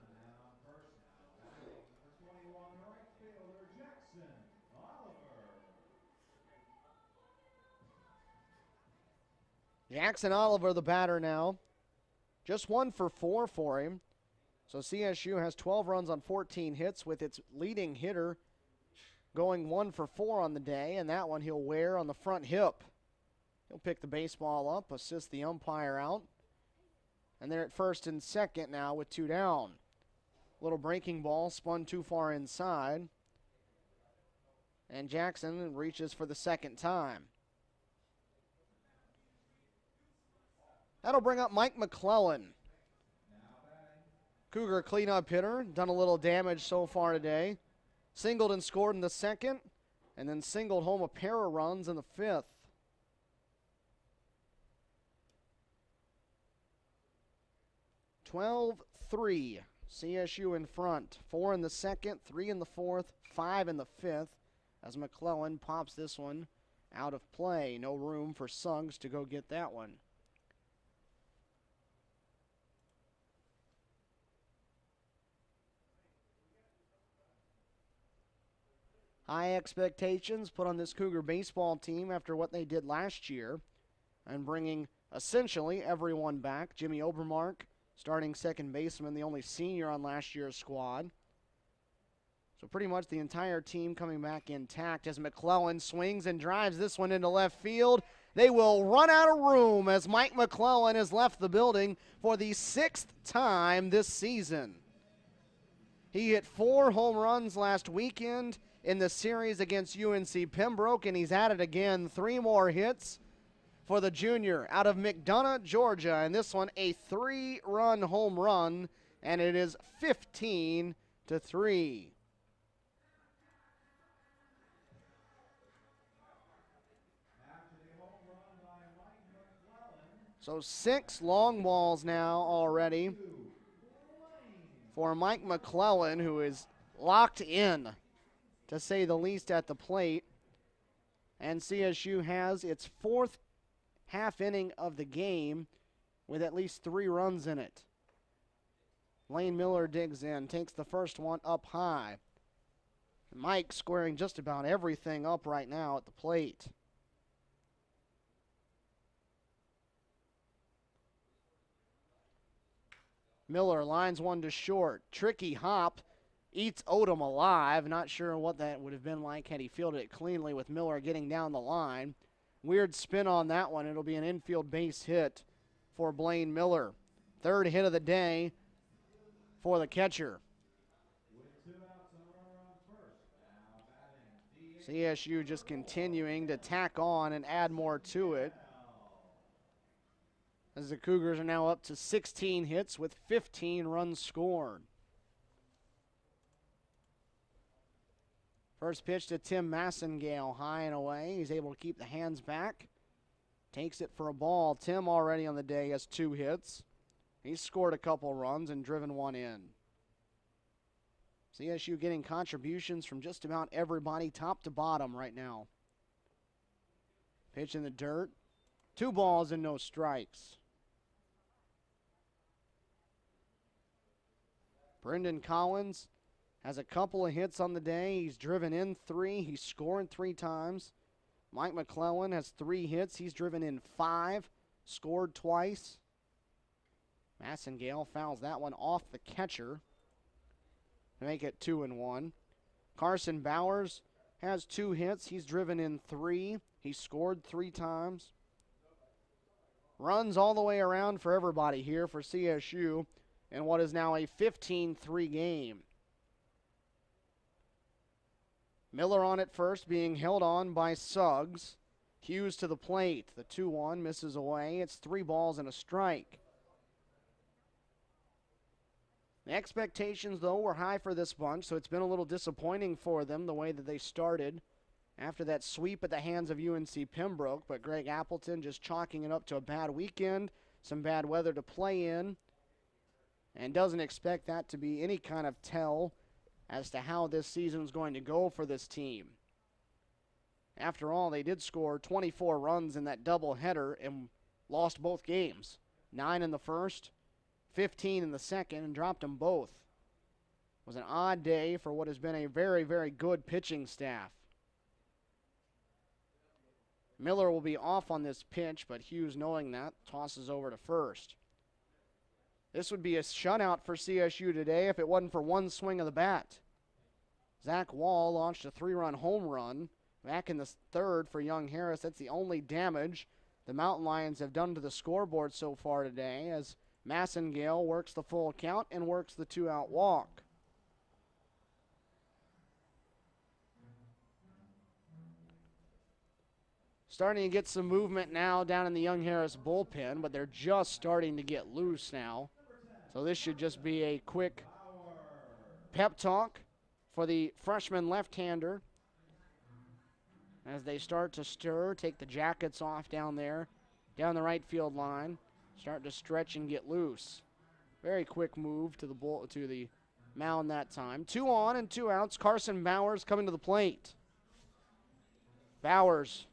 Speaker 2: Jackson Oliver, the batter now. Just 1 for 4 for him. So CSU has 12 runs on 14 hits with its leading hitter going 1 for 4 on the day, and that one he'll wear on the front hip. He'll pick the baseball up, assist the umpire out. And they're at first and second now with 2 down. Little breaking ball spun too far inside. And Jackson reaches for the second time. That'll bring up Mike McClellan. Cougar cleanup hitter, done a little damage so far today. Singled and scored in the second, and then singled home a pair of runs in the fifth. (12-3). CSU in front. 4 in the second, 3 in the fourth, 5 in the fifth, as McClellan pops this one out of play. No room for Suggs to go get that one. High expectations put on this Cougar baseball team after what they did last year, and bringing essentially everyone back. Jimmy Obermark, starting second baseman, the only senior on last year's squad. So pretty much the entire team coming back intact as McClellan swings and drives this one into left field. They will run out of room as Mike McClellan has left the building for the 6th time this season. He hit 4 home runs last weekend in the series against UNC Pembroke, and he's added again 3 more hits for the junior out of McDonough, Georgia. And this one a 3-run home run, and it is 15-3. So 6 long balls now already for Mike McClellan, who is locked in, to say the least, at the plate. And CSU has its 4th half inning of the game with at least 3 runs in it. Blaine Miller digs in, takes the first one up high. Mike squaring just about everything up right now at the plate. Miller lines one to short. Tricky hop. Eats Odom alive. Not sure what that would have been like had he fielded it cleanly with Miller getting down the line. Weird spin on that one. It'll be an infield base hit for Blaine Miller. 3rd hit of the day for the catcher. CSU just continuing to tack on and add more to it, as the Cougars are now up to 16 hits with 15 runs scored. First pitch to Tim Massengale, high and away. He's able to keep the hands back. Takes it for a ball. Tim already on the day has 2 hits. He's scored a couple runs and driven 1 in. CSU getting contributions from just about everybody, top to bottom right now. Pitch in the dirt. 2 balls and no strikes. Brendan Collins has a couple of hits on the day. He's driven in 3. He's scored 3 times. Mike McClellan has 3 hits. He's driven in 5, scored twice. Massengale fouls that one off the catcher to make it 2-1. Carson Bowers has 2 hits. He's driven in 3. He scored 3 times. Runs all the way around for everybody here for CSU in what is now a 15-3 game. Miller on at first, being held on by Suggs. Hughes to the plate. The 2-1 misses away. It's 3 balls and a strike. The expectations, though, were high for this bunch, so it's been a little disappointing for them the way that they started after that sweep at the hands of UNC Pembroke. But Greg Appleton just chalking it up to a bad weekend, some bad weather to play in, and doesn't expect that to be any kind of tell as to how this season's going to go for this team. After all, they did score 24 runs in that doubleheader and lost both games. 9 in the first, 15 in the second, and dropped them both. It was an odd day for what has been a very, very good pitching staff. Miller will be off on this pitch, but Hughes, knowing that, tosses over to first. This would be a shutout for CSU today if it wasn't for one swing of the bat. Zach Wall launched a 3-run home run back in the third for Young Harris. That's the only damage the Mountain Lions have done to the scoreboard so far today, as Massengale works the full count and works the 2-out walk. Starting to get some movement now down in the Young Harris bullpen, but they're just starting to get loose now. So this should just be a quick pep talk for the freshman left-hander as they start to stir, take the jackets off down there, down the right field line, start to stretch and get loose. Very quick move to the mound that time. 2 on and 2 outs. Carson Bowers coming to the plate. Bowers,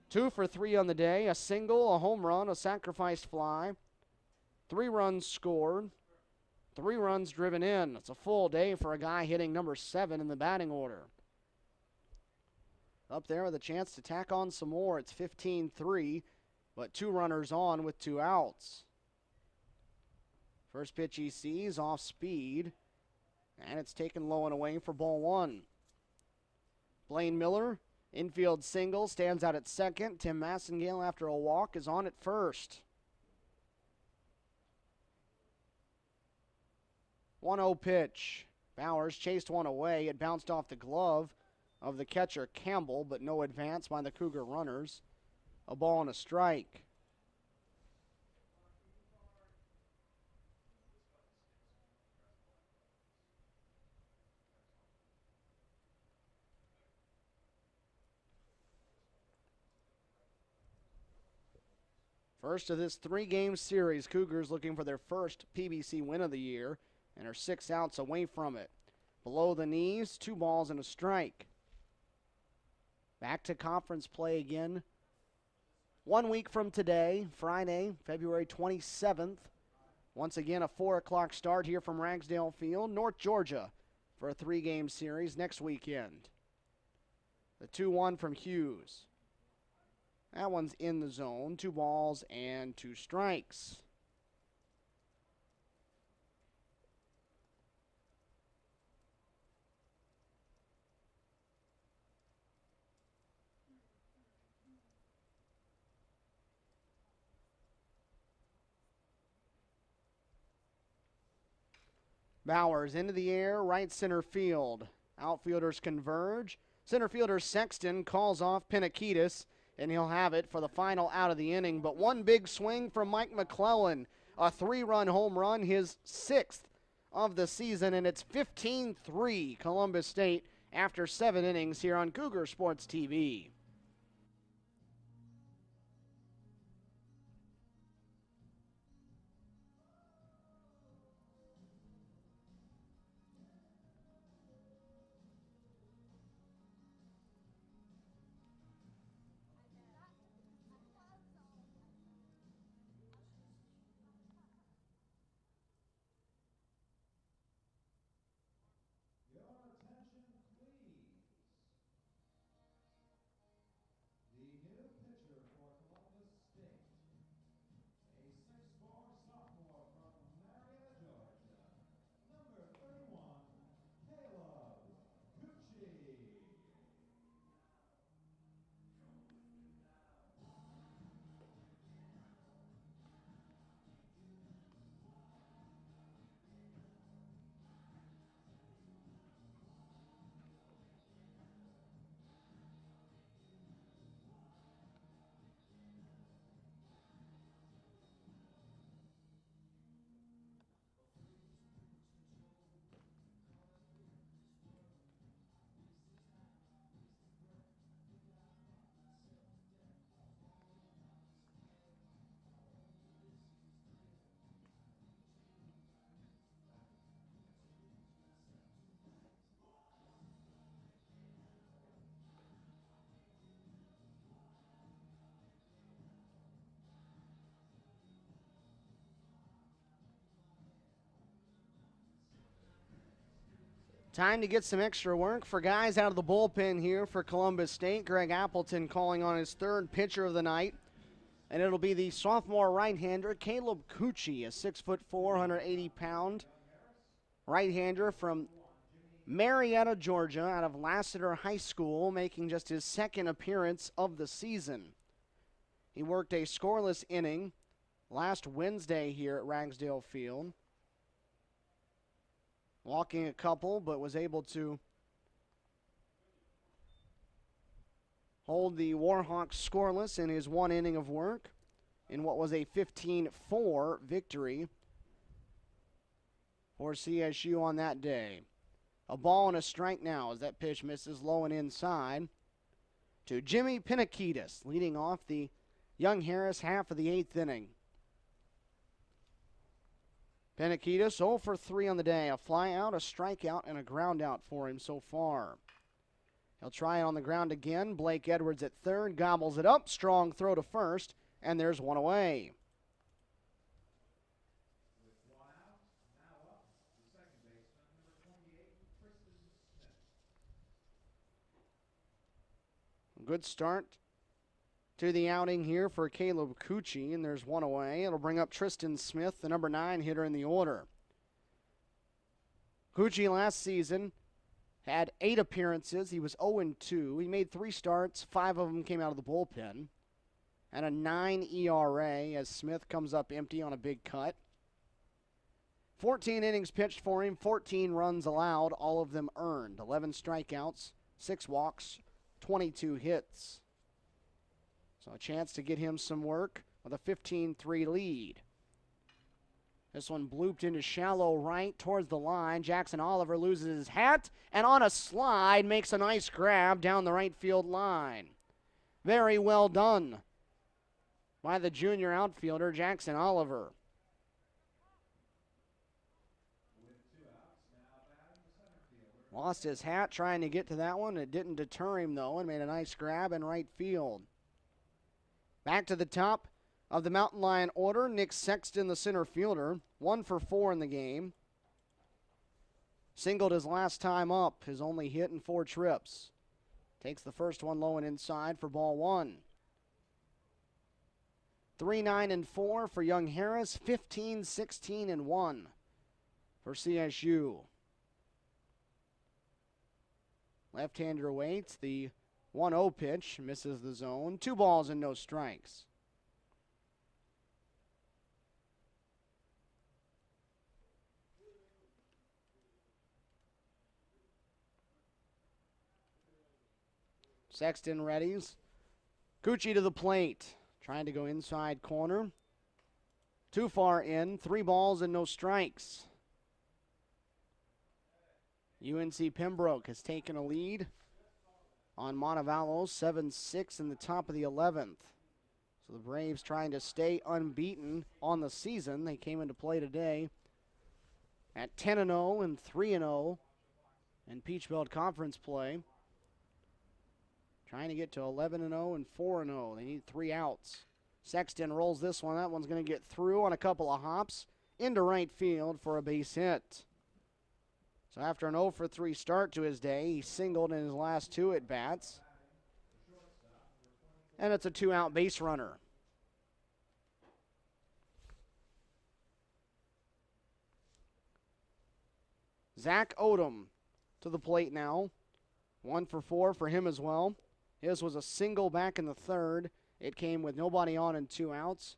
Speaker 2: 2 for 3 on the day, a single, a home run, a sacrificed fly, 3 runs scored, 3 runs driven in. It's a full day for a guy hitting number 7 in the batting order. Up there with a chance to tack on some more. It's 15-3, but 2 runners on with 2 outs. First pitch he sees, off speed, and it's taken low and away for ball 1. Blaine Miller, infield single, stands out at second. Tim Massengale, after a walk, is on at first. 1-0 pitch. Bowers chased one away. It bounced off the glove of the catcher Campbell, but no advance by the Cougar runners. A ball and a strike. First of this 3-game series, Cougars looking for their first PBC win of the year and are 6 outs away from it. Below the knees, 2 balls and a strike. Back to conference play again 1 week from today, Friday, February 27th. Once again, a 4 o'clock start here from Ragsdale Field, North Georgia, for a 3-game series next weekend. The 2-1 from Hughes. That one's in the zone. 2 balls and 2 strikes. Bowers into the air, right center field. Outfielders converge. Center fielder Sexton calls off Pinakitis, and he'll have it for the final out of the inning. But one big swing from Mike McClellan, a 3-run home run, his 6th of the season, and it's 15-3 Columbus State after 7 innings here on Cougar Sports TV.
Speaker 1: Your attention, please. The new pitcher for Columbus State, a 6'4" sophomore from Marietta, Georgia, number 31, Caleb Cucci.
Speaker 2: Time to get some extra work for guys out of the bullpen here for Columbus State. Greg Appleton calling on his 3rd pitcher of the night. And it'll be the sophomore right-hander, Caleb Cucci, a 6'4", 180-pound right-hander from Marietta, Georgia, out of Lassiter High School, making just his second appearance of the season. He worked a scoreless inning last Wednesday here at Ragsdale Field, walking a couple, but was able to hold the Warhawks scoreless in his one inning of work in what was a 15-4 victory for CSU on that day. A ball and a strike now as that pitch misses low and inside to Jimmy Pinakitis, leading off the Young Harris half of the 8th inning. Pinakitis 0 for 3 on the day. A fly out, a strikeout, and a ground out for him so far. He'll try it on the ground again. Blake Edwards at third, gobbles it up. Strong throw to first, and there's one away.
Speaker 1: With one out, now up the second baseman, number 28, Tristan Smith.
Speaker 2: Good start to the outing here for Caleb Cucci, and there's one away. It'll bring up Tristan Smith, the number 9 hitter in the order. Cucci last season had 8 appearances. He was 0-2. He made 3 starts. 5 of them came out of the bullpen. And a 9 ERA as Smith comes up empty on a big cut. 14 innings pitched for him, 14 runs allowed, all of them earned. 11 strikeouts, 6 walks, 22 hits. So a chance to get him some work with a 15-3 lead. This one blooped into shallow right towards the line. Jackson Oliver loses his hat and on a slide makes a nice grab down the right field line. Very well done by the junior outfielder, Jackson Oliver. Lost his hat trying to get to that one. It didn't deter him, though, and made a nice grab in right field. Back to the top of the Mountain Lion order, Nick Sexton, the center fielder, 1 for 4 in the game. Singled his last time up, his only hit in 4 trips. Takes the first one low and inside for ball 1. 3-9-4 for Young Harris, 15-16-1 for CSU. Left-hander waits, the 1-0 pitch, misses the zone. 2 balls and no strikes. Sexton readies. Cucci to the plate. Trying to go inside corner. Too far in. 3 balls and no strikes. UNC Pembroke has taken a lead on Montevallo, 7-6 in the top of the 11th. So the Braves trying to stay unbeaten on the season. They came into play today at 10-0 and 3-0 in Peach Belt Conference play. Trying to get to 11-0 and 4-0. They need 3 outs. Sexton rolls this one. That one's going to get through on a couple of hops into right field for a base hit. So after an 0 for 3 start to his day, he singled in his last 2 at-bats. And it's a 2-out base runner. Zach Odom to the plate now. 1 for 4 for him as well. His was a single back in the 3rd. It came with nobody on and 2 outs.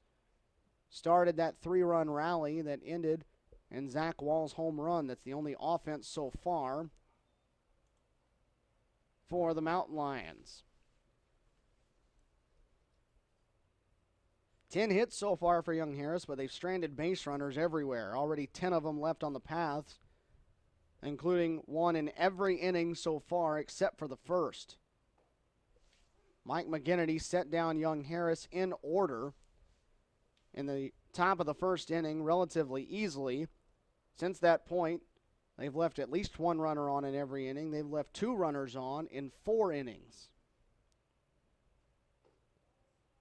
Speaker 2: Started that 3-run rally that ended in Zach Wall's home run. That's the only offense so far for the Mountain Lions. 10 hits so far for Young Harris, but they've stranded base runners everywhere. Already 10 of them left on the paths, including 1 in every inning so far except for the first. Mike McGinnity set down Young Harris in order in the top of the first inning relatively easily. Since that point, they've left at least 1 runner on in every inning. They've left 2 runners on in 4 innings.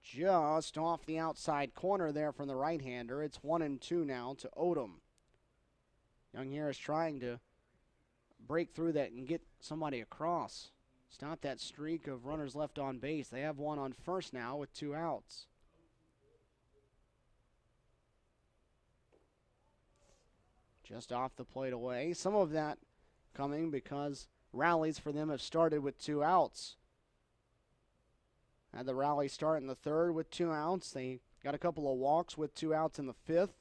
Speaker 2: Just off the outside corner there from the right-hander. It's 1-2 now to Odom. Young Harris trying to break through that and get somebody across. Stop that streak of runners left on base. They have 1 on first now with 2 outs. Just off the plate away. Some of that coming because rallies for them have started with 2 outs. Had the rally start in the 3rd with 2 outs. They got a couple of walks with 2 outs in the 5th.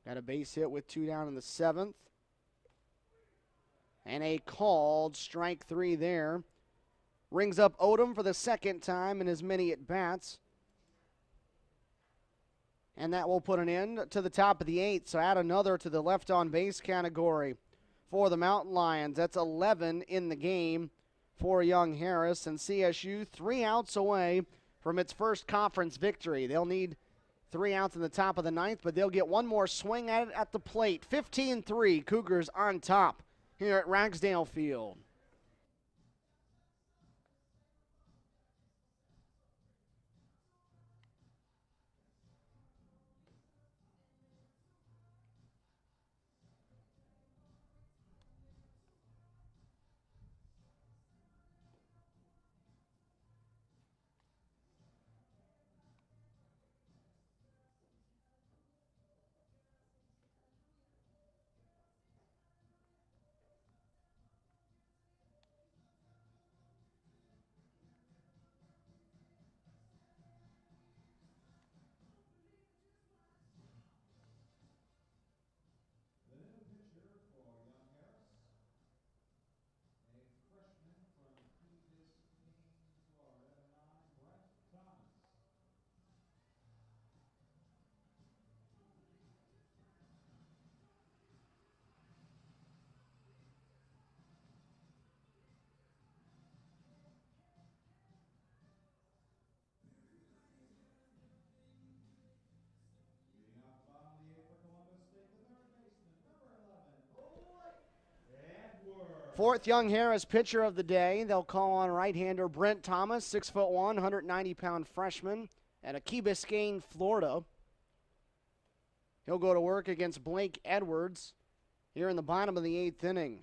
Speaker 2: Got a base hit with 2 down in the 7th. And a called strike 3 there. Rings up Odom for the 2nd time in as many at-bats. And that will put an end to the top of the 8th. So add another to the left on base category for the Mountain Lions. That's 11 in the game for Young Harris. And CSU 3 outs away from its first conference victory. They'll need 3 outs in the top of the 9th, but they'll get one more swing at it at the plate. 15-3, Cougars on top here at Ragsdale Field. Fourth Young Harris pitcher of the day. They'll call on right-hander Brent Thomas, 6'1", 190-pound freshman out of Key Biscayne, Florida. He'll go to work against Blake Edwards here in the bottom of the 8th inning.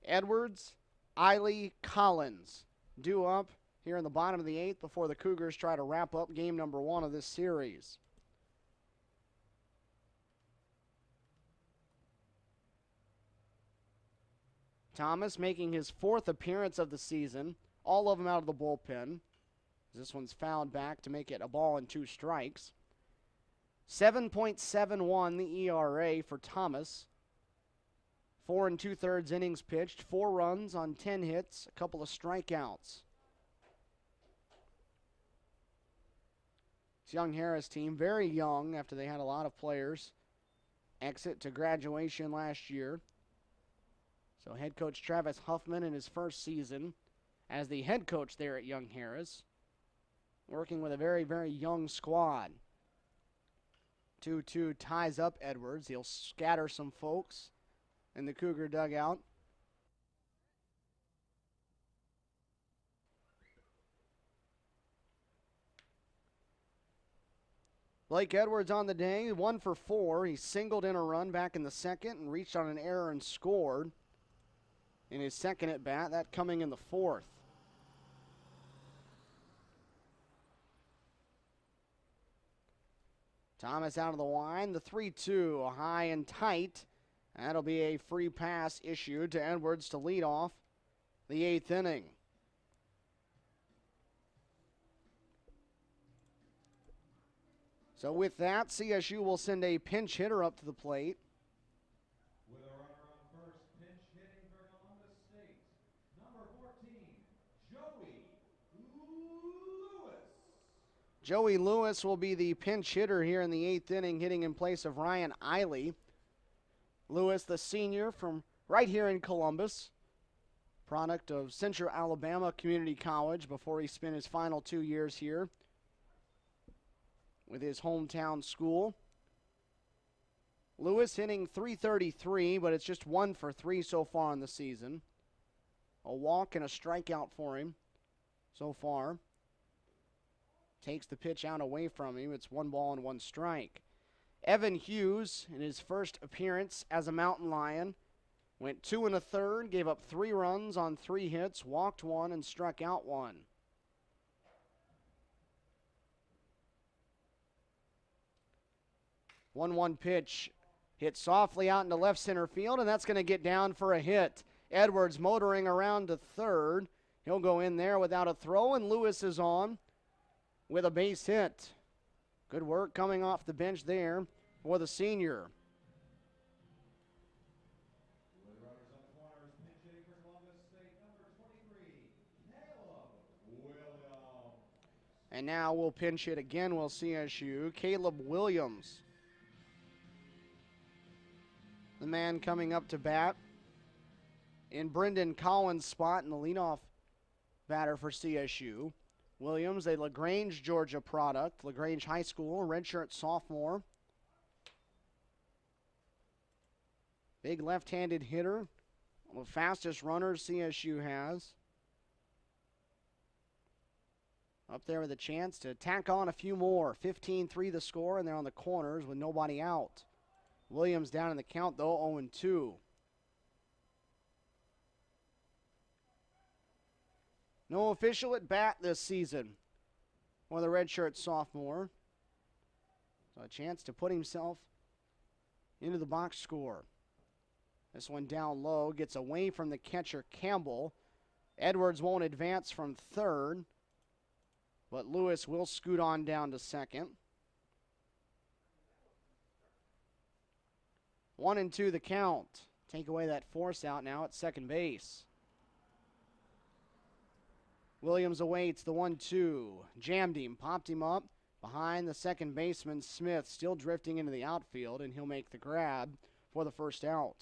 Speaker 2: Edwards, Eiley, Collins due up here in the bottom of the 8th before the Cougars try to wrap up game number 1 of this series. Thomas making his 4th appearance of the season, all of them out of the bullpen. This one's fouled back to make it a ball and 2 strikes. 7.71 the ERA for Thomas. 4 2/3 innings pitched, 4 runs on 10 hits, a couple of strikeouts. This Young Harris team, very young after they had a lot of players exit to graduation last year. So head coach Travis Huffman in his first season as the head coach there at Young Harris, working with a very, very young squad. 2-2 ties up Edwards. He'll scatter some folks in the Cougar dugout. Blake Edwards on the day, 1 for 4. He singled in a run back in the 2nd and reached on an error and scored in his 2nd at bat, that coming in the 4th. Thomas out of the line, the 3-2, high and tight. That'll be a free pass issued to Edwards to lead off the 8th inning. So with that, CSU will send a pinch hitter up to the plate.
Speaker 1: With a runner on first, pinch hitting for Columbus State, number 14, Joey Lewis.
Speaker 2: Joey Lewis will be the pinch hitter here in the 8th inning, hitting in place of Ryan Eiley. Lewis, the senior from right here in Columbus, product of Central Alabama Community College before he spent his final 2 years here with his hometown school. Lewis hitting .333, but it's just 1 for 3 so far in the season. A walk and a strikeout for him so far. Takes the pitch out away from him. It's 1 ball and 1 strike. Evan Hughes, in his first appearance as a Mountain Lion, went 2 1/3, gave up 3 runs on 3 hits, walked 1, and struck out 1. One pitch Hit softly out into left center field, and that's going to get down for a hit. Edwards motoring around to third. He'll go in there without a throw, and Lewis is on with a base hit. Good work coming off the bench there for the senior.
Speaker 1: With runners on the corners, pinch hitting for Columbus State, number 23, Caleb Williams.
Speaker 2: And now we'll pinch hit again. We'll CSU. Caleb Williams, the man coming up to bat in Brendan Collins' spot in the leadoff batter for CSU. Williams, a LaGrange, Georgia product, LaGrange High School, redshirt sophomore. Big left-handed hitter, one of the fastest runners CSU has. Up there with a chance to tack on a few more. 15-3 the score, and they're on the corners with nobody out. Williams down in the count, though, 0-2. No official at bat this season for the redshirt sophomore. So a chance to put himself into the box score. This one down low, gets away from the catcher Campbell. Edwards won't advance from third, but Lewis will scoot on down to second. 1-2 the count. Take away that force out now at second base. Williams awaits the 1-2. Jammed him, popped him up behind the second baseman Smith, still drifting into the outfield, and he'll make the grab for the first out.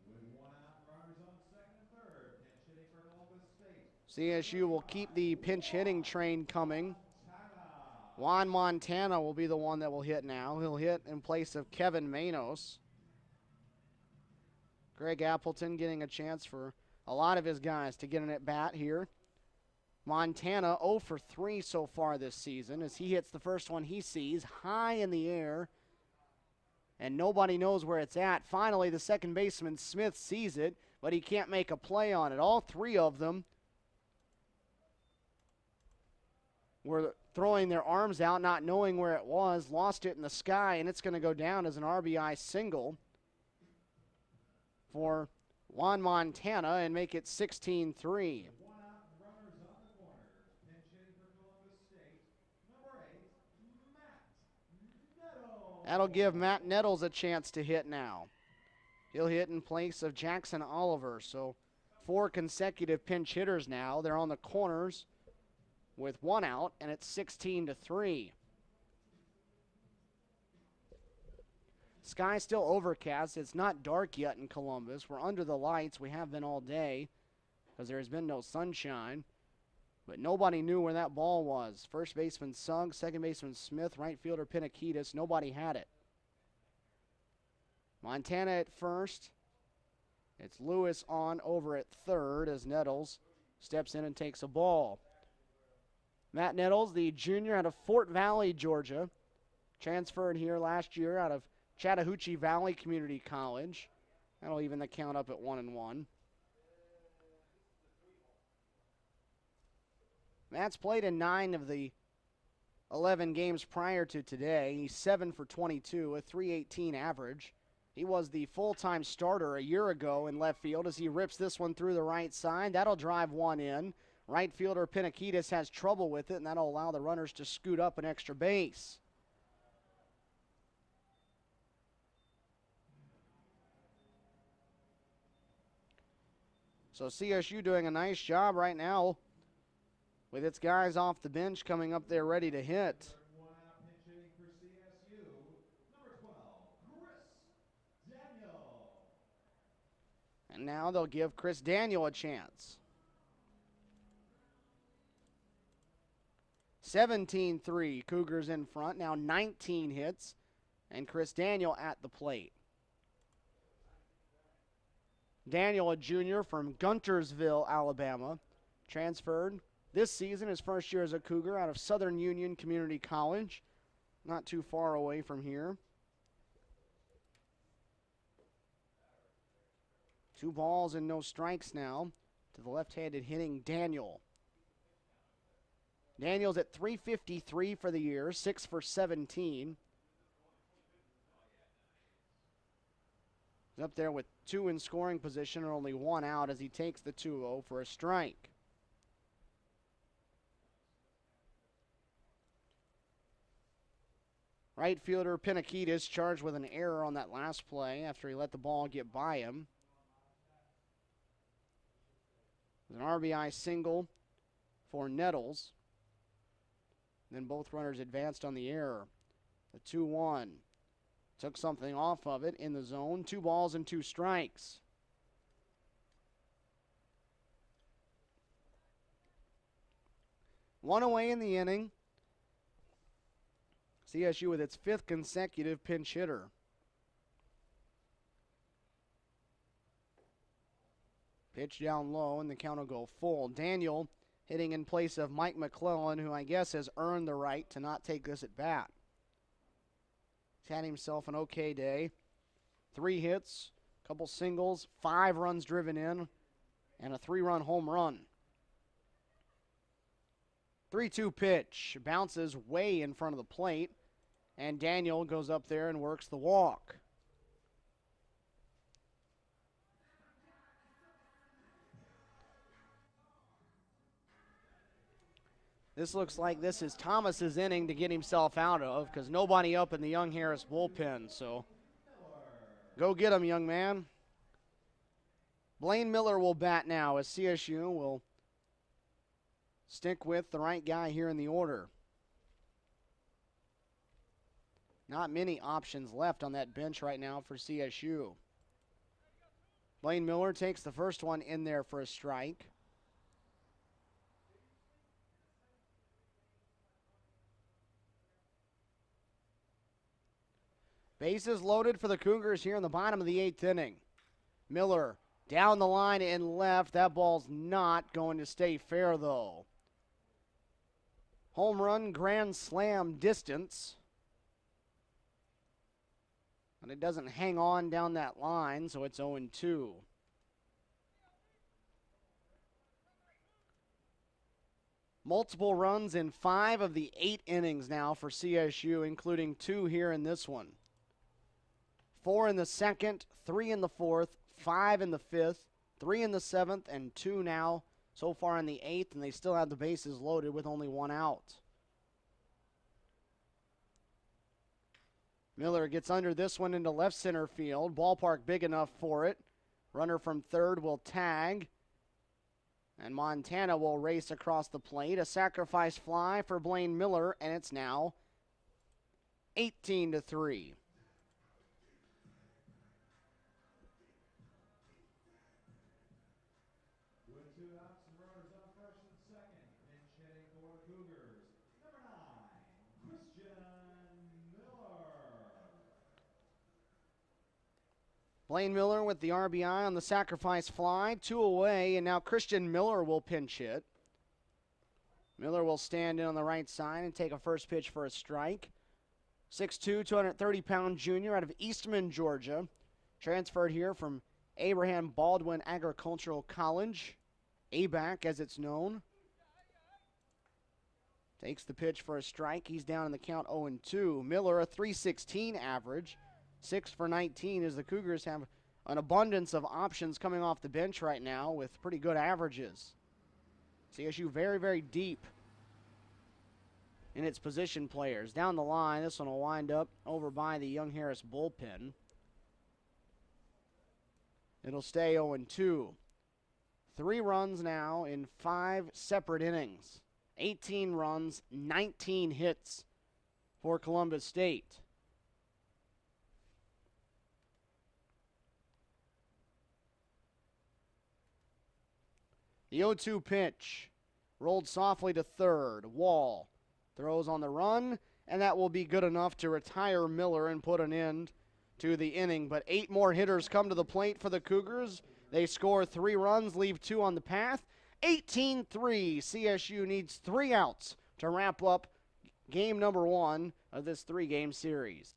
Speaker 1: With one out, runners on second and third, pinch hitting for Columbus State.
Speaker 2: CSU will keep the pinch hitting train coming. Juan Montana will be the one that will hit now. He'll hit in place of Kevin Manos. Greg Appleton getting a chance for a lot of his guys to get an at-bat here. Montana 0 for 3 so far this season as he hits the first one he sees high in the air, and nobody knows where it's at. Finally, the second baseman Smith sees it, but he can't make a play on it. All three of them were throwing their arms out, not knowing where it was, lost it in the sky, and it's going to go down as an RBI single for Juan Montana and make it 16-3.
Speaker 1: One out, runners on the corners, pinch hitting for Columbus State, number 8, Matt Nettles.
Speaker 2: That'll give Matt Nettles a chance to hit now. He'll hit in place of Jackson Oliver, so 4 consecutive pinch hitters now. They're on the corners with 1 out, and it's 16-3. Sky still overcast. It's not dark yet in Columbus. We're under the lights. We have been all day because there has been no sunshine. But nobody knew where that ball was. First baseman Sugg, second baseman Smith, right fielder Pinakitis. Nobody had it. Montana at first. It's Lewis on over at third as Nettles steps in and takes a ball. Matt Nettles, the junior out of Fort Valley, Georgia, transferred here last year out of Chattahoochee Valley Community College. That'll even the count up at 1-1. Matt's played in 9 of the 11 games prior to today. He's 7 for 22, a .318 average. He was the full-time starter a year ago in left field as he rips this one through the right side. That'll drive one in. Right fielder Pinakitis has trouble with it, and that'll allow the runners to scoot up an extra base. So CSU doing a nice job right now with its guys off the bench coming up there ready to hit.
Speaker 1: One out, pinch hitting for CSU, number 12, Chris Daniel.
Speaker 2: And now they'll give Chris Daniel a chance. 17-3, Cougars in front, now 19 hits, and Chris Daniel at the plate. Daniel, a junior from Guntersville, Alabama, transferred this season, his first year as a Cougar, out of Southern Union Community College, not too far away from here. 2 balls and no strikes now to the left-handed hitting Daniel. Daniels at 353 for the year, 6 for 17. He's up there with 2 in scoring position and only 1 out as he takes the 2-0 for a strike. Right fielder Pinakitis charged with an error on that last play after he let the ball get by him. It was an RBI single for Nettles. Then both runners advanced on the error. The 2-1 took something off of it in the zone. 2 balls and 2 strikes. One away in the inning. CSU with its 5th consecutive pinch hitter. Pitch down low, and the count will go full. Daniel hitting in place of Mike McClellan, who I guess has earned the right to not take this at bat. He's had himself an okay day. 3 hits, a couple singles, 5 runs driven in, and a 3-run home run. 3-2 pitch. Bounces way in front of the plate, and Daniel goes up there and works the walk. This looks like this is Thomas's inning to get himself out of because nobody up in the Young Harris bullpen. So go get him, young man. Blaine Miller will bat now as CSU will stick with the right guy here in the order. Not many options left on that bench right now for CSU. Blaine Miller takes the first one in there for a strike. Bases loaded for the Cougars here in the bottom of the 8th inning. Miller down the line and left. That ball's not going to stay fair, though. Home run, grand slam distance. And it doesn't hang on down that line, so it's 0-2. Multiple runs in 5 of the 8 innings now for CSU, including 2 here in this one. 4 in the 2nd, 3 in the 4th, 5 in the 5th, 3 in the 7th, and 2 now so far in the 8th, and they still have the bases loaded with only 1 out. Miller gets under this one into left center field. Ballpark big enough for it. Runner from third will tag. And Montana will race across the plate. A sacrifice fly for Blaine Miller, and it's now 18-3.
Speaker 1: With 2 outs and runners on first and second, pinch hitting for the Cougars, number 9, Christian Miller.
Speaker 2: Blaine Miller with the RBI on the sacrifice fly. 2 away, and now Christian Miller will pinch hit. Miller will stand in on the right side and take a first pitch for a strike. 6'2", 230-pound junior out of Eastman, Georgia. Transferred here from Abraham Baldwin Agricultural College, ABAC as it's known. Takes the pitch for a strike. He's down in the count 0-2. Miller, a .316 average. 6 for 19 as the Cougars have an abundance of options coming off the bench right now with pretty good averages. CSU very, very deep in its position players. Down the line, this one will wind up over by the Young Harris bullpen. It'll stay 0-2. 3 runs now in 5 separate innings. 18 runs, 19 hits for Columbus State. The 0-2 pitch rolled softly to third. Wall throws on the run, and that will be good enough to retire Miller and put an end to the inning. But 8 more hitters come to the plate for the Cougars. They score 3 runs, leave 2 on the path. 18-3. CSU needs 3 outs to wrap up game number 1 of this 3-game series.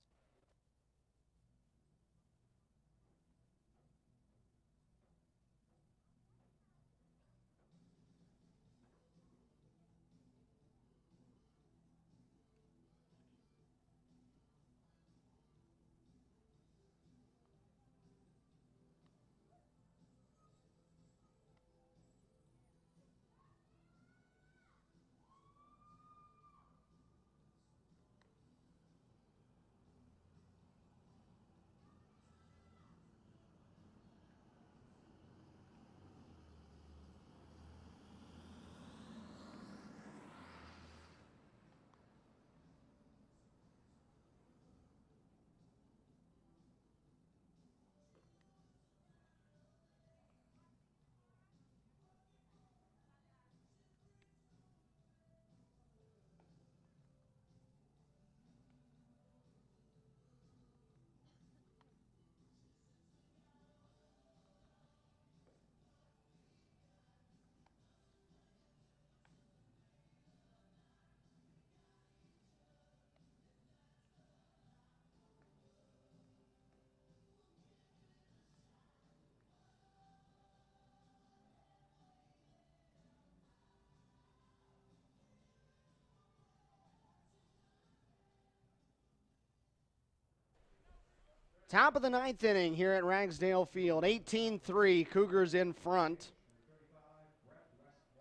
Speaker 2: Top of the ninth inning here at Ragsdale Field. 18-3, Cougars in front.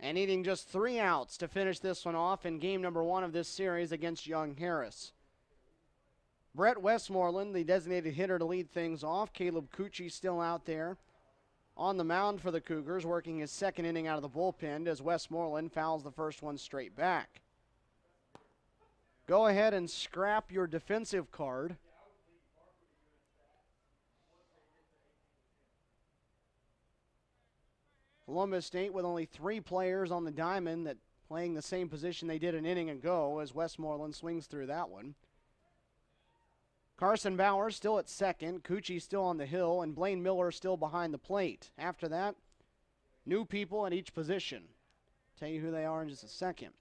Speaker 2: And needing just 3 outs to finish this one off in game number 1 of this series against Young Harris. Brett Westmoreland, the designated hitter to lead things off. Caleb Cucci still out there on the mound for the Cougars, working his second inning out of the bullpen as Westmoreland fouls the first one straight back. Go ahead and scrap your defensive card. Columbus State with only 3 players on the diamond that playing the same position they did an inning ago as Westmoreland swings through that one. Carson Bauer still at second, Cucci still on the hill, and Blaine Miller still behind the plate. After that, new people at each position. Tell you who they are in just a second.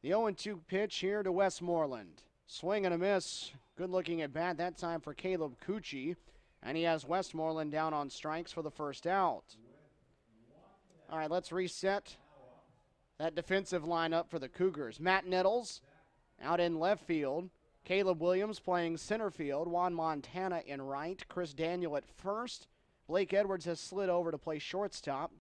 Speaker 2: The 0-2 pitch here to Westmoreland. Swing and a miss. Good looking at bat that time for Caleb Cucci. And he has Westmoreland down on strikes for the first out. All right, let's reset that defensive lineup for the Cougars. Matt Nettles out in left field. Caleb Williams playing center field. Juan Montana in right. Chris Daniel at first. Blake Edwards has slid over to play shortstop.